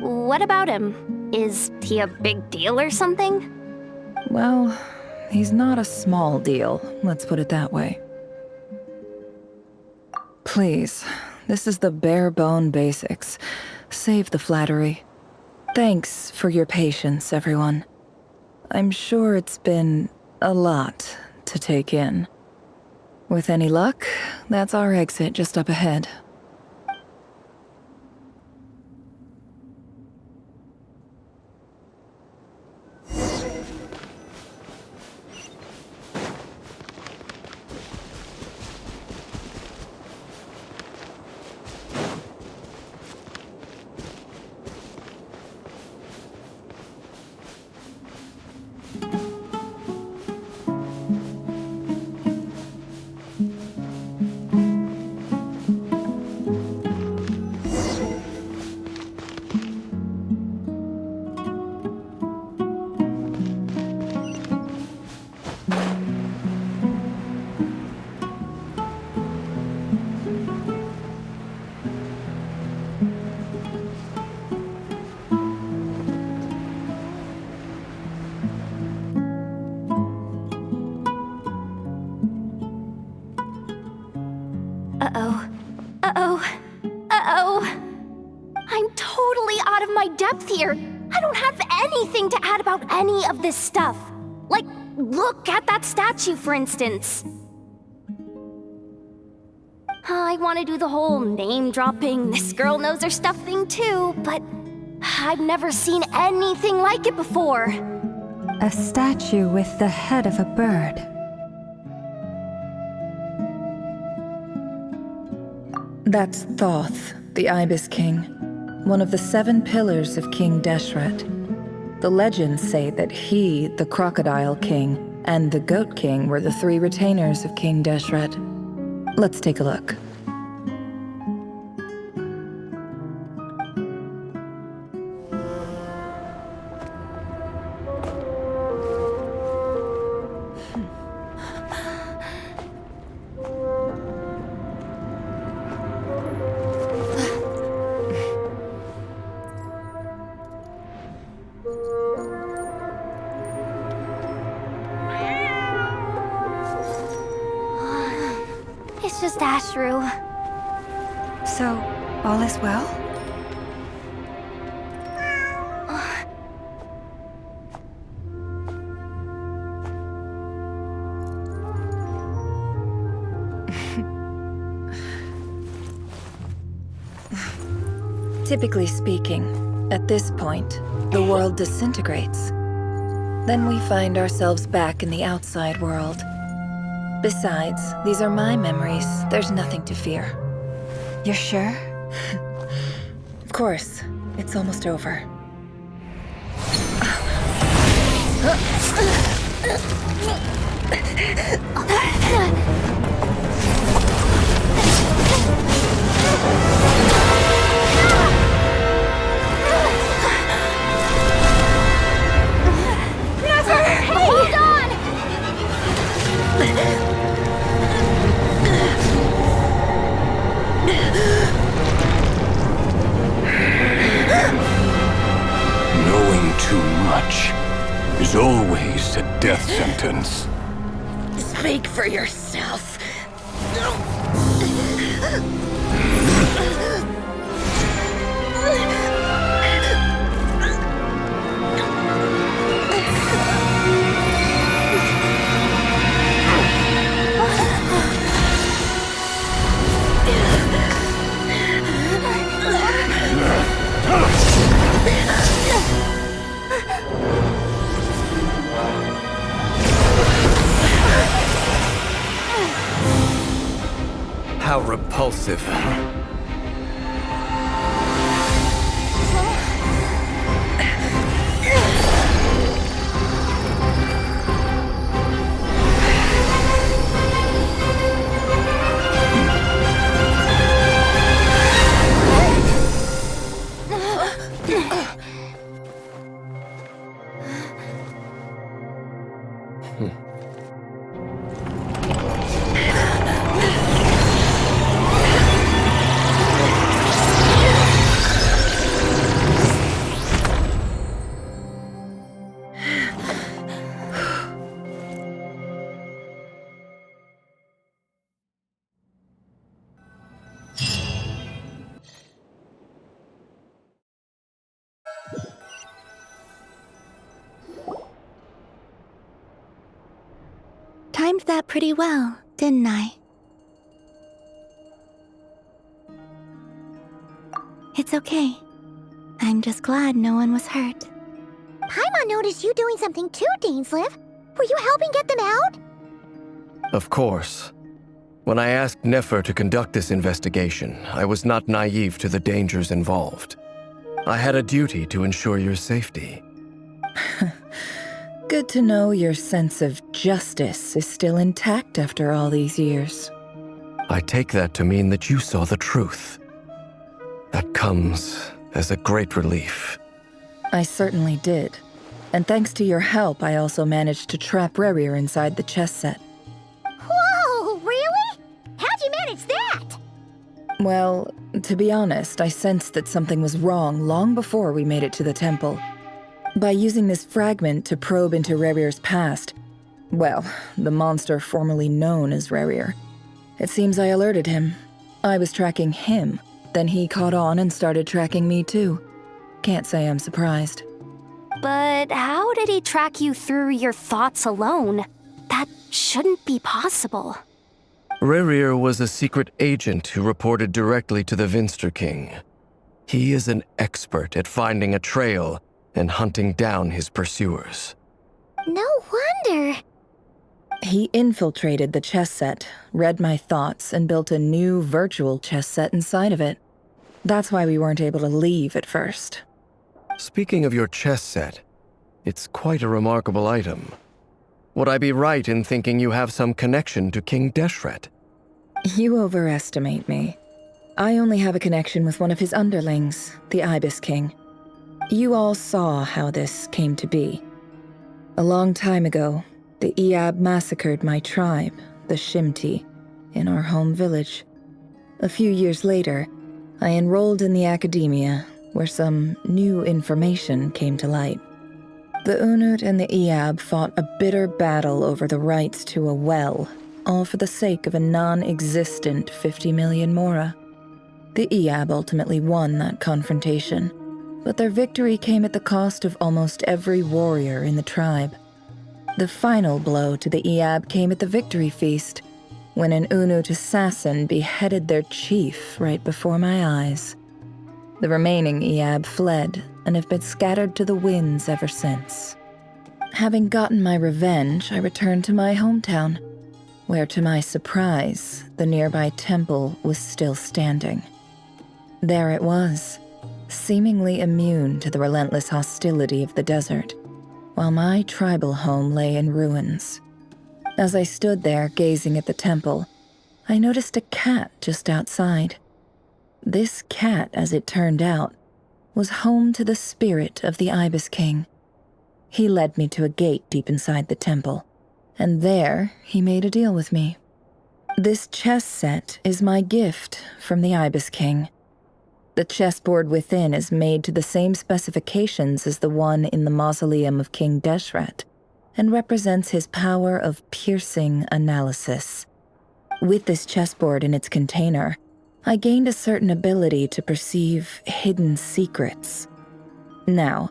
What about him? Is he a big deal or something? Well, he's not a small deal, let's put it that way. Please, this is the bare bone basics. Save the flattery. Thanks for your patience, everyone. I'm sure it's been a lot to take in. With any luck, that's our exit just up ahead. I'm totally out of my depth here. I don't have anything to add about any of this stuff. Like, look at that statue, for instance. I want to do the whole name-dropping, this girl knows her stuff thing too, but I've never seen anything like it before. A statue with the head of a bird. That's Thoth, the Ibis King, one of the 7 pillars of King Deshret. The legends say that he, the Crocodile King, and the Goat King were the 3 retainers of King Deshret. Let's take a look. It's just Ashru. So, all is well? Typically speaking, at this point, the world disintegrates. Then we find ourselves back in the outside world. Besides, these are my memories. There's nothing to fear. You're sure? Of course. It's almost over. Hold on! Knowing too much is always a death sentence. Speak for yourself. How repulsive. pretty well, didn't I? It's okay. I'm just glad no one was hurt. Paimon noticed you doing something too, Dainsleif. Were you helping get them out? Of course. When I asked Nefer to conduct this investigation, I was not naive to the dangers involved. I had a duty to ensure your safety. Good to know your sense of justice is still intact after all these years. I take that to mean that you saw the truth. That comes as a great relief. I certainly did. And thanks to your help, I also managed to trap Rerir inside the chess set. Whoa, really? How'd you manage that? Well, to be honest, I sensed that something was wrong long before we made it to the temple. By using this fragment to probe into Rerir's past, well, the monster formerly known as Rerir, it seems I alerted him. I was tracking him, then he caught on and started tracking me too. Can't say I'm surprised. But how did he track you through your thoughts alone? That shouldn't be possible. Rerir was a secret agent who reported directly to the Vinster King. He is an expert at finding a trail and hunting down his pursuers. No wonder. He infiltrated the chess set, read my thoughts, and built a new virtual chess set inside of it. That's why we weren't able to leave at first. Speaking of your chess set, it's quite a remarkable item. Would I be right in thinking you have some connection to King Deshret? You overestimate me. I only have a connection with one of his underlings, the Ibis King. You all saw how this came to be. A long time ago, the Iab massacred my tribe, the Shimti, in our home village. A few years later, I enrolled in the academia, where some new information came to light. The Unut and the Iab fought a bitter battle over the rights to a well, all for the sake of a non-existent 50 million mora. The Iab ultimately won that confrontation, but their victory came at the cost of almost every warrior in the tribe. The final blow to the Iab came at the victory feast, when an Unut assassin beheaded their chief right before my eyes. The remaining Iab fled and have been scattered to the winds ever since. Having gotten my revenge, I returned to my hometown, where to my surprise, the nearby temple was still standing. There it was, seemingly immune to the relentless hostility of the desert, while my tribal home lay in ruins. As I stood there gazing at the temple, I noticed a cat just outside. This cat, as it turned out, was home to the spirit of the Ibis King. He led me to a gate deep inside the temple, and there he made a deal with me. This chess set is my gift from the Ibis King. The chessboard within is made to the same specifications as the one in the mausoleum of King Deshret, and represents his power of piercing analysis. With this chessboard in its container, I gained a certain ability to perceive hidden secrets. Now,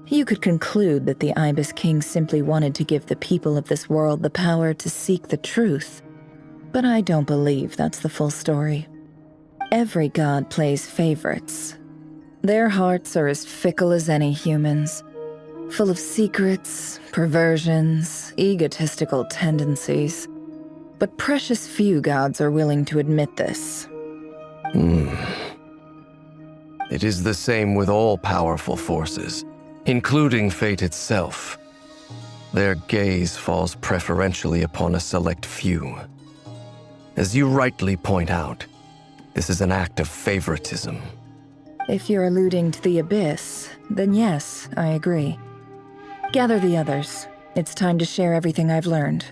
you could conclude that the Ibis King simply wanted to give the people of this world the power to seek the truth, but I don't believe that's the full story. Every god plays favorites. Their hearts are as fickle as any human's, full of secrets, perversions, egotistical tendencies. But precious few gods are willing to admit this. It is the same with all powerful forces, including fate itself. Their gaze falls preferentially upon a select few. As you rightly point out, this is an act of favoritism. If you're alluding to the Abyss, then yes, I agree. Gather the others. It's time to share everything I've learned.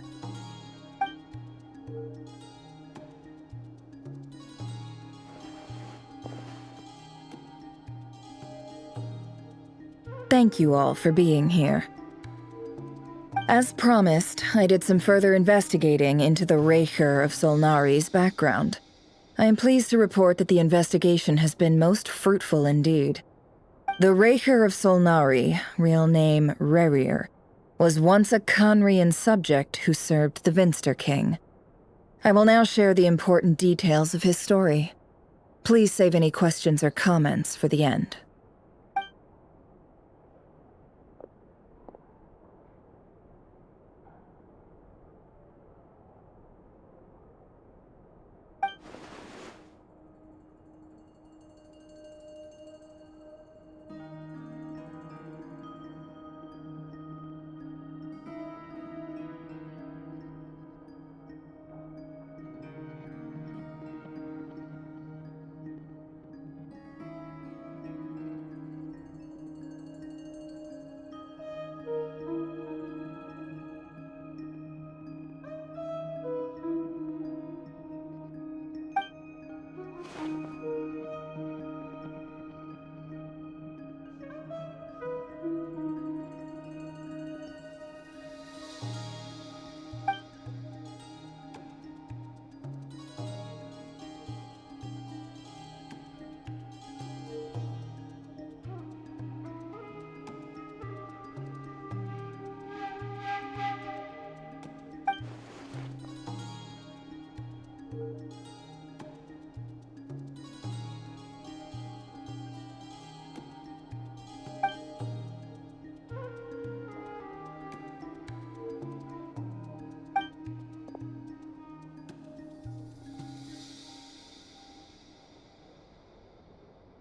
Thank you all for being here. As promised, I did some further investigating into the Reicher of Solnari's background. I am pleased to report that the investigation has been most fruitful indeed. The Reicher of Solnari, real name Rerir, was once a Conrian subject who served the Vinster King. I will now share the important details of his story. Please save any questions or comments for the end.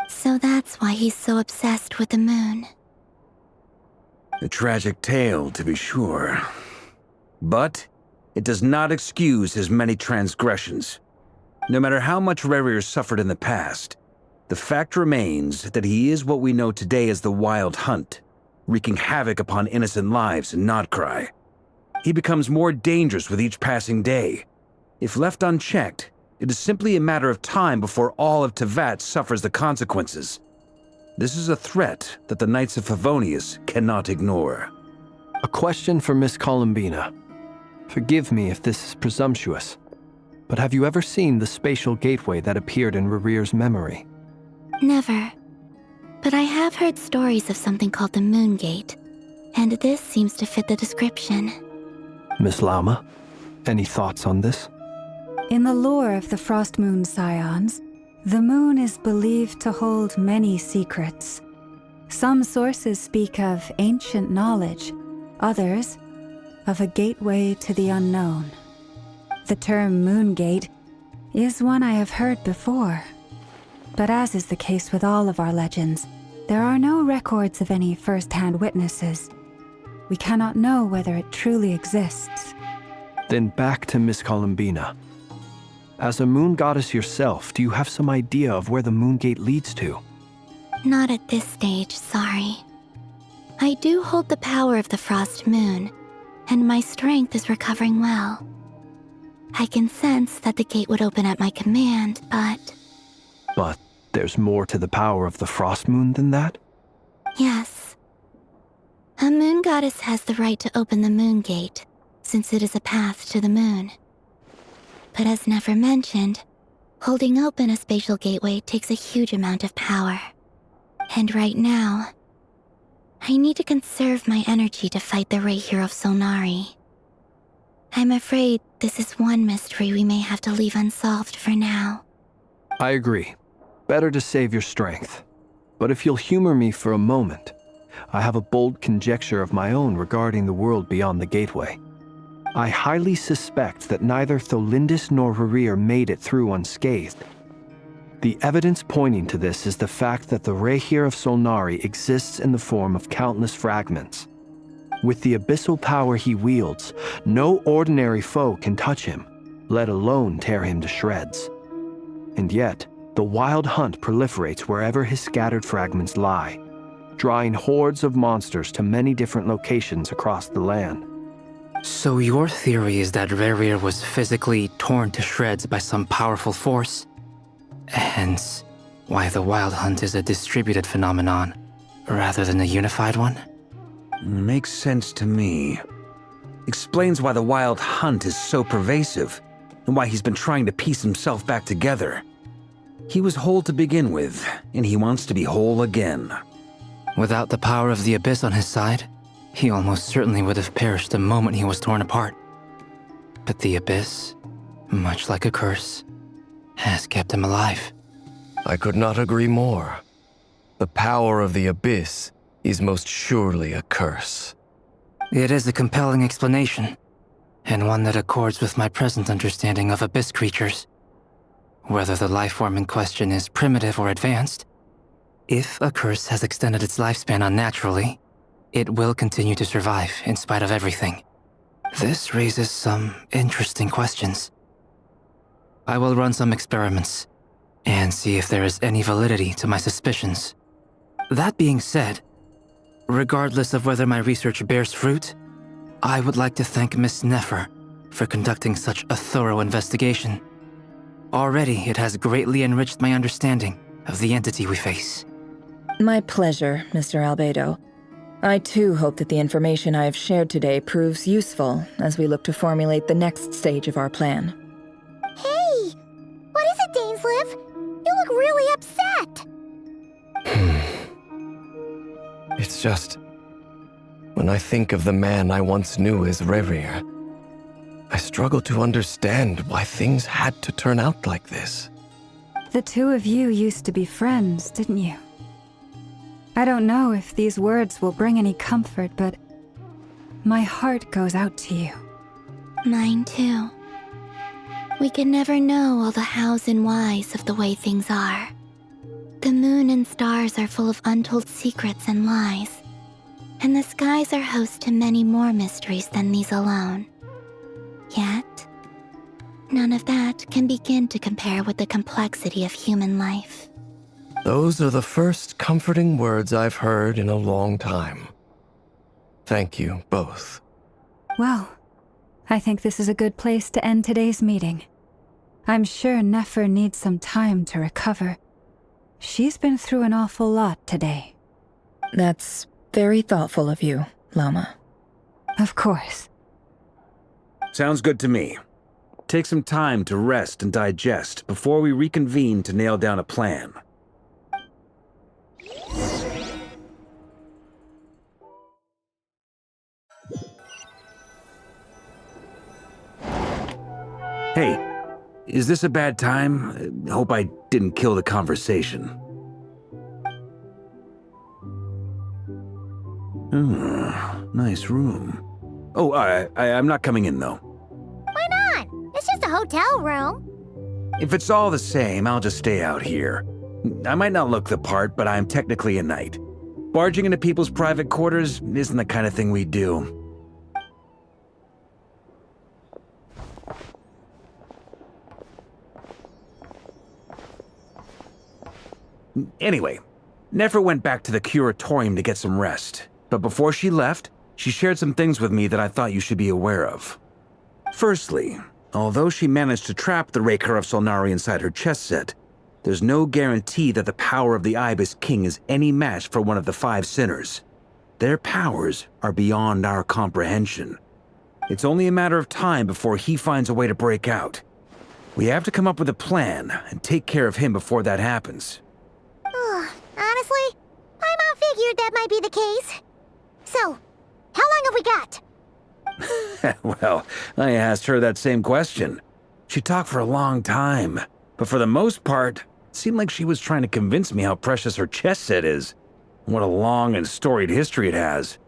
So that's why he's so obsessed with the moon. A tragic tale, to be sure. But it does not excuse his many transgressions. No matter how much Rerir suffered in the past, the fact remains that he is what we know today as the Wild Hunt, wreaking havoc upon innocent lives in Notcry. He becomes more dangerous with each passing day. If left unchecked, it is simply a matter of time before all of Tevat suffers the consequences. This is a threat that the Knights of Favonius cannot ignore. A question for Miss Columbina. Forgive me if this is presumptuous, but have you ever seen the spatial gateway that appeared in Rerir's memory? Never. But I have heard stories of something called the Moon Gate, and this seems to fit the description. Miss Lauma, any thoughts on this? In the lore of the Frost Moon Scions, the moon is believed to hold many secrets. Some sources speak of ancient knowledge, others of a gateway to the unknown. The term Moon Gate is one I have heard before. But as is the case with all of our legends, there are no records of any first-hand witnesses. We cannot know whether it truly exists. Then back to Miss Columbina. As a moon goddess yourself, do you have some idea of where the Moon Gate leads to? Not at this stage, sorry. I do hold the power of the Frost Moon, and my strength is recovering well. I can sense that the gate would open at my command, but... But there's more to the power of the Frost Moon than that? Yes. A moon goddess has the right to open the Moon Gate, since it is a path to the moon. But as never mentioned, holding open a spatial gateway takes a huge amount of power. And right now, I need to conserve my energy to fight the Reihir of Solnari. I'm afraid this is one mystery we may have to leave unsolved for now. I agree. Better to save your strength. But if you'll humor me for a moment, I have a bold conjecture of my own regarding the world beyond the gateway. I highly suspect that neither Tholindis nor Rerir made it through unscathed. The evidence pointing to this is the fact that the Reihir of Solnari exists in the form of countless fragments. With the abyssal power he wields, no ordinary foe can touch him, let alone tear him to shreds. And yet, the Wild Hunt proliferates wherever his scattered fragments lie, drawing hordes of monsters to many different locations across the land. So your theory is that Rerir was physically torn to shreds by some powerful force? Hence, why the Wild Hunt is a distributed phenomenon, rather than a unified one? Makes sense to me. Explains why the Wild Hunt is so pervasive, and why he's been trying to piece himself back together. He was whole to begin with, and he wants to be whole again. Without the power of the Abyss on his side, he almost certainly would have perished the moment he was torn apart. But the Abyss, much like a curse, has kept him alive. I could not agree more. The power of the Abyss is most surely a curse. It is a compelling explanation, and one that accords with my present understanding of Abyss creatures. Whether the life form in question is primitive or advanced, if a curse has extended its lifespan unnaturally, it will continue to survive in spite of everything. This raises some interesting questions. I will run some experiments and see if there is any validity to my suspicions. That being said, regardless of whether my research bears fruit, I would like to thank Miss Nefer for conducting such a thorough investigation. Already, it has greatly enriched my understanding of the entity we face. My pleasure, Mr. Albedo. I too hope that the information I have shared today proves useful as we look to formulate the next stage of our plan. Hey! What is it, Dainsleif? You look really upset! It's just... when I think of the man I once knew as Rerir, I struggle to understand why things had to turn out like this. The two of you used to be friends, didn't you? I don't know if these words will bring any comfort, but my heart goes out to you. Mine too. We can never know all the hows and whys of the way things are. The moon and stars are full of untold secrets and lies, and the skies are host to many more mysteries than these alone. Yet, none of that can begin to compare with the complexity of human life. Those are the first comforting words I've heard in a long time. Thank you both. Well, I think this is a good place to end today's meeting. I'm sure Nefer needs some time to recover. She's been through an awful lot today. That's very thoughtful of you, Lama. Of course. Sounds good to me. Take some time to rest and digest before we reconvene to nail down a plan. Hey, is this a bad time? Hope I didn't kill the conversation. Nice room. Oh, I'm not coming in, though. Why not? It's just a hotel room. If it's all the same, I'll just stay out here. I might not look the part, but I'm technically a knight. Barging into people's private quarters isn't the kind of thing we do. Anyway, Nefer went back to the curatorium to get some rest, but before she left, she shared some things with me that I thought you should be aware of. Firstly, although she managed to trap the Raker of Solnari inside her chess set, there's no guarantee that the power of the Ibis King is any match for one of the 5 sinners. Their powers are beyond our comprehension. It's only a matter of time before he finds a way to break out. We have to come up with a plan and take care of him before that happens. Honestly, my mom figured that might be the case. So, how long have we got? Well, I asked her that same question. She talked for a long time, but for the most part, it seemed like she was trying to convince me how precious her chess set is. What a long and storied history it has.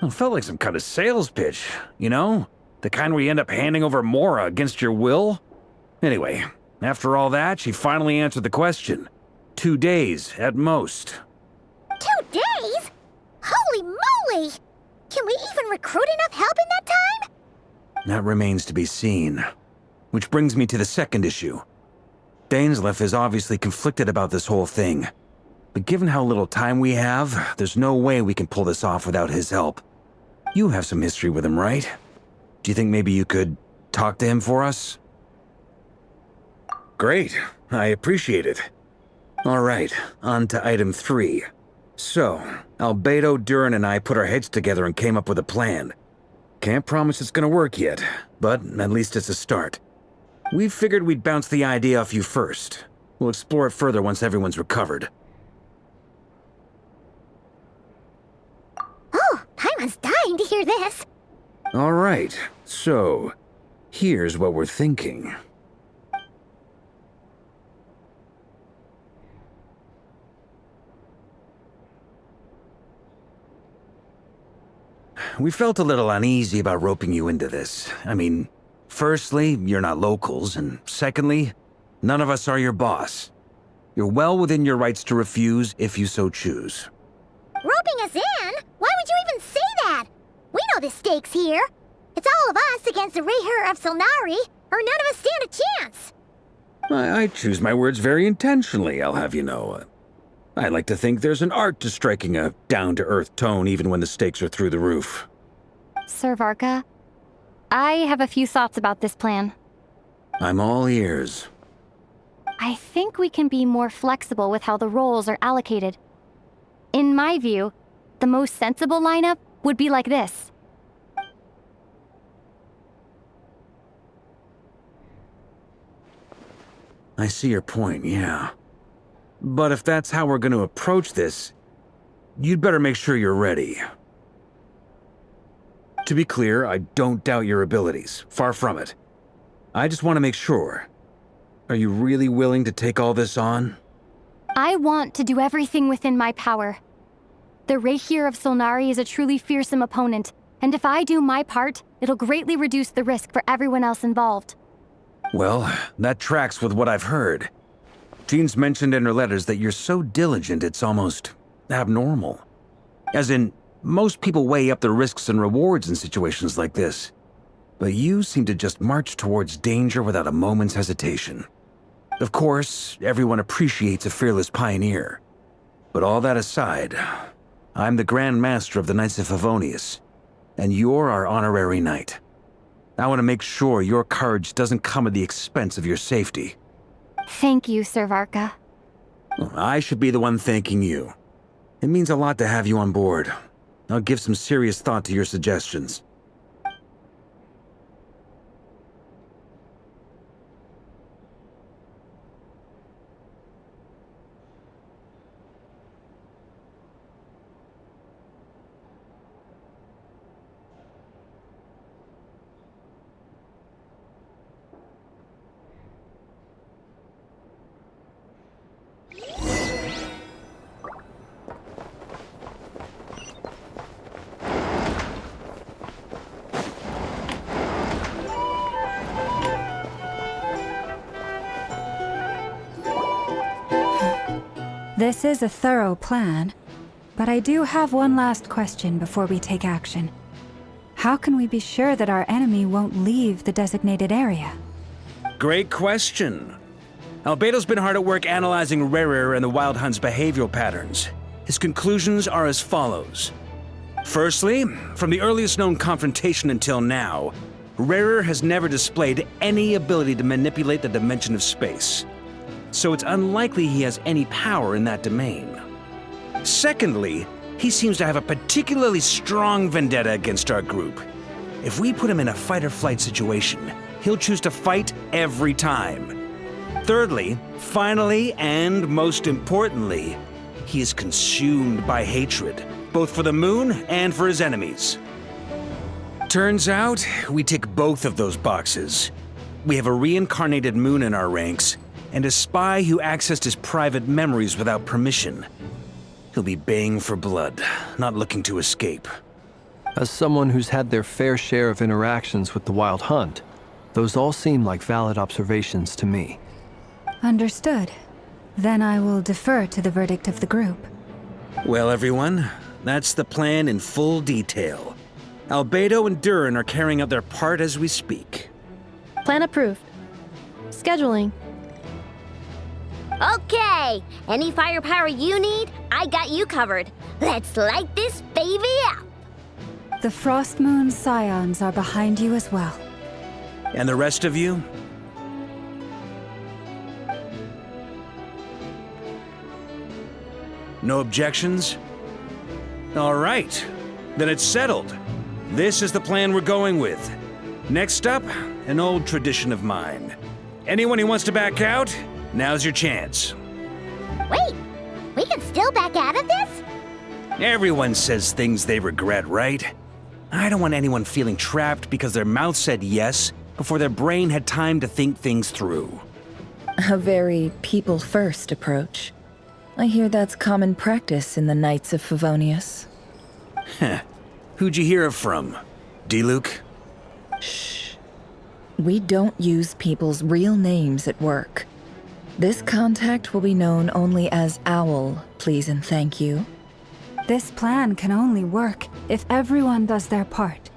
It felt like some kind of sales pitch, you know? The kind where you end up handing over Mora against your will? Anyway, after all that, she finally answered the question. 2 days, at most. 2 days? Holy moly! Can we even recruit enough help in that time? That remains to be seen. Which brings me to the second issue. Dainsleif is obviously conflicted about this whole thing. But given how little time we have, there's no way we can pull this off without his help. You have some history with him, right? Do you think maybe you could talk to him for us? Great. I appreciate it. All right, on to item 3. So, Albedo, Durin, and I put our heads together and came up with a plan. Can't promise it's gonna work yet, but at least it's a start. We figured we'd bounce the idea off you first. We'll explore it further once everyone's recovered. Oh, Paimon's died, hear this. All right, so here's what we're thinking. We felt a little uneasy about roping you into this. I mean, firstly, you're not locals, and secondly, none of us are your boss. You're well within your rights to refuse if you so choose. Roping us in? Why would you even say that? We know the stakes here. It's all of us against the Reher of Solnari, or none of us stand a chance. I choose my words very intentionally, I'll have you know. I like to think there's an art to striking a down-to-earth tone even when the stakes are through the roof. Sir Varka, I have a few thoughts about this plan. I'm all ears. I think we can be more flexible with how the roles are allocated. In my view, the most sensible lineup would be like this. I see your point, yeah. But if that's how we're going to approach this, you'd better make sure you're ready. To be clear, I don't doubt your abilities. Far from it. I just want to make sure. Are you really willing to take all this on? I want to do everything within my power. The Rehyr of Solnari is a truly fearsome opponent, and if I do my part, it'll greatly reduce the risk for everyone else involved. Well, that tracks with what I've heard. Jean's mentioned in her letters that you're so diligent it's almost abnormal. As in, most people weigh up the risks and rewards in situations like this. But you seem to just march towards danger without a moment's hesitation. Of course, everyone appreciates a fearless pioneer. But all that aside, I'm the Grand Master of the Knights of Favonius, and you're our honorary knight. I want to make sure your courage doesn't come at the expense of your safety. Thank you, Sir Varka. I should be the one thanking you. It means a lot to have you on board. I'll give some serious thought to your suggestions. This is a thorough plan, but I do have one last question before we take action. How can we be sure that our enemy won't leave the designated area? Great question. Albedo's been hard at work analyzing Rehyr and the Wild Hunt's behavioral patterns. His conclusions are as follows. Firstly, from the earliest known confrontation until now, Rehyr has never displayed any ability to manipulate the dimension of space. So it's unlikely he has any power in that domain. Secondly, he seems to have a particularly strong vendetta against our group. If we put him in a fight-or-flight situation, he'll choose to fight every time. Thirdly, finally, and most importantly, he is consumed by hatred, both for the moon and for his enemies. Turns out, we tick both of those boxes. We have a reincarnated moon in our ranks, and a spy who accessed his private memories without permission. He'll be baying for blood, not looking to escape. As someone who's had their fair share of interactions with the Wild Hunt, those all seem like valid observations to me. Understood. Then I will defer to the verdict of the group. Well, everyone, that's the plan in full detail. Albedo and Durin are carrying out their part as we speak. Plan approved. Scheduling. Okay, any firepower you need, I got you covered. Let's light this baby up. The Frost Moon Scions are behind you as well. And the rest of you? No objections? All right, then it's settled. This is the plan we're going with. Next up, an old tradition of mine. Anyone who wants to back out, now's your chance. Wait, we can still back out of this? Everyone says things they regret, right? I don't want anyone feeling trapped because their mouth said yes before their brain had time to think things through. A very people-first approach. I hear that's common practice in the Knights of Favonius. Heh. Who'd you hear it from? D-Luke? Shh. We don't use people's real names at work. This contact will be known only as Owl, please and thank you. This plan can only work if everyone does their part.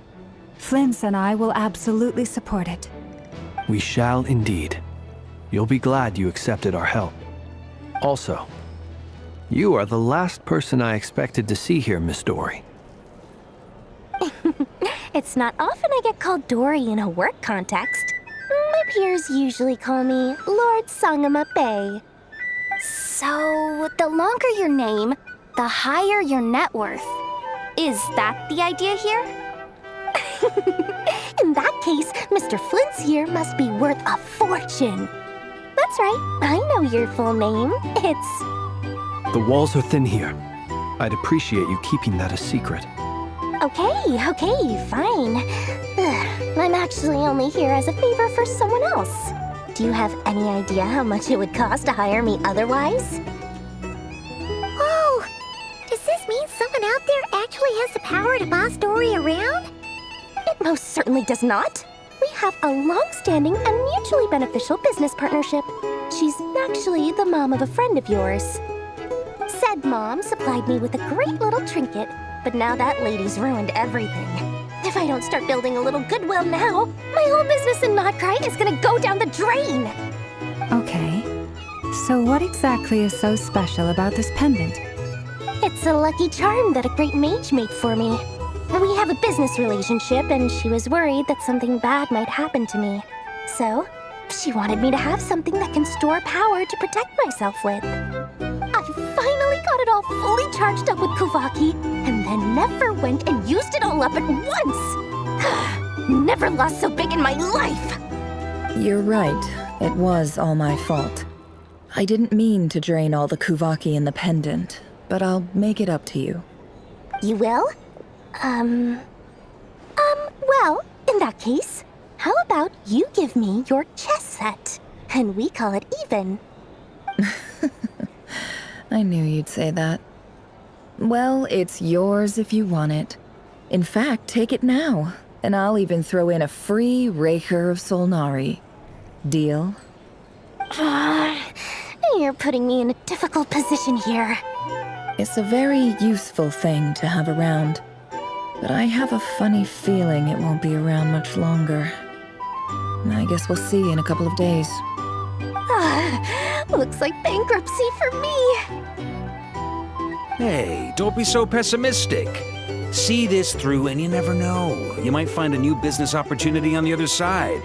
Flint's and I will absolutely support it. We shall indeed. You'll be glad you accepted our help. Also, you are the last person I expected to see here, Miss Dory. It's not often I get called Dory in a work context. My peers usually call me Lord Sangama Bay. So, the longer your name, the higher your net worth. Is that the idea here? In that case, Mr. Flint's here must be worth a fortune. That's right, I know your full name. It's... The walls are thin here. I'd appreciate you keeping that a secret. Okay, fine. I'm actually only here as a favor for someone else. Do you have any idea how much it would cost to hire me otherwise? Oh! Does this mean someone out there actually has the power to boss Dory around? It most certainly does not. We have a long-standing and mutually beneficial business partnership. She's actually the mom of a friend of yours. Said mom supplied me with a great little trinket, but now that lady's ruined everything. If I don't start building a little goodwill now, my whole business in Notcry is gonna go down the drain! Okay. So what exactly is so special about this pendant? It's a lucky charm that a great mage made for me. We have a business relationship, and she was worried that something bad might happen to me. So, she wanted me to have something that can store power to protect myself with. I finally got it all fully charged up with Kuvaki, and then never went and used it all up at once! Never lost so big in my life! You're right. It was all my fault. I didn't mean to drain all the Kuvaki in the pendant, but I'll make it up to you. You will? Well, in that case, how about you give me your chess set, and we call it even? I knew you'd say that. Well, it's yours if you want it. In fact, take it now, and I'll even throw in a free Raker of Solnari. Deal? You're putting me in a difficult position here. It's a very useful thing to have around, but I have a funny feeling it won't be around much longer. I guess we'll see in a couple of days. Looks like bankruptcy for me. Hey, don't be so pessimistic. See this through and you never know. You might find a new business opportunity on the other side.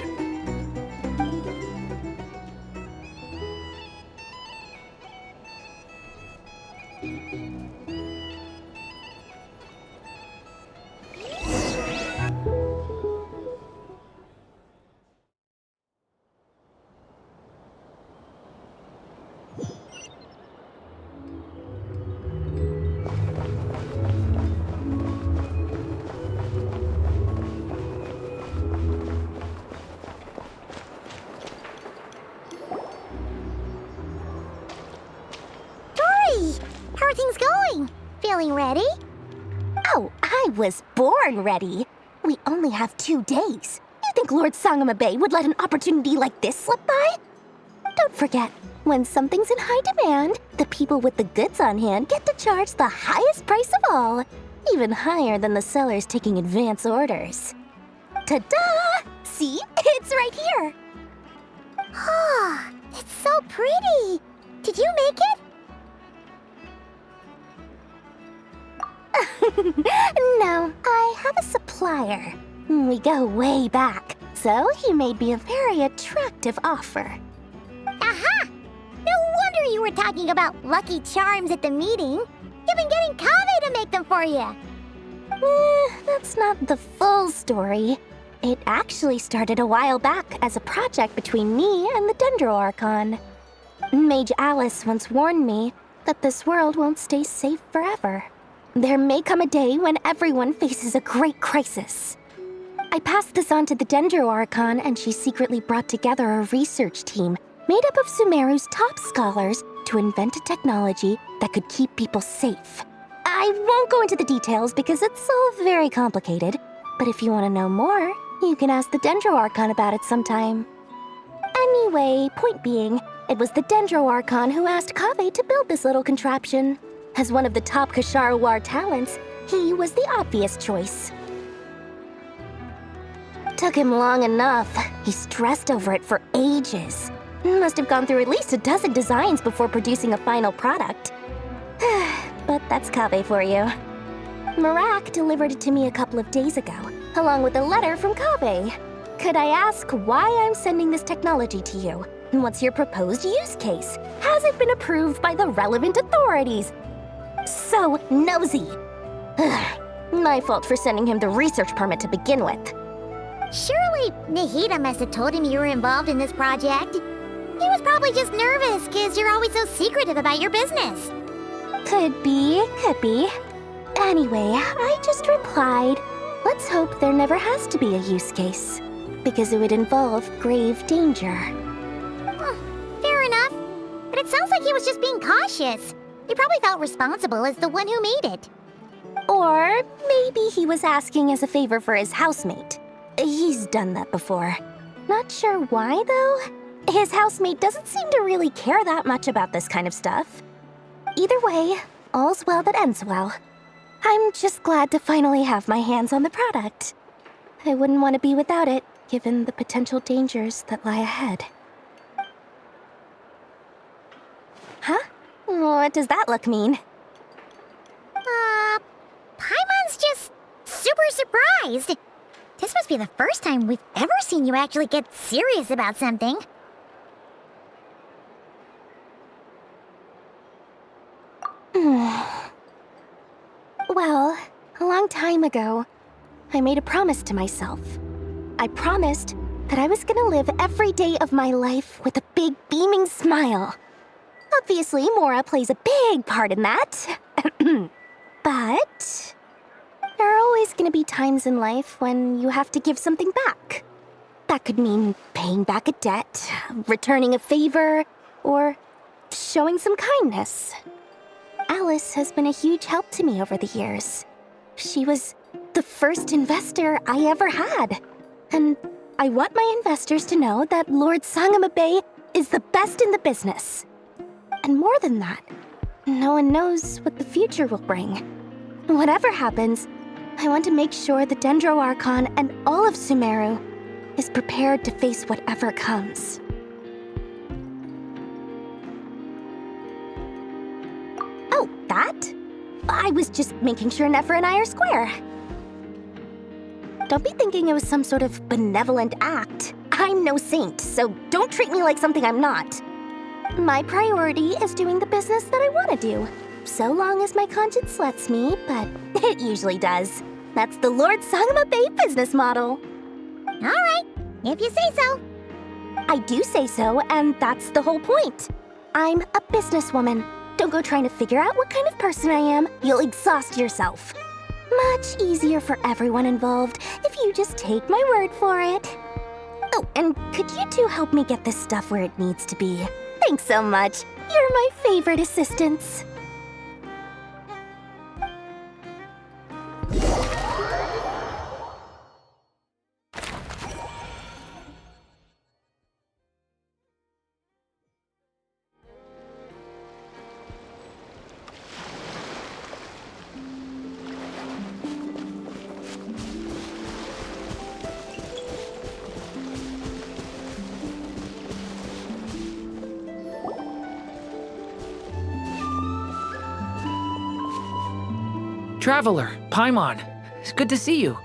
How are things going? Feeling ready? Oh, I was born ready. We only have 2 days. You think Lord Sangama Bay would let an opportunity like this slip by? Don't forget, when something's in high demand, the people with the goods on hand get to charge the highest price of all, even higher than the sellers taking advance orders. Ta-da! See? It's right here! Ah, it's so pretty! Did you make it? No, I have a supplier. We go way back, so he made me a very attractive offer. Aha! No wonder you were talking about lucky charms at the meeting. You've been getting Kaveh to make them for you. That's not the full story. It actually started a while back as a project between me and the Dendro Archon. Mage Alice once warned me that this world won't stay safe forever. There may come a day when everyone faces a great crisis. I passed this on to the Dendro Archon, and she secretly brought together a research team made up of Sumeru's top scholars to invent a technology that could keep people safe. I won't go into the details because it's all very complicated, but if you want to know more, you can ask the Dendro Archon about it sometime. Anyway, point being, it was the Dendro Archon who asked Kaveh to build this little contraption. As one of the top Kashara War talents, he was the obvious choice. Took him long enough. He stressed over it for ages. Must have gone through at least a dozen designs before producing a final product. But that's Kaveh for you. Marak delivered it to me a couple of days ago, along with a letter from Kaveh. Could I ask why I'm sending this technology to you? And what's your proposed use case? Has it been approved by the relevant authorities? So nosy. My fault for sending him the research permit to begin with. Surely Nahida must have told him you were involved in this project. He was probably just nervous because you're always so secretive about your business. Could be, could be. Anyway, I just replied, let's hope there never has to be a use case, because it would involve grave danger. Fair enough. But it sounds like he was just being cautious. He probably felt responsible as the one who made it. Or maybe he was asking as a favor for his housemate. He's done that before. Not sure why, though. His housemate doesn't seem to really care that much about this kind of stuff. Either way, all's well that ends well. I'm just glad to finally have my hands on the product. I wouldn't want to be without it, given the potential dangers that lie ahead. Huh? What does that look mean? Paimon's just super surprised. This must be the first time we've ever seen you actually get serious about something. Well, a long time ago, I made a promise to myself. I promised that I was gonna live every day of my life with a big beaming smile. Obviously, Mora plays a big part in that. But there are always gonna be times in life when you have to give something back. That could mean paying back a debt, returning a favor, or showing some kindness. Alice has been a huge help to me over the years. She was the first investor I ever had. And I want my investors to know that Lord Sangama Bay is the best in the business. And more than that, no one knows what the future will bring. Whatever happens, I want to make sure the Dendro Archon and all of Sumeru is prepared to face whatever comes. Oh, that? I was just making sure Nefer and I are square. Don't be thinking it was some sort of benevolent act. I'm no saint, so don't treat me like something I'm not. My priority is doing the business that I want to do, so long as my conscience lets me, but it usually does. That's the Lord Sangama Bay business model. All right, if you say so. I do say so, and that's the whole point. I'm a businesswoman. Don't go trying to figure out what kind of person I am. You'll exhaust yourself. Much easier for everyone involved if you just take my word for it. Oh, and could you two help me get this stuff where it needs to be? Thanks so much. You're my favorite assistants. Traveler, Paimon, it's good to see you.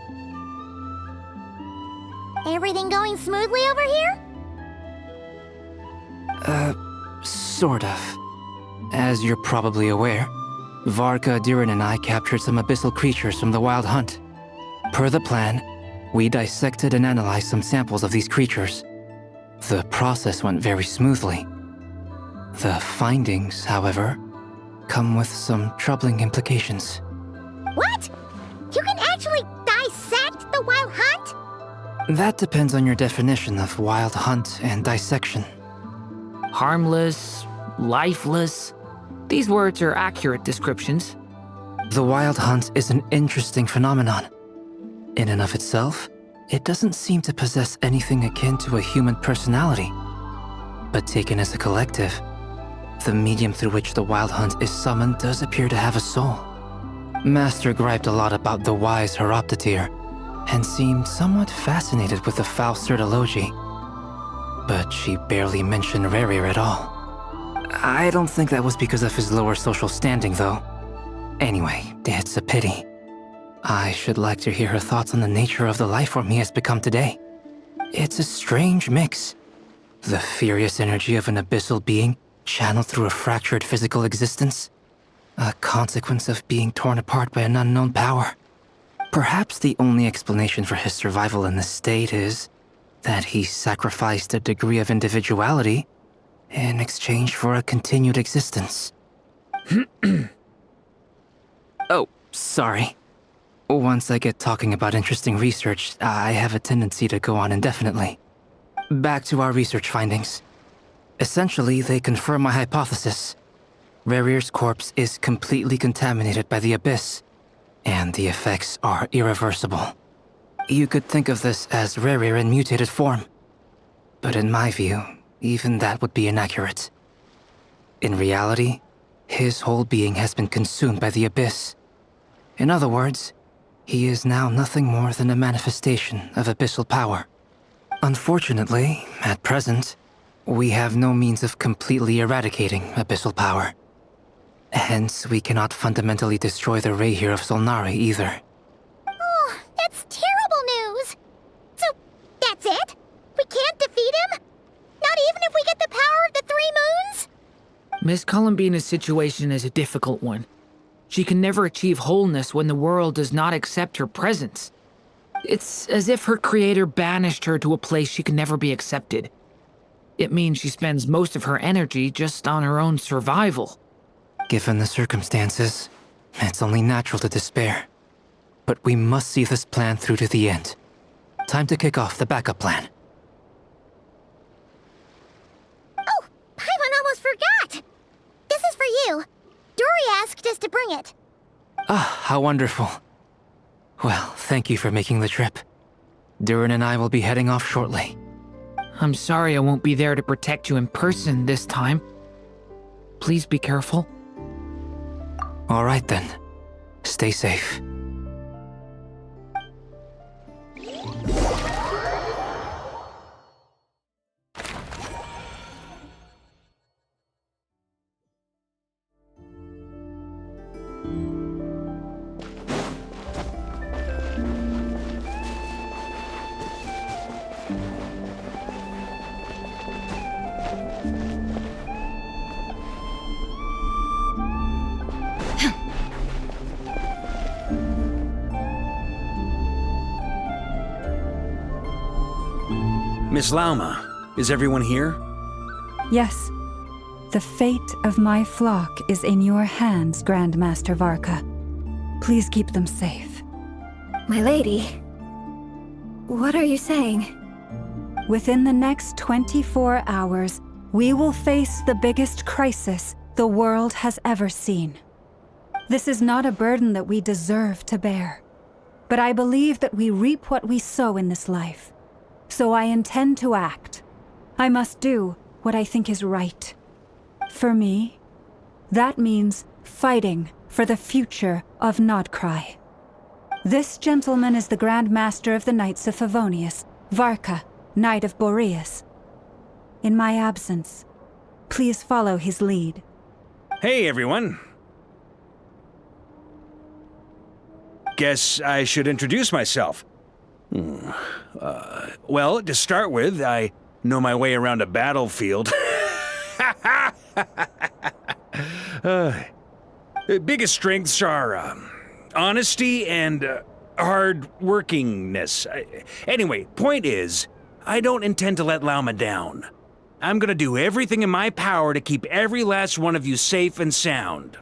Everything going smoothly over here? Sort of. As you're probably aware, Varka, Diren, and I captured some abyssal creatures from the Wild Hunt. Per the plan, we dissected and analyzed some samples of these creatures. The process went very smoothly. The findings, however, come with some troubling implications. What? You can actually dissect the wild hunt? That depends on your definition of wild hunt and dissection. Harmless, lifeless. These words are accurate descriptions. The wild hunt is an interesting phenomenon. In and of itself, it doesn't seem to possess anything akin to a human personality. But taken as a collective, the medium through which the wild hunt is summoned does appear to have a soul. Master griped a lot about the wise Horoptetyr, and seemed somewhat fascinated with the Faustsert Elegy. But she barely mentioned Rerir at all. I don't think that was because of his lower social standing, though. Anyway, it's a pity. I should like to hear her thoughts on the nature of the life form he has become today. It's a strange mix. The furious energy of an abyssal being channeled through a fractured physical existence. A consequence of being torn apart by an unknown power. Perhaps the only explanation for his survival in this state is that he sacrificed a degree of individuality in exchange for a continued existence. Oh, sorry. Once I get talking about interesting research, I have a tendency to go on indefinitely. Back to our research findings. Essentially, they confirm my hypothesis. Rerir's corpse is completely contaminated by the Abyss, and the effects are irreversible. You could think of this as Rerir in mutated form. But in my view, even that would be inaccurate. In reality, his whole being has been consumed by the Abyss. In other words, he is now nothing more than a manifestation of abyssal power. Unfortunately, at present, we have no means of completely eradicating abyssal power. Hence, we cannot fundamentally destroy the Rerir of Solnari either. Oh, that's terrible news! So, that's it? We can't defeat him? Not even if we get the power of the Three Moons? Miss Columbina's situation is a difficult one. She can never achieve wholeness when the world does not accept her presence. It's as if her creator banished her to a place she can never be accepted. It means she spends most of her energy just on her own survival. Given the circumstances, it's only natural to despair. But we must see this plan through to the end. Time to kick off the backup plan. Oh, Paimon almost forgot! This is for you. Dory asked us to bring it. Ah, how wonderful. Well, thank you for making the trip. Durin and I will be heading off shortly. I'm sorry I won't be there to protect you in person this time. Please be careful. All right then. Stay safe. Miss Lauma, is everyone here? Yes. The fate of my flock is in your hands, Grand Master Varka. Please keep them safe. My lady, what are you saying? Within the next 24 hours, we will face the biggest crisis the world has ever seen. This is not a burden that we deserve to bear, but I believe that we reap what we sow in this life. So I intend to act. I must do what I think is right. For me, that means fighting for the future of Nodcry. This gentleman is the Grand Master of the Knights of Favonius, Varka, Knight of Boreas. In my absence, please follow his lead. Hey, everyone. Guess I should introduce myself. Well, to start with, I know my way around a battlefield. Biggest strengths are honesty and hard-workingness. Anyway, point is, I don't intend to let Lauma down. I'm gonna do everything in my power to keep every last one of you safe and sound.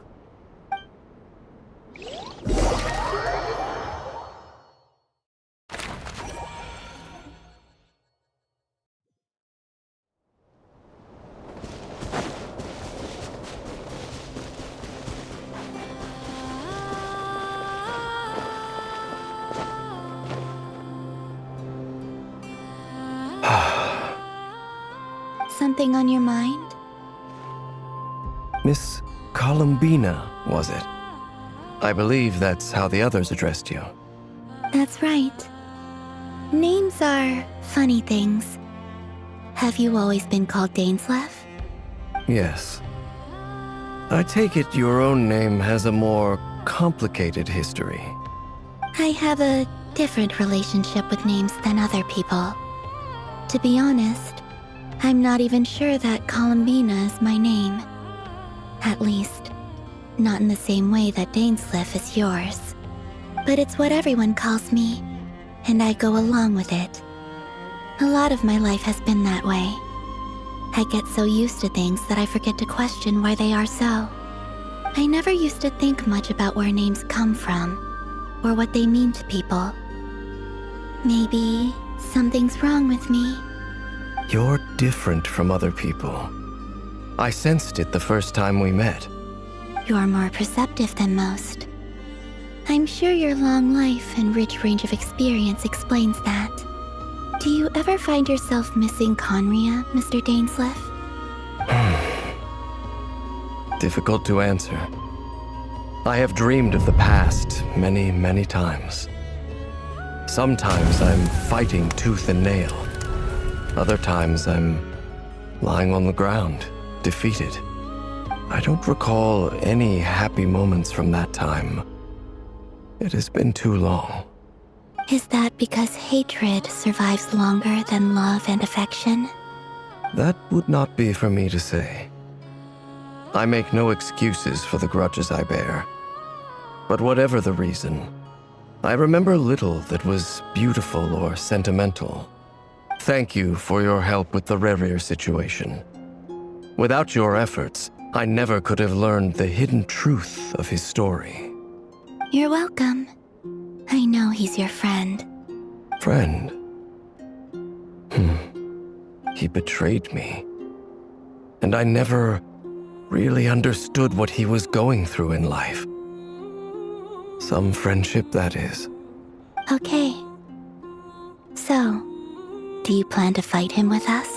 something on your mind? Miss Columbina, was it? I believe that's how the others addressed you. That's right. Names are funny things. Have you always been called Dainsleif? Yes. I take it your own name has a more complicated history. I have a different relationship with names than other people. To be honest, I'm not even sure that Columbina is my name. At least, not in the same way that Dainsleif is yours. But it's what everyone calls me, and I go along with it. A lot of my life has been that way. I get so used to things that I forget to question why they are so. I never used to think much about where names come from, or what they mean to people. Maybe something's wrong with me. You're different from other people. I sensed it the first time we met. You're more perceptive than most. I'm sure your long life and rich range of experience explains that. Do you ever find yourself missing Conria, Mr. Dainsleif? Difficult to answer. I have dreamed of the past many, many times. Sometimes I'm fighting tooth and nail. Other times I'm lying on the ground, defeated. I don't recall any happy moments from that time. It has been too long. Is that because hatred survives longer than love and affection? That would not be for me to say. I make no excuses for the grudges I bear. But whatever the reason, I remember little that was beautiful or sentimental. Thank you for your help with the Rerir situation. Without your efforts, I never could have learned the hidden truth of his story. You're welcome. I know he's your friend. Friend? He betrayed me. And I never really understood what he was going through in life. Some friendship, that is. Okay. So, do you plan to fight him with us?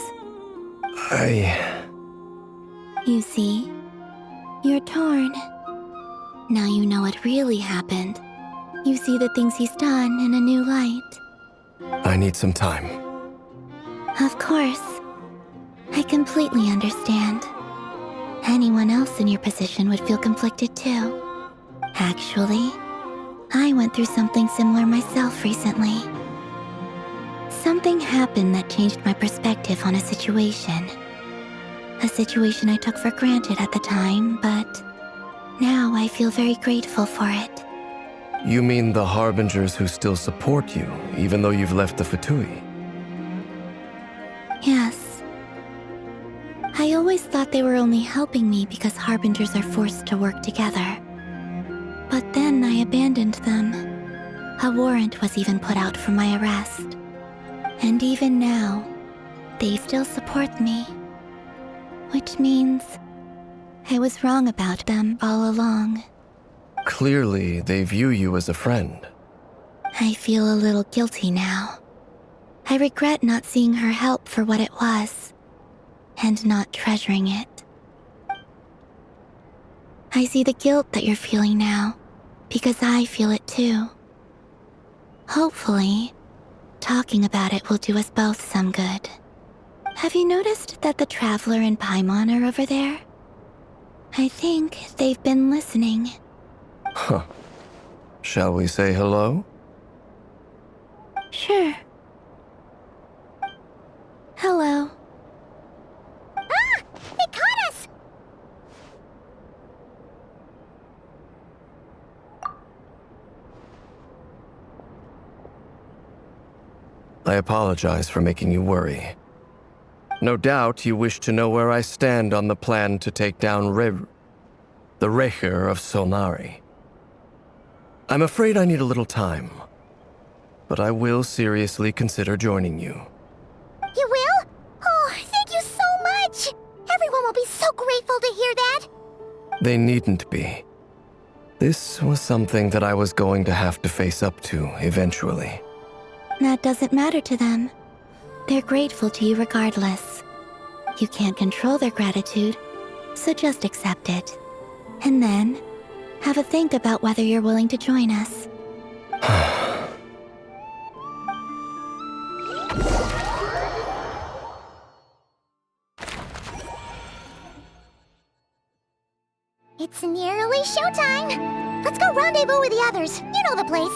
You see, you're torn. Now you know what really happened. You see the things he's done in a new light. I need some time. Of course. I completely understand. Anyone else in your position would feel conflicted too. Actually, I went through something similar myself recently. Something happened that changed my perspective on a situation. A situation I took for granted at the time, but now I feel very grateful for it. You mean the Harbingers who still support you, even though you've left the Fatui? Yes. I always thought they were only helping me because Harbingers are forced to work together. But then I abandoned them. A warrant was even put out for my arrest. And even now, they still support me. Which means I was wrong about them all along. Clearly, they view you as a friend. I feel a little guilty now. I regret not seeing her help for what it was, and not treasuring it. I see the guilt that you're feeling now, because I feel it too. Hopefully, talking about it will do us both some good. Have you noticed that the Traveler and Paimon are over there? I think they've been listening. Huh. Shall we say hello? Sure. Hello. Ah! They caught us! I apologize for making you worry. No doubt you wish to know where I stand on the plan to take down the Recher of Solnari. I'm afraid I need a little time, but I will seriously consider joining you. You will? Oh, thank you so much! Everyone will be so grateful to hear that! They needn't be. This was something that I was going to have to face up to eventually. That doesn't matter to them. They're grateful to you regardless. You can't control their gratitude, so just accept it. And then, have a think about whether you're willing to join us. It's nearly showtime! Let's go rendezvous with the others. You know the place.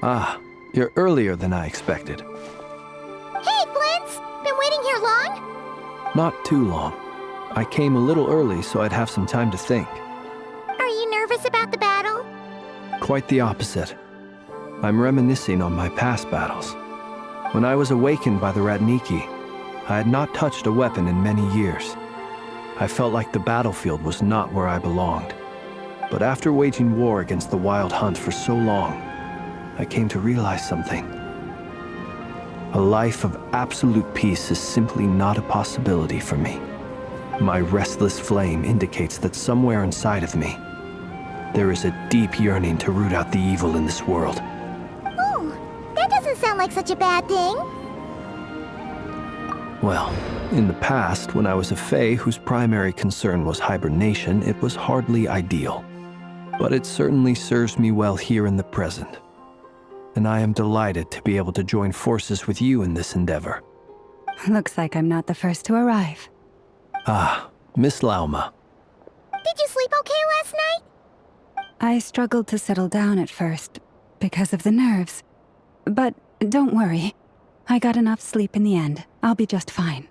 Ah, you're earlier than I expected. Hey, Flint's! Been waiting here long? Not too long. I came a little early so I'd have some time to think. Are you nervous about the battle? Quite the opposite. I'm reminiscing on my past battles. When I was awakened by the Ratniki, I had not touched a weapon in many years. I felt like the battlefield was not where I belonged. But after waging war against the Wild Hunt for so long, I came to realize something. A life of absolute peace is simply not a possibility for me. My restless flame indicates that somewhere inside of me, there is a deep yearning to root out the evil in this world. Ooh, that doesn't sound like such a bad thing. Well, in the past, when I was a Fae whose primary concern was hibernation, it was hardly ideal. But it certainly serves me well here in the present. And I am delighted to be able to join forces with you in this endeavor. Looks like I'm not the first to arrive. Ah, Miss Lauma. Did you sleep okay last night? I struggled to settle down at first, because of the nerves. But don't worry. I got enough sleep in the end. I'll be just fine.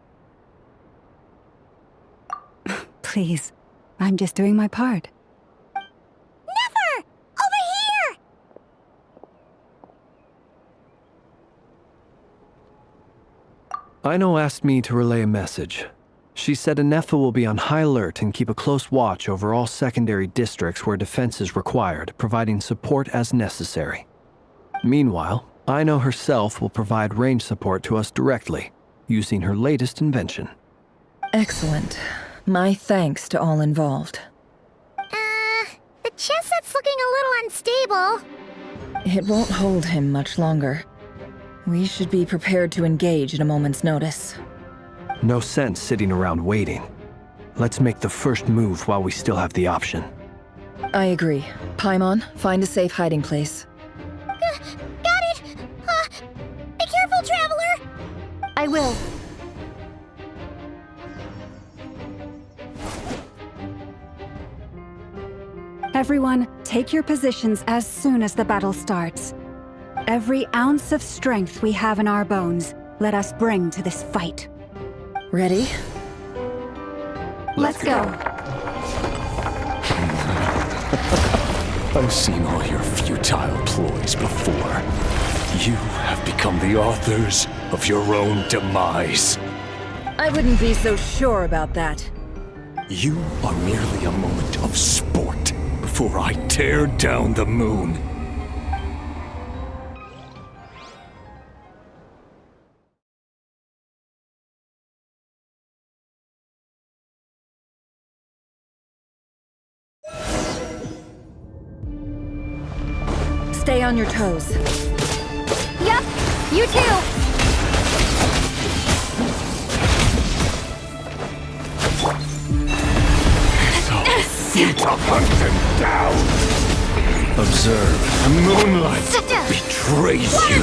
Please, I'm just doing my part. Never! Over here! Aino asked me to relay a message. She said Anefa will be on high alert and keep a close watch over all secondary districts where defense is required, providing support as necessary. Meanwhile, Aino herself will provide range support to us directly, using her latest invention. Excellent. My thanks to all involved. The chest set's looking a little unstable. It won't hold him much longer. We should be prepared to engage at a moment's notice. No sense sitting around waiting. Let's make the first move while we still have the option. I agree. Paimon, find a safe hiding place. Got it! Be careful, Traveler! I will. Everyone, take your positions as soon as the battle starts. Every ounce of strength we have in our bones, let us bring to this fight. Ready? Let's go. I've seen all your futile ploys before. You have become the authors of your own demise. I wouldn't be so sure about that. You are merely a moment of sport before I tear down the moon. Stay on your toes. Yep, you too! To hunt them down. Observe. Moonlight betrays you.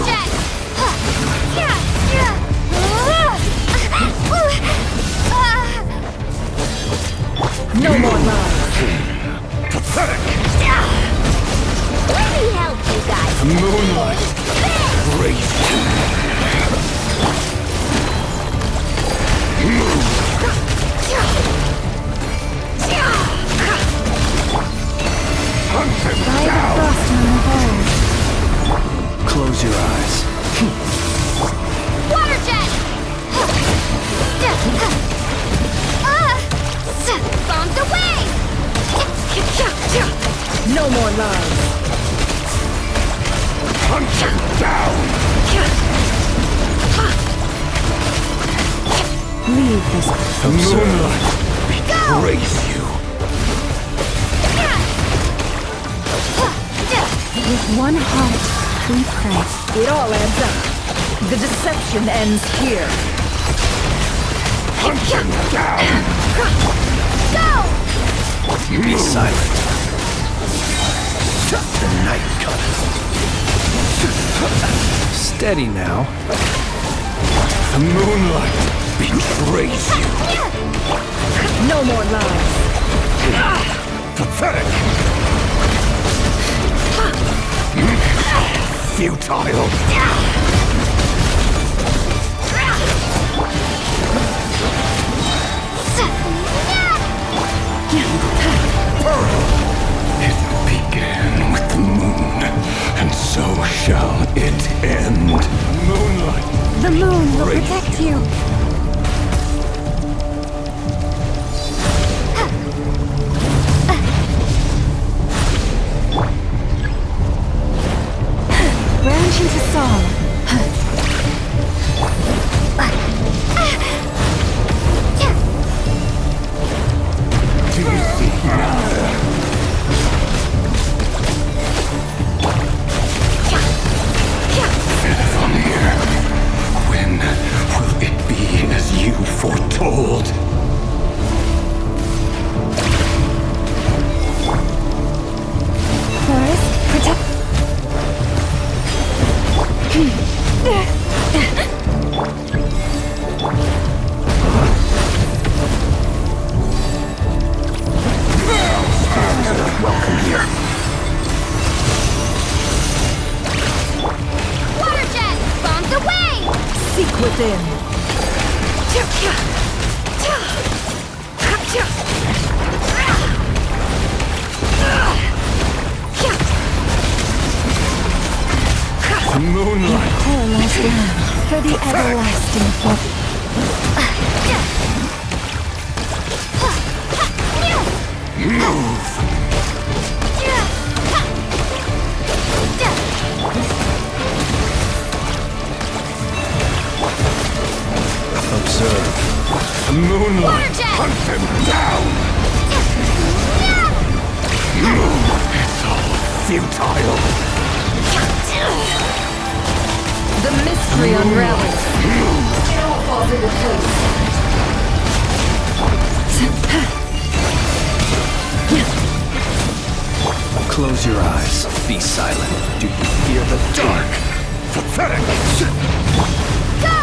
No more lies. Pathetic. Let me help you guys. Moonlight betrays Close your eyes. Water jet! No more lies. Hunt him down! Leave this. The moonlight betrays you. With one heart, we pray. It all adds up. The deception ends here. Hunt him down! Go! Be silent. The night comes. Steady now. The moonlight betrays you. No more lies. Pathetic. Futile. It began with the moon, and so shall it end. Moonlight. The moon will protect you. Branch into song. Do you see now? Fenrir, when will it be as you foretold? Forest, protect. Welcome here. Water jet! Bombs away! Seek within. The moonlight. Coalesce down for the everlasting hope. Move. Observe. The moonlight. Hunt him down. It's all futile. The mystery unravels. It all falls into place. Close your eyes. Be silent. Do you fear the dark? Pathetic. Go!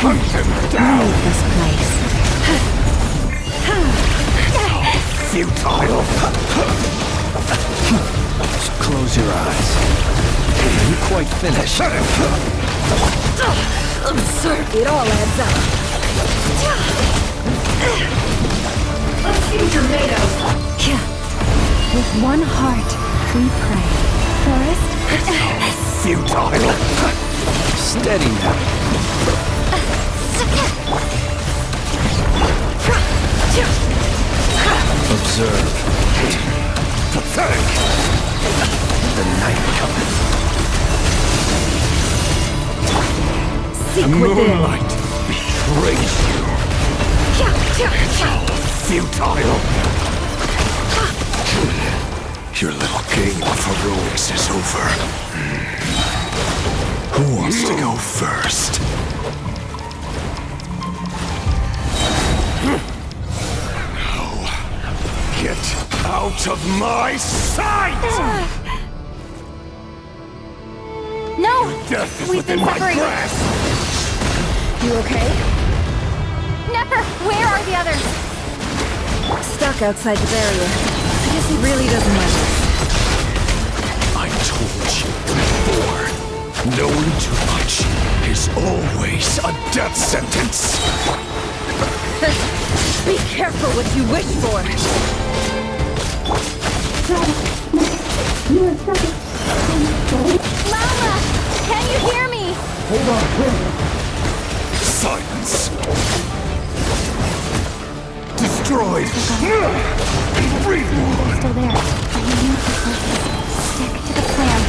Hunt him down. Leave this place. Futile. Close your eyes. Are you quite finished? Absurd. It all adds up. Let's see what you're made of. With one heart, we pray. Forest, Futile. Steady now. Observe. Pathetic. The night cometh. Seek The within. moonlight betrays you. It's all futile. Your little game of heroics is over. Who wants to go first? Now, get out of my sight! No! Death is We've been within my separated. grasp! You okay? Never! Where are the others? Stuck outside the barrier. I guess it really doesn't matter. I told you before, knowing too much is always a death sentence. Be careful what you wish for. Mama! Can you hear me? Silence. Destroyed! Reborn! Still there. I need to focus. Stick to the plan.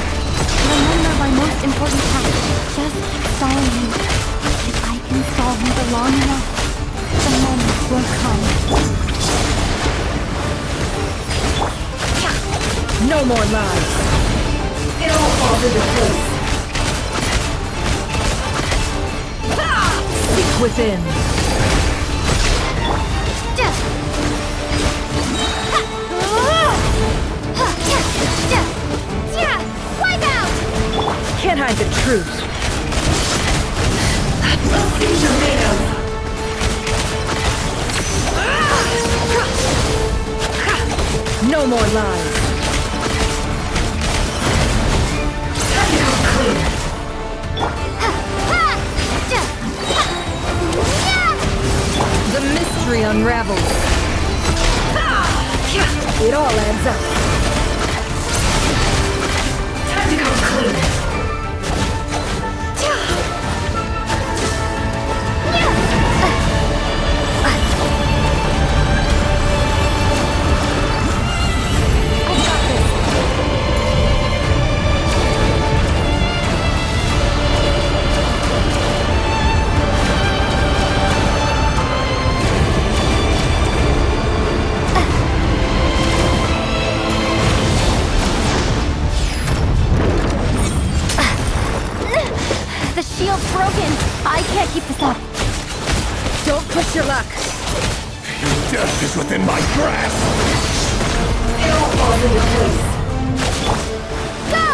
Remember my most important task. Just keep stalling him. If I can stall him for long enough, the moment will come. No more lies. It all falls into place. Seek within. Wipe out! Can't hide the truth. Let's see what you're made of. No more lies. Time to go clean. The mystery unravels. It all adds up. Time to go clean. The shield's broken. I can't keep this up. Don't push your luck. Death is within my grasp! It all falls into place. Go!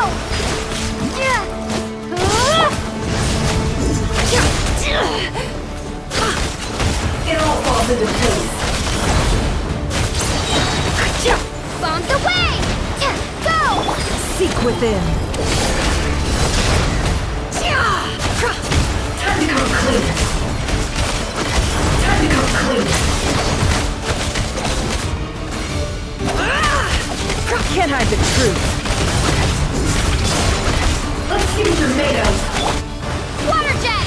It all falls into place. Bombs away! Go! Seek within. Time to go clean. Time to go clean. Can't hide the truth. Let's see what you're made of. Water jet!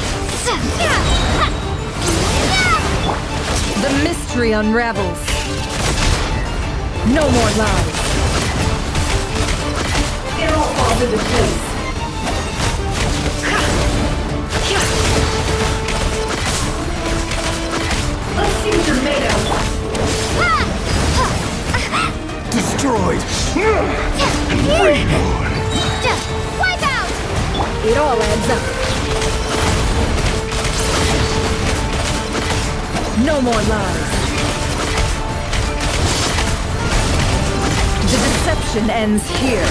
The mystery unravels. No more lies. It all falls into place. Let's see what you're made of. Destroyed! Reborn! Wipe out! It all adds up. No more lies. The deception ends here.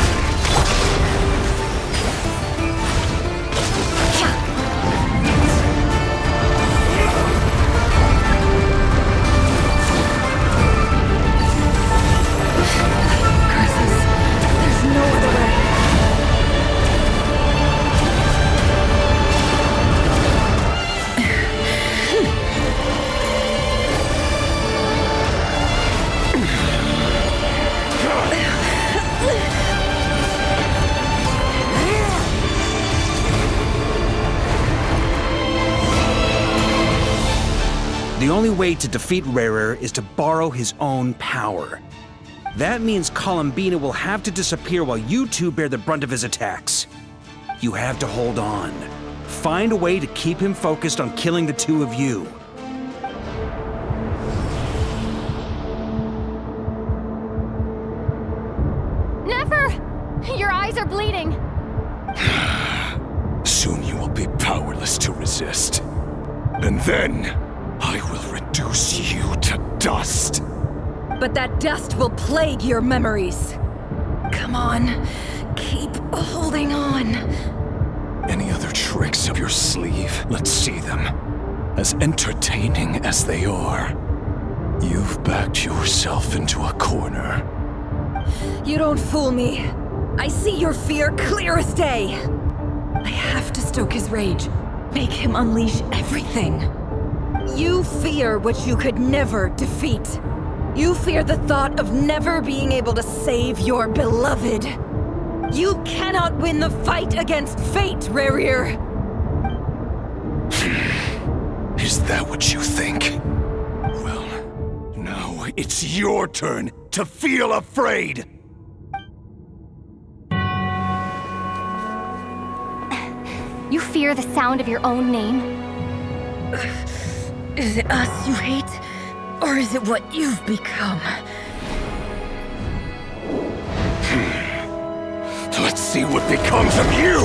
The only way to defeat Rarer is to borrow his own power. That means Columbina will have to disappear while you two bear the brunt of his attacks. You have to hold on. Find a way to keep him focused on killing the two of you. Never! Your eyes are bleeding. Soon you will be powerless to resist. And then, I will reduce you to dust. But that dust will plague your memories. Come on, keep holding on. Any other tricks up your sleeve? Let's see them. As entertaining as they are, you've backed yourself into a corner. You don't fool me. I see your fear clear as day. I have to stoke his rage. Make him unleash everything. You fear what you could never defeat. You fear the thought of never being able to save your beloved. You cannot win the fight against fate, Rarer. Is that what you think? Well, now it's your turn to feel afraid! You fear the sound of your own name? Is it us you hate? Or is it what you've become? Let's see what becomes of you!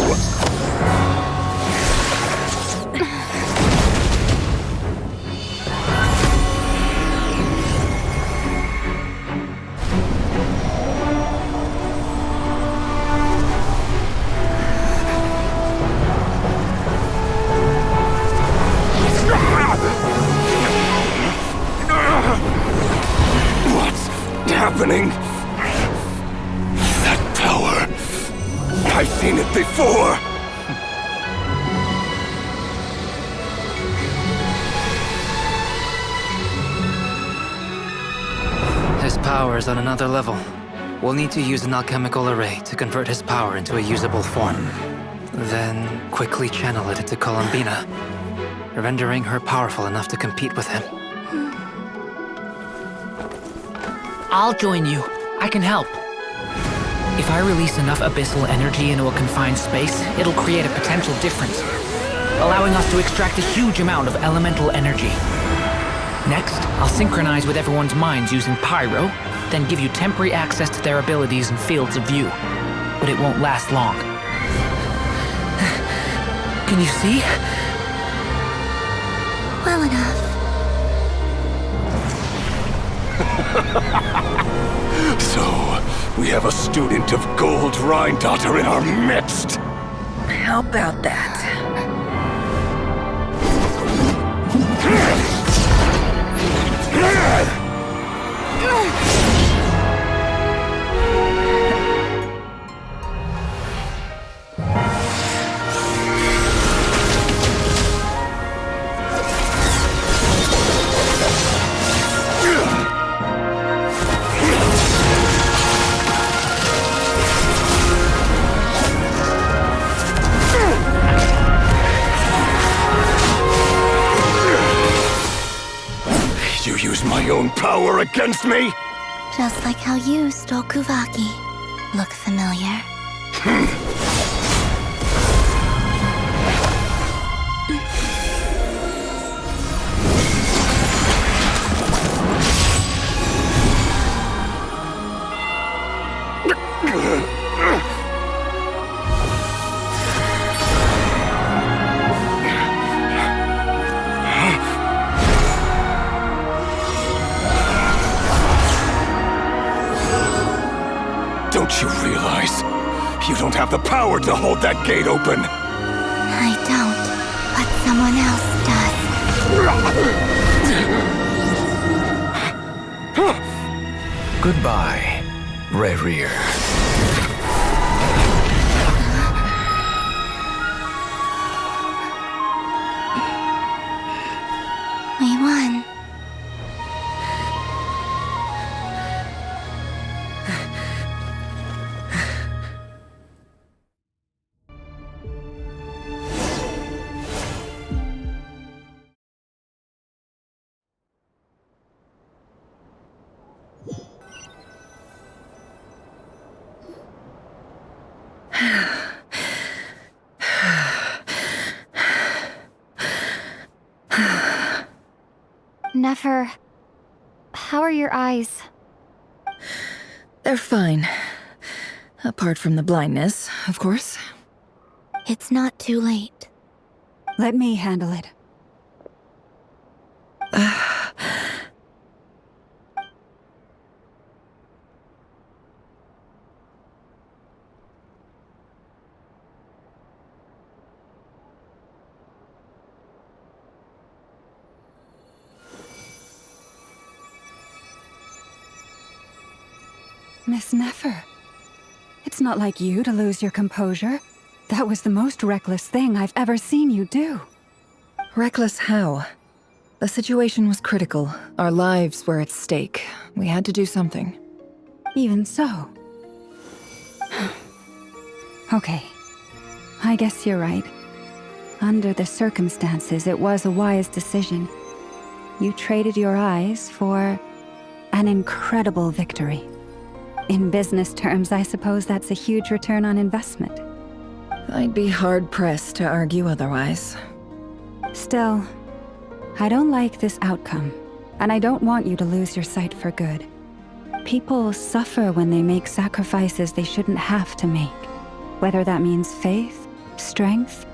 What's happening? That power... I've seen it before! His power is on another level. We'll need to use an alchemical array to convert his power into a usable form. Then quickly channel it into Columbina, rendering her powerful enough to compete with him. I'll join you. I can help. If I release enough abyssal energy into a confined space, it'll create a potential difference, allowing us to extract a huge amount of elemental energy. Next, I'll synchronize with everyone's minds using pyro, then give you temporary access to their abilities and fields of view. But it won't last long. Can you see? Well enough. So, we have a student of Gold Rhine-Daughter in our midst! How about that? You use my own power against me? Just like how you stole Kuvaki. Look familiar? Don't you realize? You don't have the power to hold that gate open! I don't, but someone else does. Goodbye, Rerir. We won. Nefer, how are your eyes? They're fine. Apart from the blindness, of course. It's not too late. Let me handle it. Miss Nefer, it's not like you to lose your composure. That was the most reckless thing I've ever seen you do. Reckless how? The situation was critical. Our lives were at stake. We had to do something. Even so. Okay. I guess you're right. Under the circumstances, it was a wise decision. You traded your eyes for An incredible victory. In business terms, I suppose that's a huge return on investment. I'd be hard-pressed to argue otherwise. Still, I don't like this outcome, and I don't want you to lose your sight for good. People suffer when they make sacrifices they shouldn't have to make, whether that means faith, strength,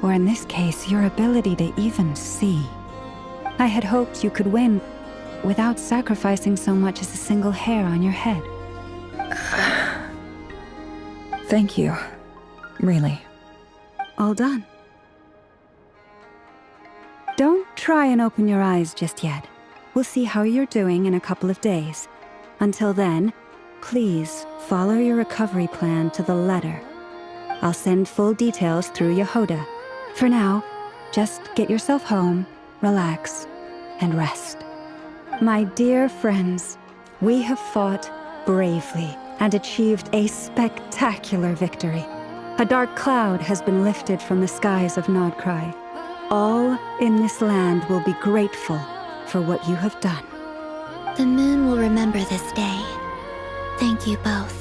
or in this case, your ability to even see. I had hoped you could win without sacrificing so much as a single hair on your head. Thank you. Really. All done. Don't try and open your eyes just yet. We'll see how you're doing in a couple of days. Until then, please follow your recovery plan to the letter. I'll send full details through Yehoda. For now, just get yourself home, relax, and rest. My dear friends, we have fought bravely and achieved a spectacular victory. A dark cloud has been lifted from the skies of Nodcry. All in this land will be grateful for what you have done. The moon will remember this day. Thank you both.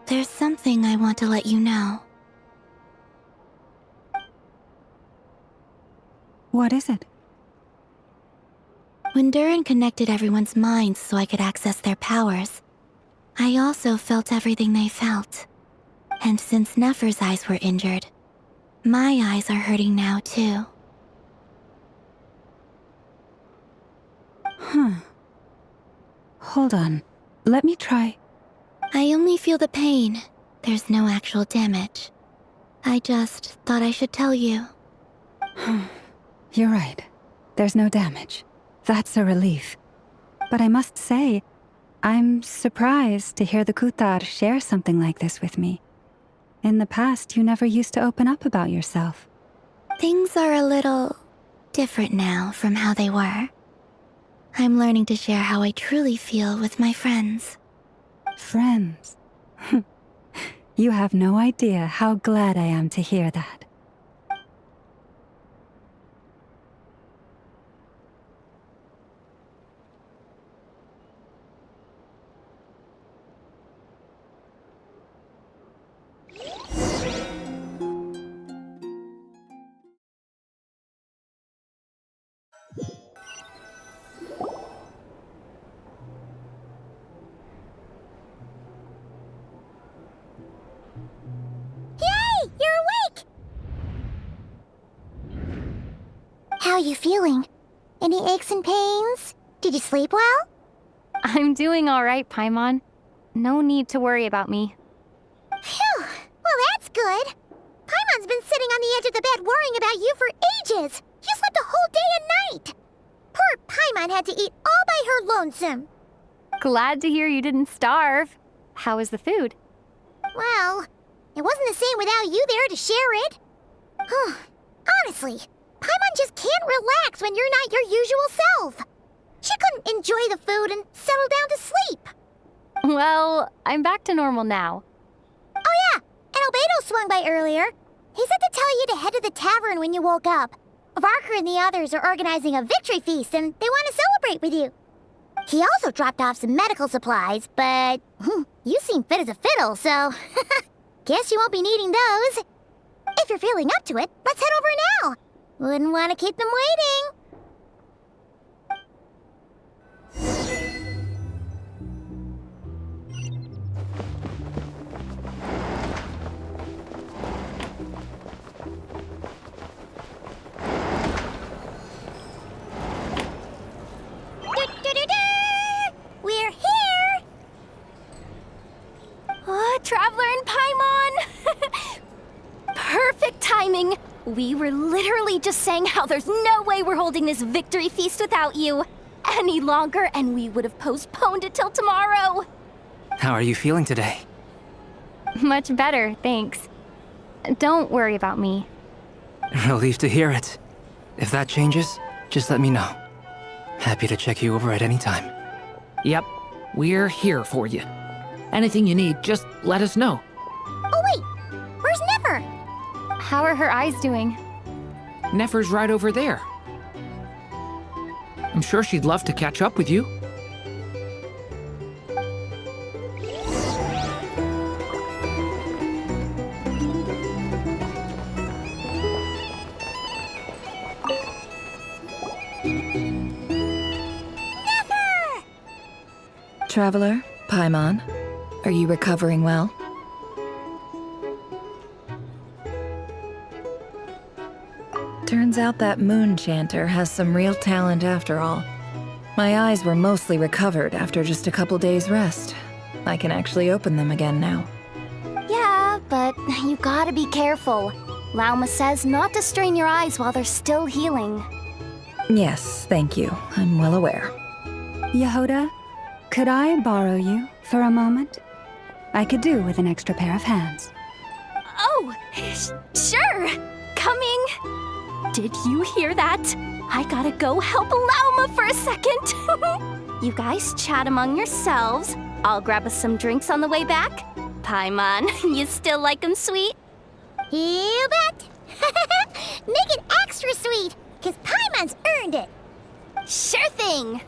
There's something I want to let you know. What is it? When Durin connected everyone's minds so I could access their powers, I also felt everything they felt. And since Nefer's eyes were injured, my eyes are hurting now too. Hold on. Let me try. I only feel the pain. There's no actual damage. I just thought I should tell you. You're right. There's no damage. That's a relief. But I must say, I'm surprised to hear the Kutar share something like this with me. In the past, you never used to open up about yourself. Things are a little different now from how they were. I'm learning to share how I truly feel with my friends. Friends? You have no idea how glad I am to hear that. How are you feeling? Any aches and pains? Did you sleep well? I'm doing all right, Paimon. No need to worry about me. Phew! Well, that's good. Paimon's been sitting on the edge of the bed worrying about you for ages. You slept a whole day and night. Poor Paimon had to eat all by her lonesome. Glad to hear you didn't starve. How was the food? Well, it wasn't the same without you there to share it. Honestly, Paimon just can't relax when you're not your usual self. She couldn't enjoy the food and settle down to sleep. Well, I'm back to normal now. Oh yeah, and Albedo swung by earlier. He said to tell you to head to the tavern when you woke up. Varker and the others are organizing a victory feast and they want to celebrate with you. He also dropped off some medical supplies, but you seem fit as a fiddle, so guess you won't be needing those. If you're feeling up to it, let's head over now. Wouldn't want to keep them waiting. We're here! Oh, Traveler and Paimon! Perfect timing! We were literally just saying how there's no way we're holding this victory feast without you any longer, and we would have postponed it till tomorrow. How are you feeling today? Much better, thanks. Don't worry about me. Relieved to hear it. If that changes, just let me know. Happy to check you over at any time. Yep, we're here for you. Anything you need, just let us know. Oh wait, where's Nefer? How are her eyes doing? Nefer's right over there. I'm sure she'd love to catch up with you. Traveler, Paimon, are you recovering well? Turns out that moon chanter has some real talent after all. My eyes were mostly recovered after just a couple days' rest. I can actually open them again now. Yeah, but you gotta be careful. Lauma says not to strain your eyes while they're still healing. Yes, thank you. I'm well aware. Yehoda, could I borrow you for a moment? I could do with an extra pair of hands. Oh, sure. Coming. Did you hear that? I gotta go help Lauma for a second. You guys chat among yourselves. I'll grab us some drinks on the way back. Paimon, you still like 'em sweet? You bet. Make it extra sweet, because Paimon's earned it. Sure thing.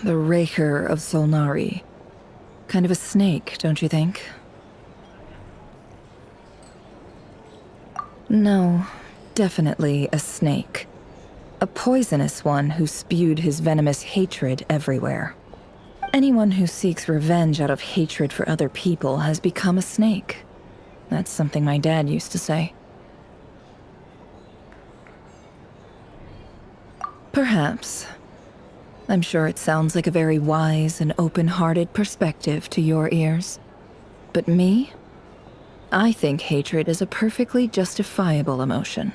The Raker of Solnari. Kind of a snake, don't you think? No, definitely a snake. A poisonous one who spewed his venomous hatred everywhere. Anyone who seeks revenge out of hatred for other people has become a snake. That's something my dad used to say. Perhaps. I'm sure it sounds like a very wise and open-hearted perspective to your ears. But me? I think hatred is a perfectly justifiable emotion.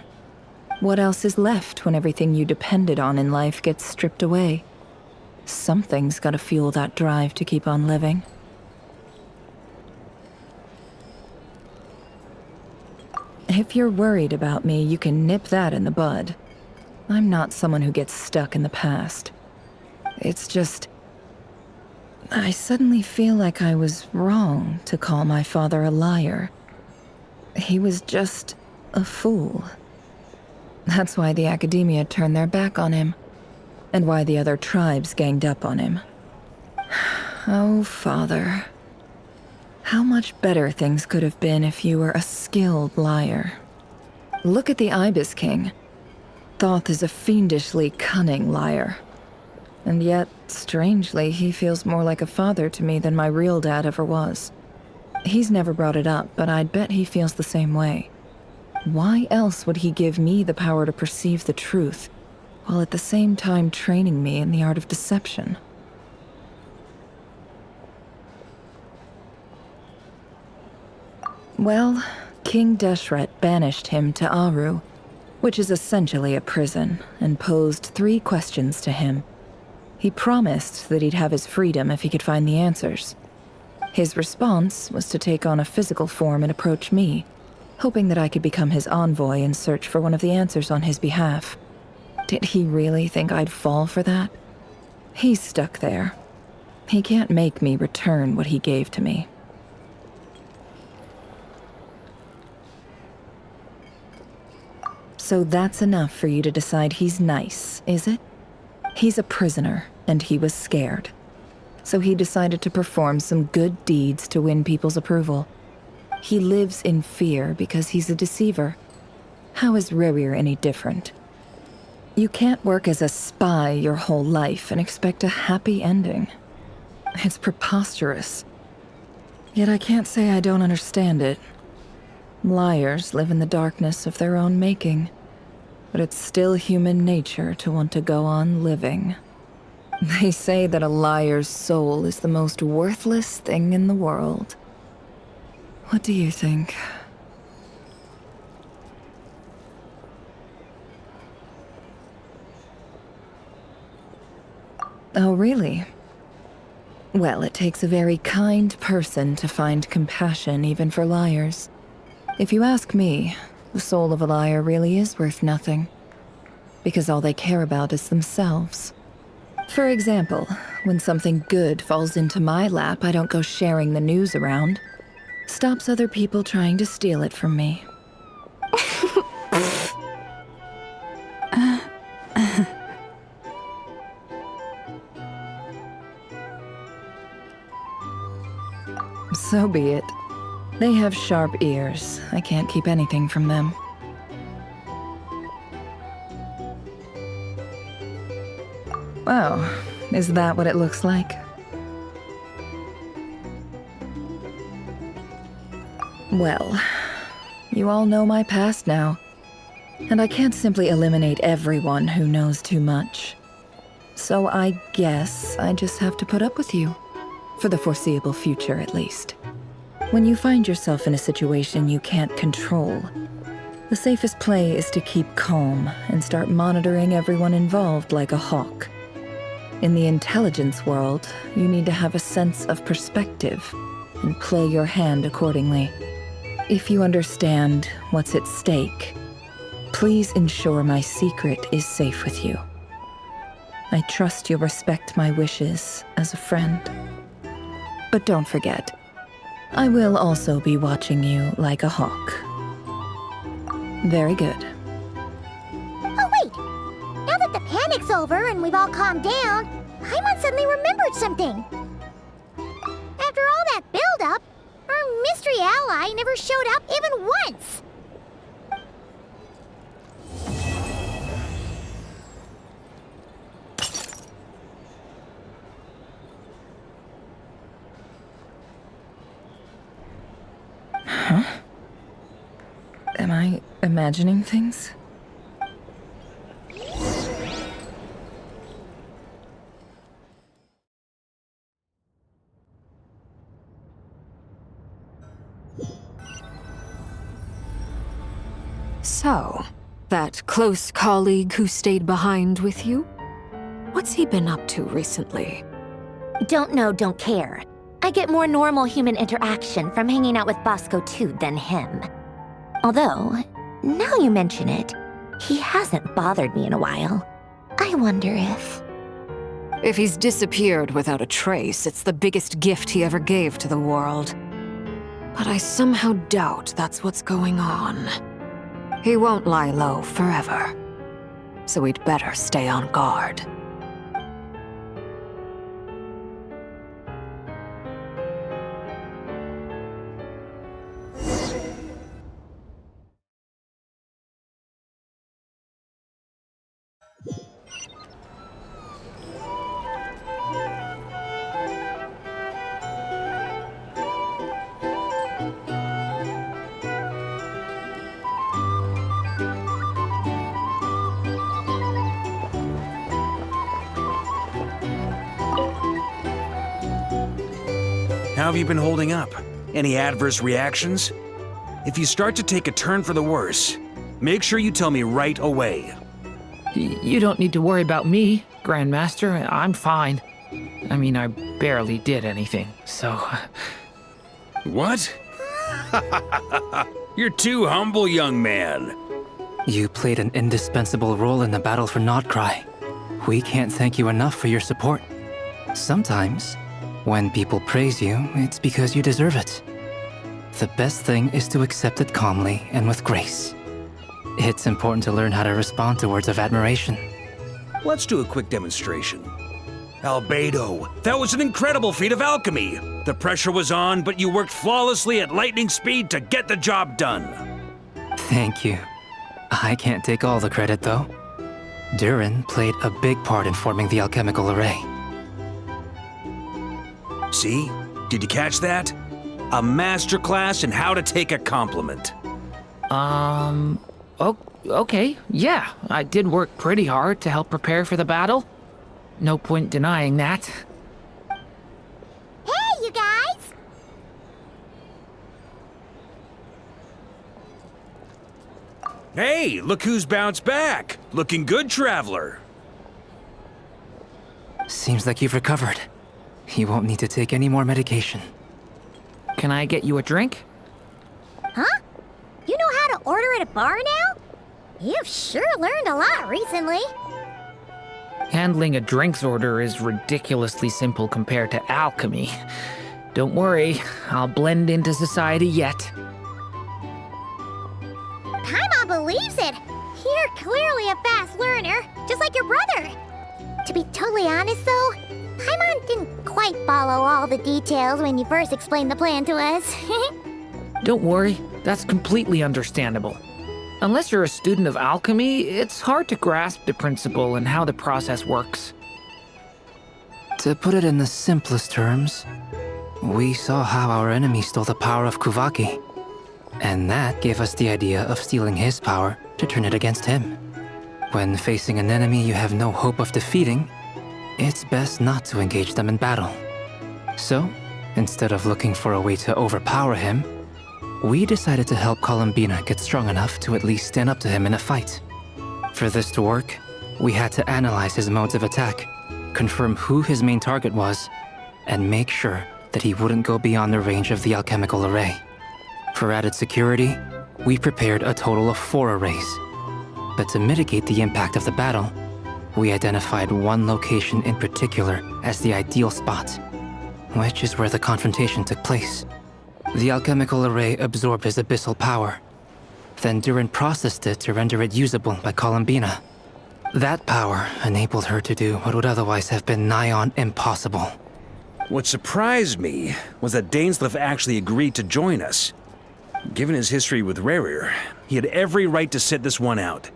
What else is left when everything you depended on in life gets stripped away? Something's gotta fuel that drive to keep on living. If you're worried about me, you can nip that in the bud. I'm not someone who gets stuck in the past. It's just... I suddenly feel like I was wrong to call my father a liar. He was just a fool. That's why the academia turned their back on him, and why the other tribes ganged up on him. Oh, Father. How much better things could have been if you were a skilled liar. Look at the Ibis King. Thoth is a fiendishly cunning liar. And yet, strangely, he feels more like a father to me than my real dad ever was. He's never brought it up, but I'd bet he feels the same way. Why else would he give me the power to perceive the truth, while at the same time training me in the art of deception? Well, King Deshret banished him to Aru, which is essentially a prison, and posed 3 questions to him. He promised that he'd have his freedom if he could find the answers. His response was to take on a physical form and approach me, hoping that I could become his envoy and search for one of the answers on his behalf. Did he really think I'd fall for that? He's stuck there. He can't make me return what he gave to me. So that's enough for you to decide he's nice, is it? He's a prisoner, and he was scared. So he decided to perform some good deeds to win people's approval. He lives in fear because he's a deceiver. How is Rerir any different? You can't work as a spy your whole life and expect a happy ending. It's preposterous. Yet I can't say I don't understand it. Liars live in the darkness of their own making, but it's still human nature to want to go on living. They say that a liar's soul is the most worthless thing in the world. What do you think? Oh, really? Well, it takes a very kind person to find compassion even for liars. If you ask me, the soul of a liar really is worth nothing. Because all they care about is themselves. For example, when something good falls into my lap, I don't go sharing the news around. Stops other people trying to steal it from me. So be it. They have sharp ears. I can't keep anything from them. Oh, is that what it looks like? Well, you all know my past now, and I can't simply eliminate everyone who knows too much. So I guess I just have to put up with you. For the foreseeable future, at least. When you find yourself in a situation you can't control, the safest play is to keep calm and start monitoring everyone involved like a hawk. In the intelligence world, you need to have a sense of perspective and play your hand accordingly. If you understand what's at stake, please ensure my secret is safe with you. I trust you'll respect my wishes as a friend. But don't forget, I will also be watching you like a hawk. Very good. Oh, wait! Now that the panic's over and we've all calmed down, Paimon suddenly remembered something. After all that build-up, our mystery ally never showed up even once! Huh? Am I imagining things? So, that close colleague who stayed behind with you? What's he been up to recently? Don't know, don't care. I get more normal human interaction from hanging out with Bosco too than him. Although, now you mention it, he hasn't bothered me in a while. I wonder if... If he's disappeared without a trace, it's the biggest gift he ever gave to the world. But I somehow doubt that's what's going on. He won't lie low forever. So we'd better stay on guard. How have you been holding up? Any adverse reactions? If you start to take a turn for the worse, make sure you tell me right away. You don't need to worry about me, Grandmaster. I'm fine. I mean, I barely did anything, so... What? You're too humble, young man. You played an indispensable role in the battle for Notcry. We can't thank you enough for your support. Sometimes, when people praise you, it's because you deserve it. The best thing is to accept it calmly and with grace. It's important to learn how to respond to words of admiration. Let's do a quick demonstration. Albedo, that was an incredible feat of alchemy. The pressure was on, but you worked flawlessly at lightning speed to get the job done. Thank you. I can't take all the credit, though. Durin played a big part in forming the alchemical array. See? Did you catch that? A masterclass in how to take a compliment. Okay, yeah. I did work pretty hard to help prepare for the battle. No point denying that. Hey, you guys! Hey, look who's bounced back. Looking good, Traveler. Seems like you've recovered. You won't need to take any more medication. Can I get you a drink? Huh? You know how to order at a bar now? You've sure learned a lot recently. Handling a drinks order is ridiculously simple compared to alchemy. Don't worry, I'll blend into society yet. Paimon believes it. You're clearly a fast learner, just like your brother. To be totally honest though, Paimon didn't quite follow all the details when you first explained the plan to us. Don't worry, that's completely understandable. Unless you're a student of alchemy, it's hard to grasp the principle and how the process works. To put it in the simplest terms, we saw how our enemy stole the power of Kuvaki. And that gave us the idea of stealing his power to turn it against him. When facing an enemy you have no hope of defeating, it's best not to engage them in battle. So, instead of looking for a way to overpower him, we decided to help Columbina get strong enough to at least stand up to him in a fight. For this to work, we had to analyze his modes of attack, confirm who his main target was, and make sure that he wouldn't go beyond the range of the alchemical array. For added security, we prepared a total of 4 arrays. But to mitigate the impact of the battle, we identified one location in particular as the ideal spot, which is where the confrontation took place. The alchemical array absorbed his abyssal power. Then Durin processed it to render it usable by Columbina. That power enabled her to do what would otherwise have been nigh on impossible. What surprised me was that Dainsleif actually agreed to join us. Given his history with Rerir, he had every right to sit this one out.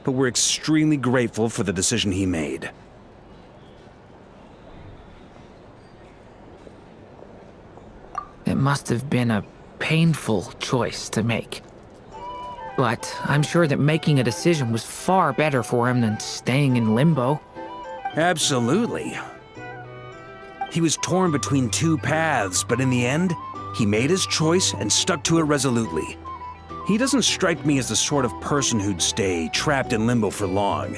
But we're extremely grateful for the decision he made. It must have been a painful choice to make. But I'm sure that making a decision was far better for him than staying in limbo. Absolutely. He was torn between 2 paths, but in the end, he made his choice and stuck to it resolutely. He doesn't strike me as the sort of person who'd stay trapped in limbo for long.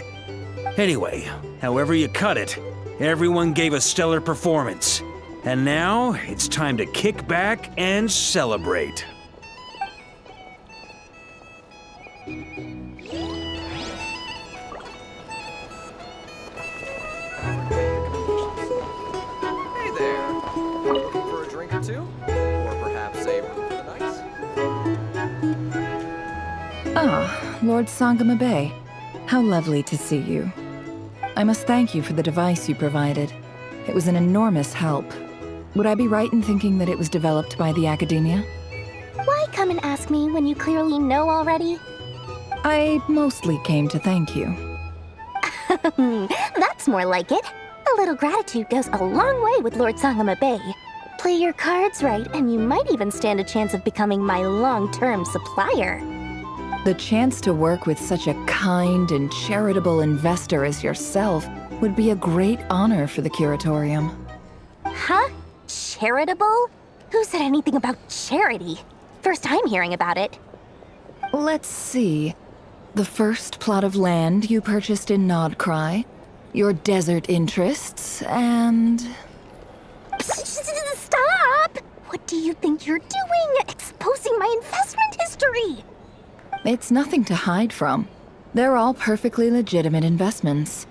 Anyway, however you cut it, everyone gave a stellar performance. And now, it's time to kick back and celebrate. Hey there. Looking for a drink or two? Or perhaps a room for the night? Ah, Lord Sangama Bay. How lovely to see you. I must thank you for the device you provided. It was an enormous help. Would I be right in thinking that it was developed by the Academia? Why come and ask me when you clearly know already? I mostly came to thank you. That's more like it. A little gratitude goes a long way with Lord Sangama Bay. Play your cards right, and you might even stand a chance of becoming my long-term supplier. The chance to work with such a kind and charitable investor as yourself would be a great honor for the Curatorium. Huh? Charitable? Who said anything about charity? First time hearing about it. Let's see. The first plot of land you purchased in Nodcry, your desert interests, and... Stop! What do you think you're doing? Exposing my investment history! It's nothing to hide from. They're all perfectly legitimate investments.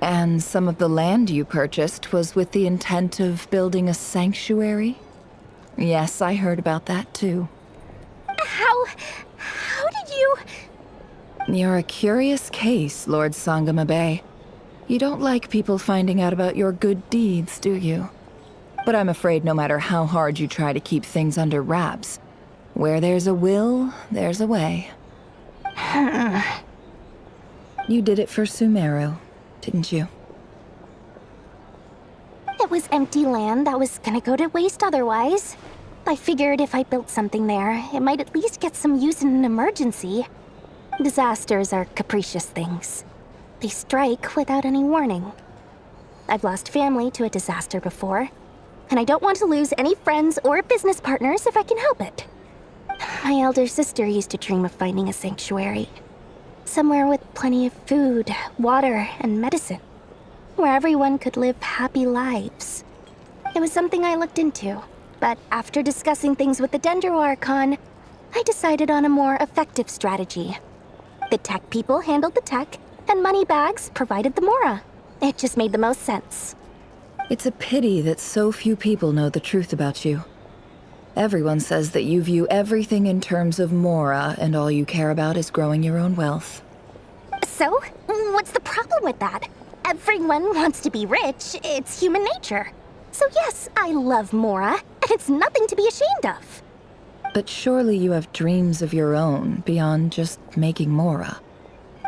And some of the land you purchased was with the intent of building a sanctuary? Yes, I heard about that too. How did you... You're a curious case, Lord Sangama Bay. You don't like people finding out about your good deeds, do you? But I'm afraid no matter how hard you try to keep things under wraps, where there's a will, there's a way. You did it for Sumeru, didn't you? It was empty land that was gonna go to waste otherwise. I figured if I built something there, it might at least get some use in an emergency. Disasters are capricious things. They strike without any warning. I've lost family to a disaster before, and I don't want to lose any friends or business partners if I can help it. My elder sister used to dream of finding a sanctuary. Somewhere with plenty of food, water, and medicine. where everyone could live happy lives. It was something I looked into, but after discussing things with the Dendro Archon, I decided on a more effective strategy. The tech people handled the tech, and Moneybags provided the Mora. It just made the most sense. It's a pity that so few people know the truth about you. Everyone says that you view everything in terms of Mora, and all you care about is growing your own wealth. So, what's the problem with that? Everyone wants to be rich. It's human nature. So yes, I love Mora, and it's nothing to be ashamed of. But surely you have dreams of your own beyond just making Mora.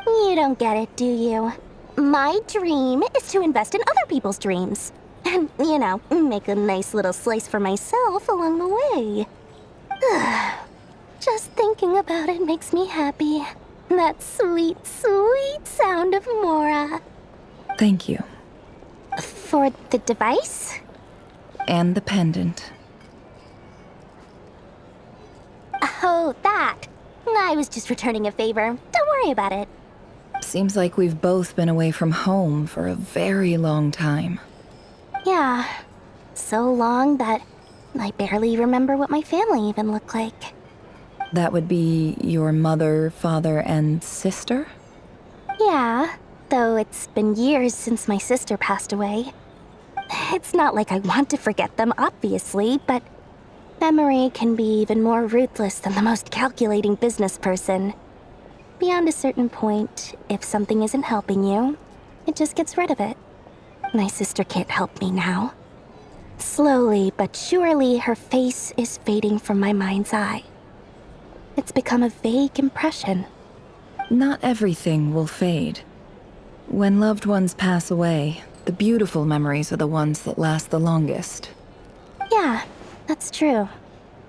You don't get it, do you? My dream is to invest in other people's dreams. And, make a nice little slice for myself along the way. Just thinking about it makes me happy. That sweet, sweet sound of Mora. Thank you. For the device? And the pendant. Oh, that. I was just returning a favor. Don't worry about it. Seems like we've both been away from home for a very long time. Yeah. So long that I barely remember what my family even looked like. That would be your mother, father, and sister? Yeah, though it's been years since my sister passed away. It's not like I want to forget them, obviously, but memory can be even more ruthless than the most calculating business person. Beyond a certain point, if something isn't helping you, it just gets rid of it. My sister can't help me now. Slowly but surely, her face is fading from my mind's eye. It's become a vague impression. Not everything will fade. When loved ones pass away, the beautiful memories are the ones that last the longest. Yeah, that's true.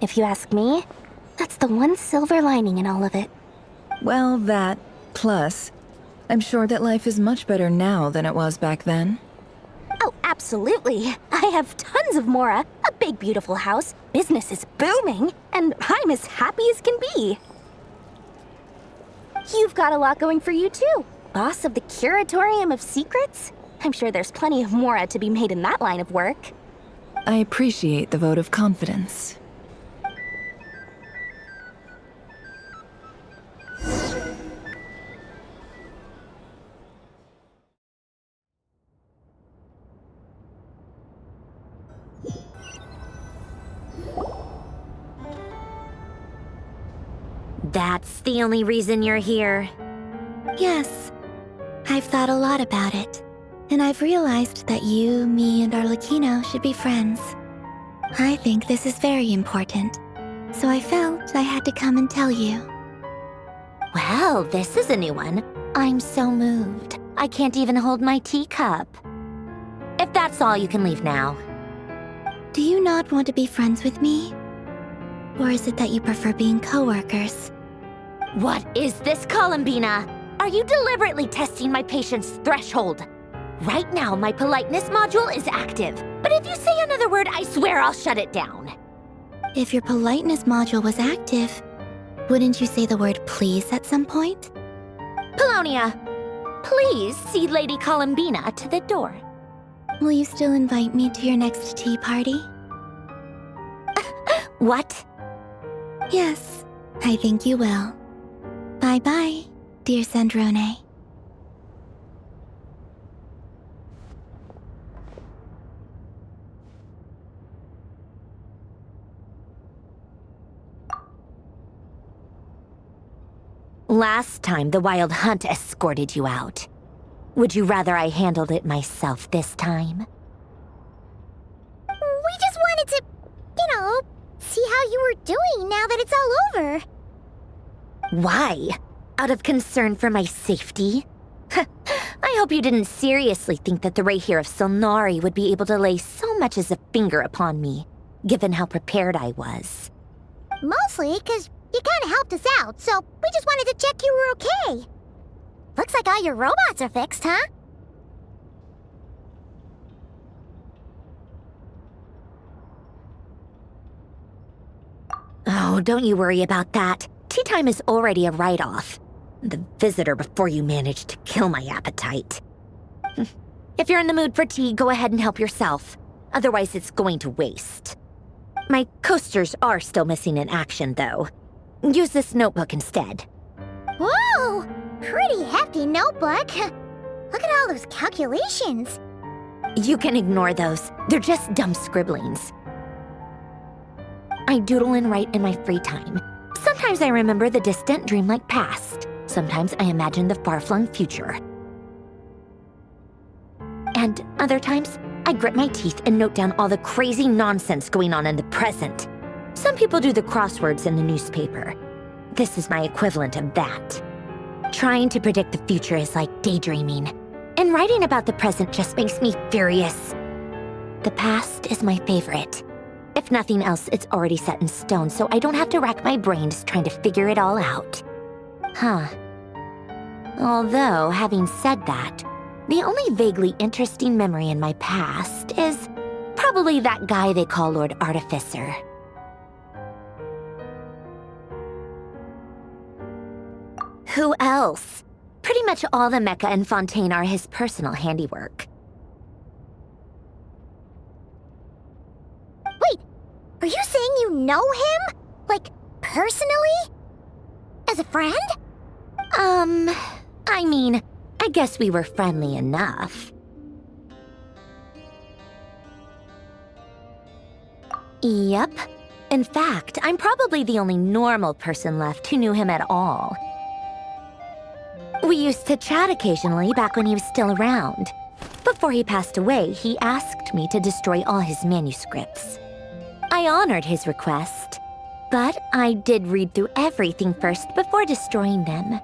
If you ask me, that's the one silver lining in all of it. Well, that, plus, I'm sure that life is much better now than it was back then. Oh, absolutely. I have tons of Mora, a big beautiful house, business is booming, and I'm as happy as can be. You've got a lot going for you too. Boss of the Curatorium of Secrets? I'm sure there's plenty of Mora to be made in that line of work. I appreciate the vote of confidence. That's the only reason you're here. Yes. I've thought a lot about it. And I've realized that you, me, and Arlecchino should be friends. I think this is very important. So I felt I had to come and tell you. Well, this is a new one. I'm so moved. I can't even hold my teacup. If that's all, you can leave now. Do you not want to be friends with me? Or is it that you prefer being co-workers? What is this, Columbina? Are you deliberately testing my patience threshold? Right now, my politeness module is active. But if you say another word, I swear I'll shut it down. If your politeness module was active, wouldn't you say the word please at some point? Polonia, please see Lady Columbina to the door. Will you still invite me to your next tea party? What? Yes, I think you will. Bye-bye, dear Sandrone. Last time, the Wild Hunt escorted you out. Would you rather I handled it myself this time? We just wanted to, see how you were doing now that it's all over. Why? Out of concern for my safety? I hope you didn't seriously think that the Rayhir of Silnari would be able to lay so much as a finger upon me, given how prepared I was. Mostly because you kind of helped us out, so we just wanted to check you were okay. Looks like all your robots are fixed, huh? Oh, don't you worry about that. Tea time is already a write-off. The visitor before you managed to kill my appetite. If you're in the mood for tea, go ahead and help yourself. Otherwise, it's going to waste. My coasters are still missing in action, though. Use this notebook instead. Whoa! Pretty hefty notebook. Look at all those calculations. You can ignore those. They're just dumb scribblings. I doodle and write in my free time. Sometimes I remember the distant dreamlike past. Sometimes I imagine the far-flung future. And other times, I grit my teeth and note down all the crazy nonsense going on in the present. Some people do the crosswords in the newspaper. This is my equivalent of that. Trying to predict the future is like daydreaming, and writing about the present just makes me furious. The past is my favorite. If nothing else, it's already set in stone, so I don't have to rack my brains trying to figure it all out. Huh. Although, having said that, the only vaguely interesting memory in my past is probably that guy they call Lord Artificer. Who else? Pretty much all the mecha and Fontaine are his personal handiwork. Wait, are you saying you know him? Like, personally? As a friend? I mean, I guess we were friendly enough. Yep. In fact, I'm probably the only normal person left who knew him at all. We used to chat occasionally back when he was still around. Before he passed away, he asked me to destroy all his manuscripts. I honored his request, but I did read through everything first before destroying them.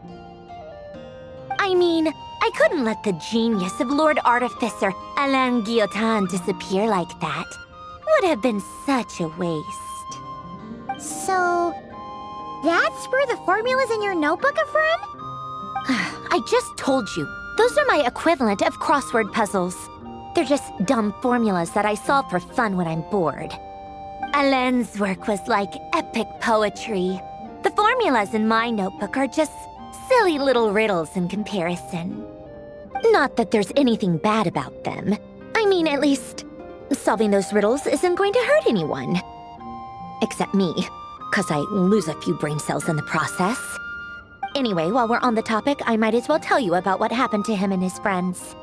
I mean, I couldn't let the genius of Lord Artificer Alain Guillotin disappear like that. Would have been such a waste. So, that's where the formulas in your notebook are from? I just told you. Those are my equivalent of crossword puzzles. They're just dumb formulas that I solve for fun when I'm bored. Alain's work was like epic poetry. The formulas in my notebook are just silly little riddles in comparison. Not that there's anything bad about them. I mean, at least, solving those riddles isn't going to hurt anyone. Except me, 'cause I lose a few brain cells in the process. Anyway, while we're on the topic, I might as well tell you about what happened to him and his friends.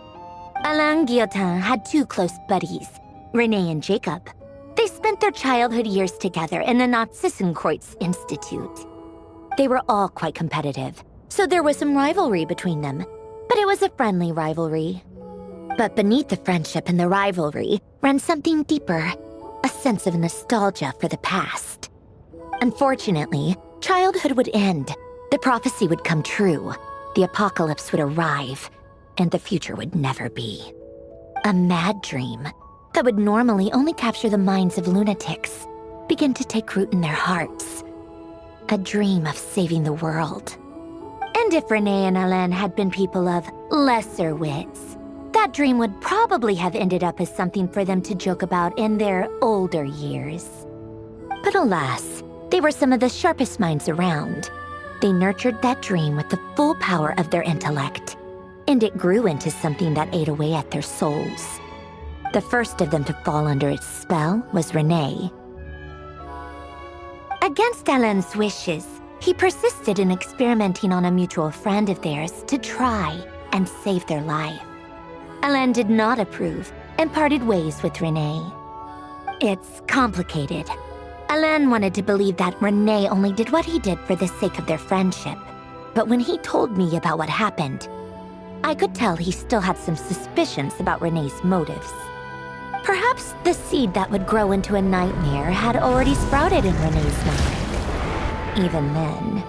Alain Guillotin had two close buddies, René and Jacob. They spent their childhood years together in the Narzissenkreuz Institute. They were all quite competitive, so there was some rivalry between them, but it was a friendly rivalry. But beneath the friendship and the rivalry ran something deeper, a sense of nostalgia for the past. Unfortunately, childhood would end. The prophecy would come true, the apocalypse would arrive, and the future would never be. A mad dream that would normally only capture the minds of lunatics began to take root in their hearts. A dream of saving the world. And if René and Alain had been people of lesser wits, that dream would probably have ended up as something for them to joke about in their older years. But alas, they were some of the sharpest minds around. They nurtured that dream with the full power of their intellect, and it grew into something that ate away at their souls. The first of them to fall under its spell was René. Against Alain's wishes, he persisted in experimenting on a mutual friend of theirs to try and save their life. Alain did not approve and parted ways with René. It's complicated. Alain wanted to believe that René only did what he did for the sake of their friendship. But when he told me about what happened, I could tell he still had some suspicions about René's motives. Perhaps the seed that would grow into a nightmare had already sprouted in René's mind. Even then.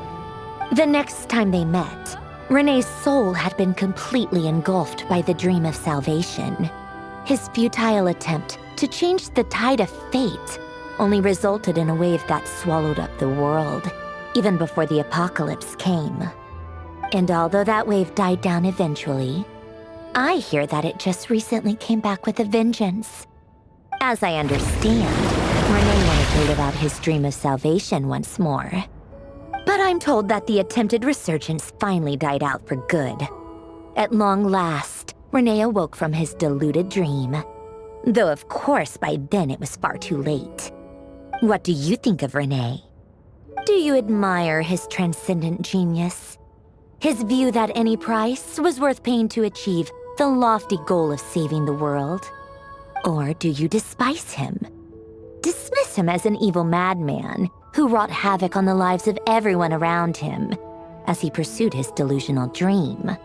The next time they met, René's soul had been completely engulfed by the dream of salvation. His futile attempt to change the tide of fate only resulted in a wave that swallowed up the world, even before the apocalypse came. And although that wave died down eventually, I hear that it just recently came back with a vengeance. As I understand, René wanted to live out his dream of salvation once more. But I'm told that the attempted resurgence finally died out for good. At long last, Renee awoke from his deluded dream. Though of course by then it was far too late. What do you think of Renee? Do you admire his transcendent genius? His view that any price was worth paying to achieve the lofty goal of saving the world? Or do you despise him? Dismiss him as an evil madman who wrought havoc on the lives of everyone around him as he pursued his delusional dream?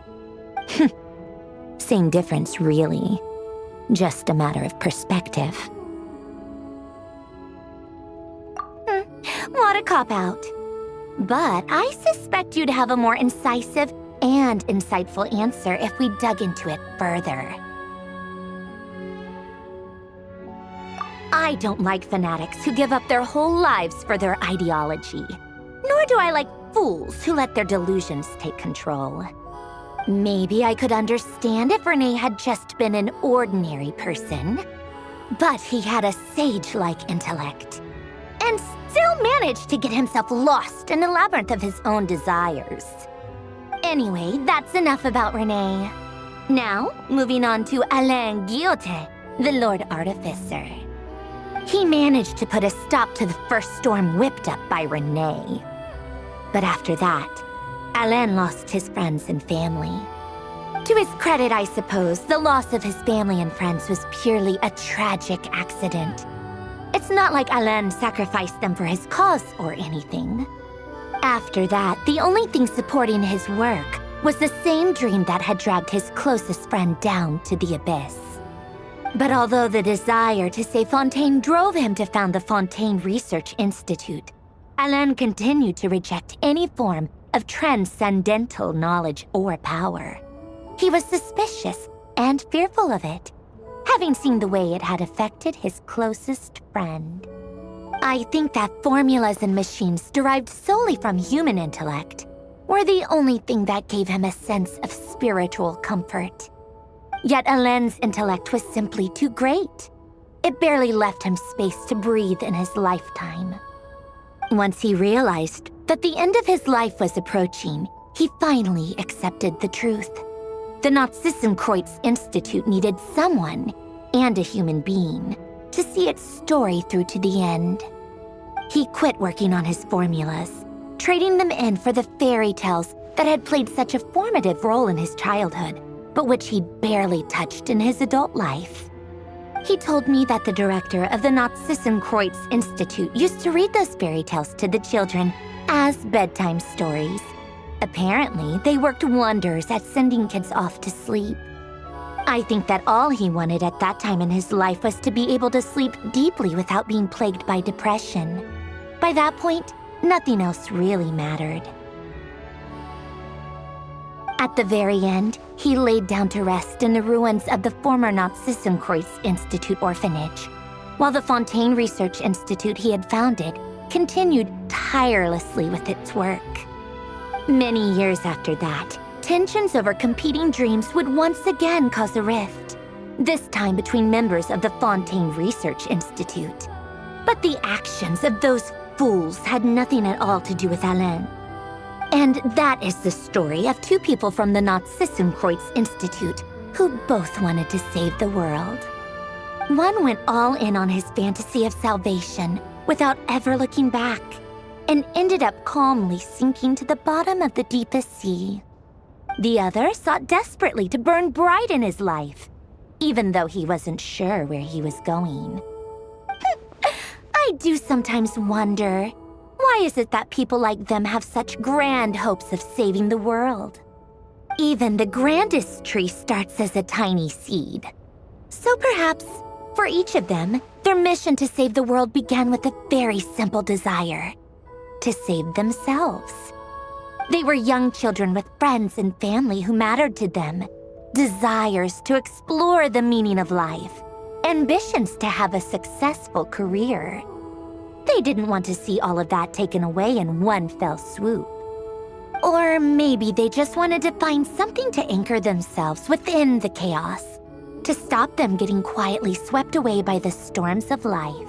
Same difference, really. Just a matter of perspective. What a cop-out. But I suspect you'd have a more incisive and insightful answer if we dug into it further. I don't like fanatics who give up their whole lives for their ideology. Nor do I like fools who let their delusions take control. Maybe I could understand if Renee had just been an ordinary person. But he had a sage-like intellect. And still managed to get himself lost in the labyrinth of his own desires. Anyway, that's enough about Renee. Now, moving on to Alain Guillotin, the Lord Artificer. He managed to put a stop to the first storm whipped up by Renee. But after that, Alain lost his friends and family. To his credit, I suppose, the loss of his family and friends was purely a tragic accident. It's not like Alain sacrificed them for his cause or anything. After that, the only thing supporting his work was the same dream that had dragged his closest friend down to the abyss. But although the desire to save Fontaine drove him to found the Fontaine Research Institute, Alain continued to reject any form of transcendental knowledge or power. He was suspicious and fearful of it, having seen the way it had affected his closest friend. I think that formulas and machines derived solely from human intellect were the only thing that gave him a sense of spiritual comfort. Yet Alain's intellect was simply too great. It barely left him space to breathe in his lifetime. Once he realized that the end of his life was approaching, he finally accepted the truth. The Nazissenkreuz Institute needed someone, and a human being, to see its story through to the end. He quit working on his formulas, trading them in for the fairy tales that had played such a formative role in his childhood, but which he'd barely touched in his adult life. He told me that the director of the Nazissenkreuz Institute used to read those fairy tales to the children as bedtime stories. Apparently, they worked wonders at sending kids off to sleep. I think that all he wanted at that time in his life was to be able to sleep deeply without being plagued by depression. By that point, nothing else really mattered. At the very end, he laid down to rest in the ruins of the former Nazissenkreuz Institute orphanage, while the Fontaine Research Institute he had founded continued tirelessly with its work. Many years after that, tensions over competing dreams would once again cause a rift, this time between members of the Fontaine Research Institute. But the actions of those fools had nothing at all to do with Alain. And that is the story of two people from the Nazissenkreuz Institute who both wanted to save the world. One went all in on his fantasy of salvation without ever looking back, and ended up calmly sinking to the bottom of the deepest sea. The other sought desperately to burn bright in his life, even though he wasn't sure where he was going. I do sometimes wonder, why is it that people like them have such grand hopes of saving the world? Even the grandest tree starts as a tiny seed. So perhaps, for each of them, their mission to save the world began with a very simple desire: to save themselves. They were young children with friends and family who mattered to them, desires to explore the meaning of life, ambitions to have a successful career. They didn't want to see all of that taken away in one fell swoop. Or maybe they just wanted to find something to anchor themselves within the chaos, to stop them getting quietly swept away by the storms of life.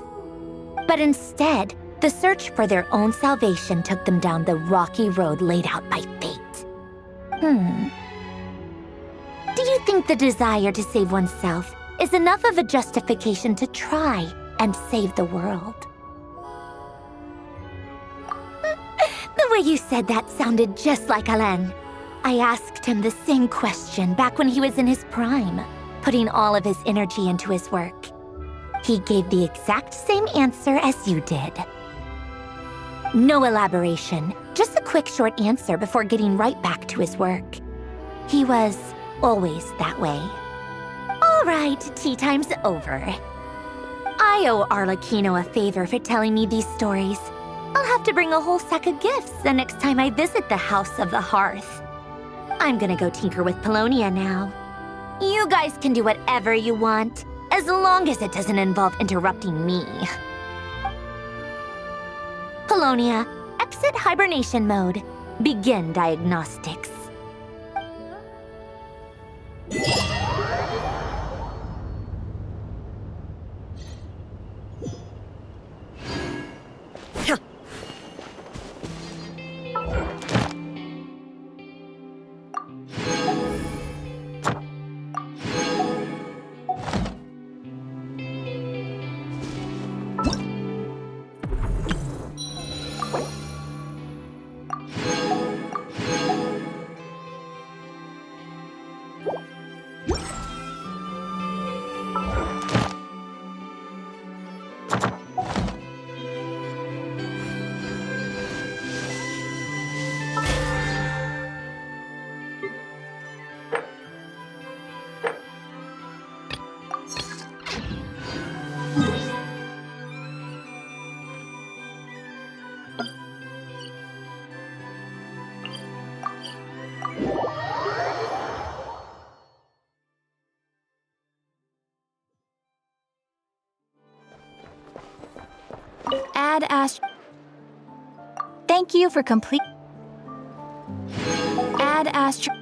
But instead, the search for their own salvation took them down the rocky road laid out by fate. Do you think the desire to save oneself is enough of a justification to try and save the world. The way you said that sounded just like Alain. I asked him the same question back when he was in his prime, putting all of his energy into his work. He gave the exact same answer as you did. No elaboration, just a quick short answer before getting right back to his work. He was always that way. All right, tea time's over. I owe Arlecchino a favor for telling me these stories. I'll have to bring a whole sack of gifts the next time I visit the House of the Hearth. I'm gonna go tinker with Polonia now. You guys can do whatever you want, as long as it doesn't involve interrupting me. Polonia, exit hibernation mode. Begin diagnostics. Add Astro. Thank you for complete. Add Astro.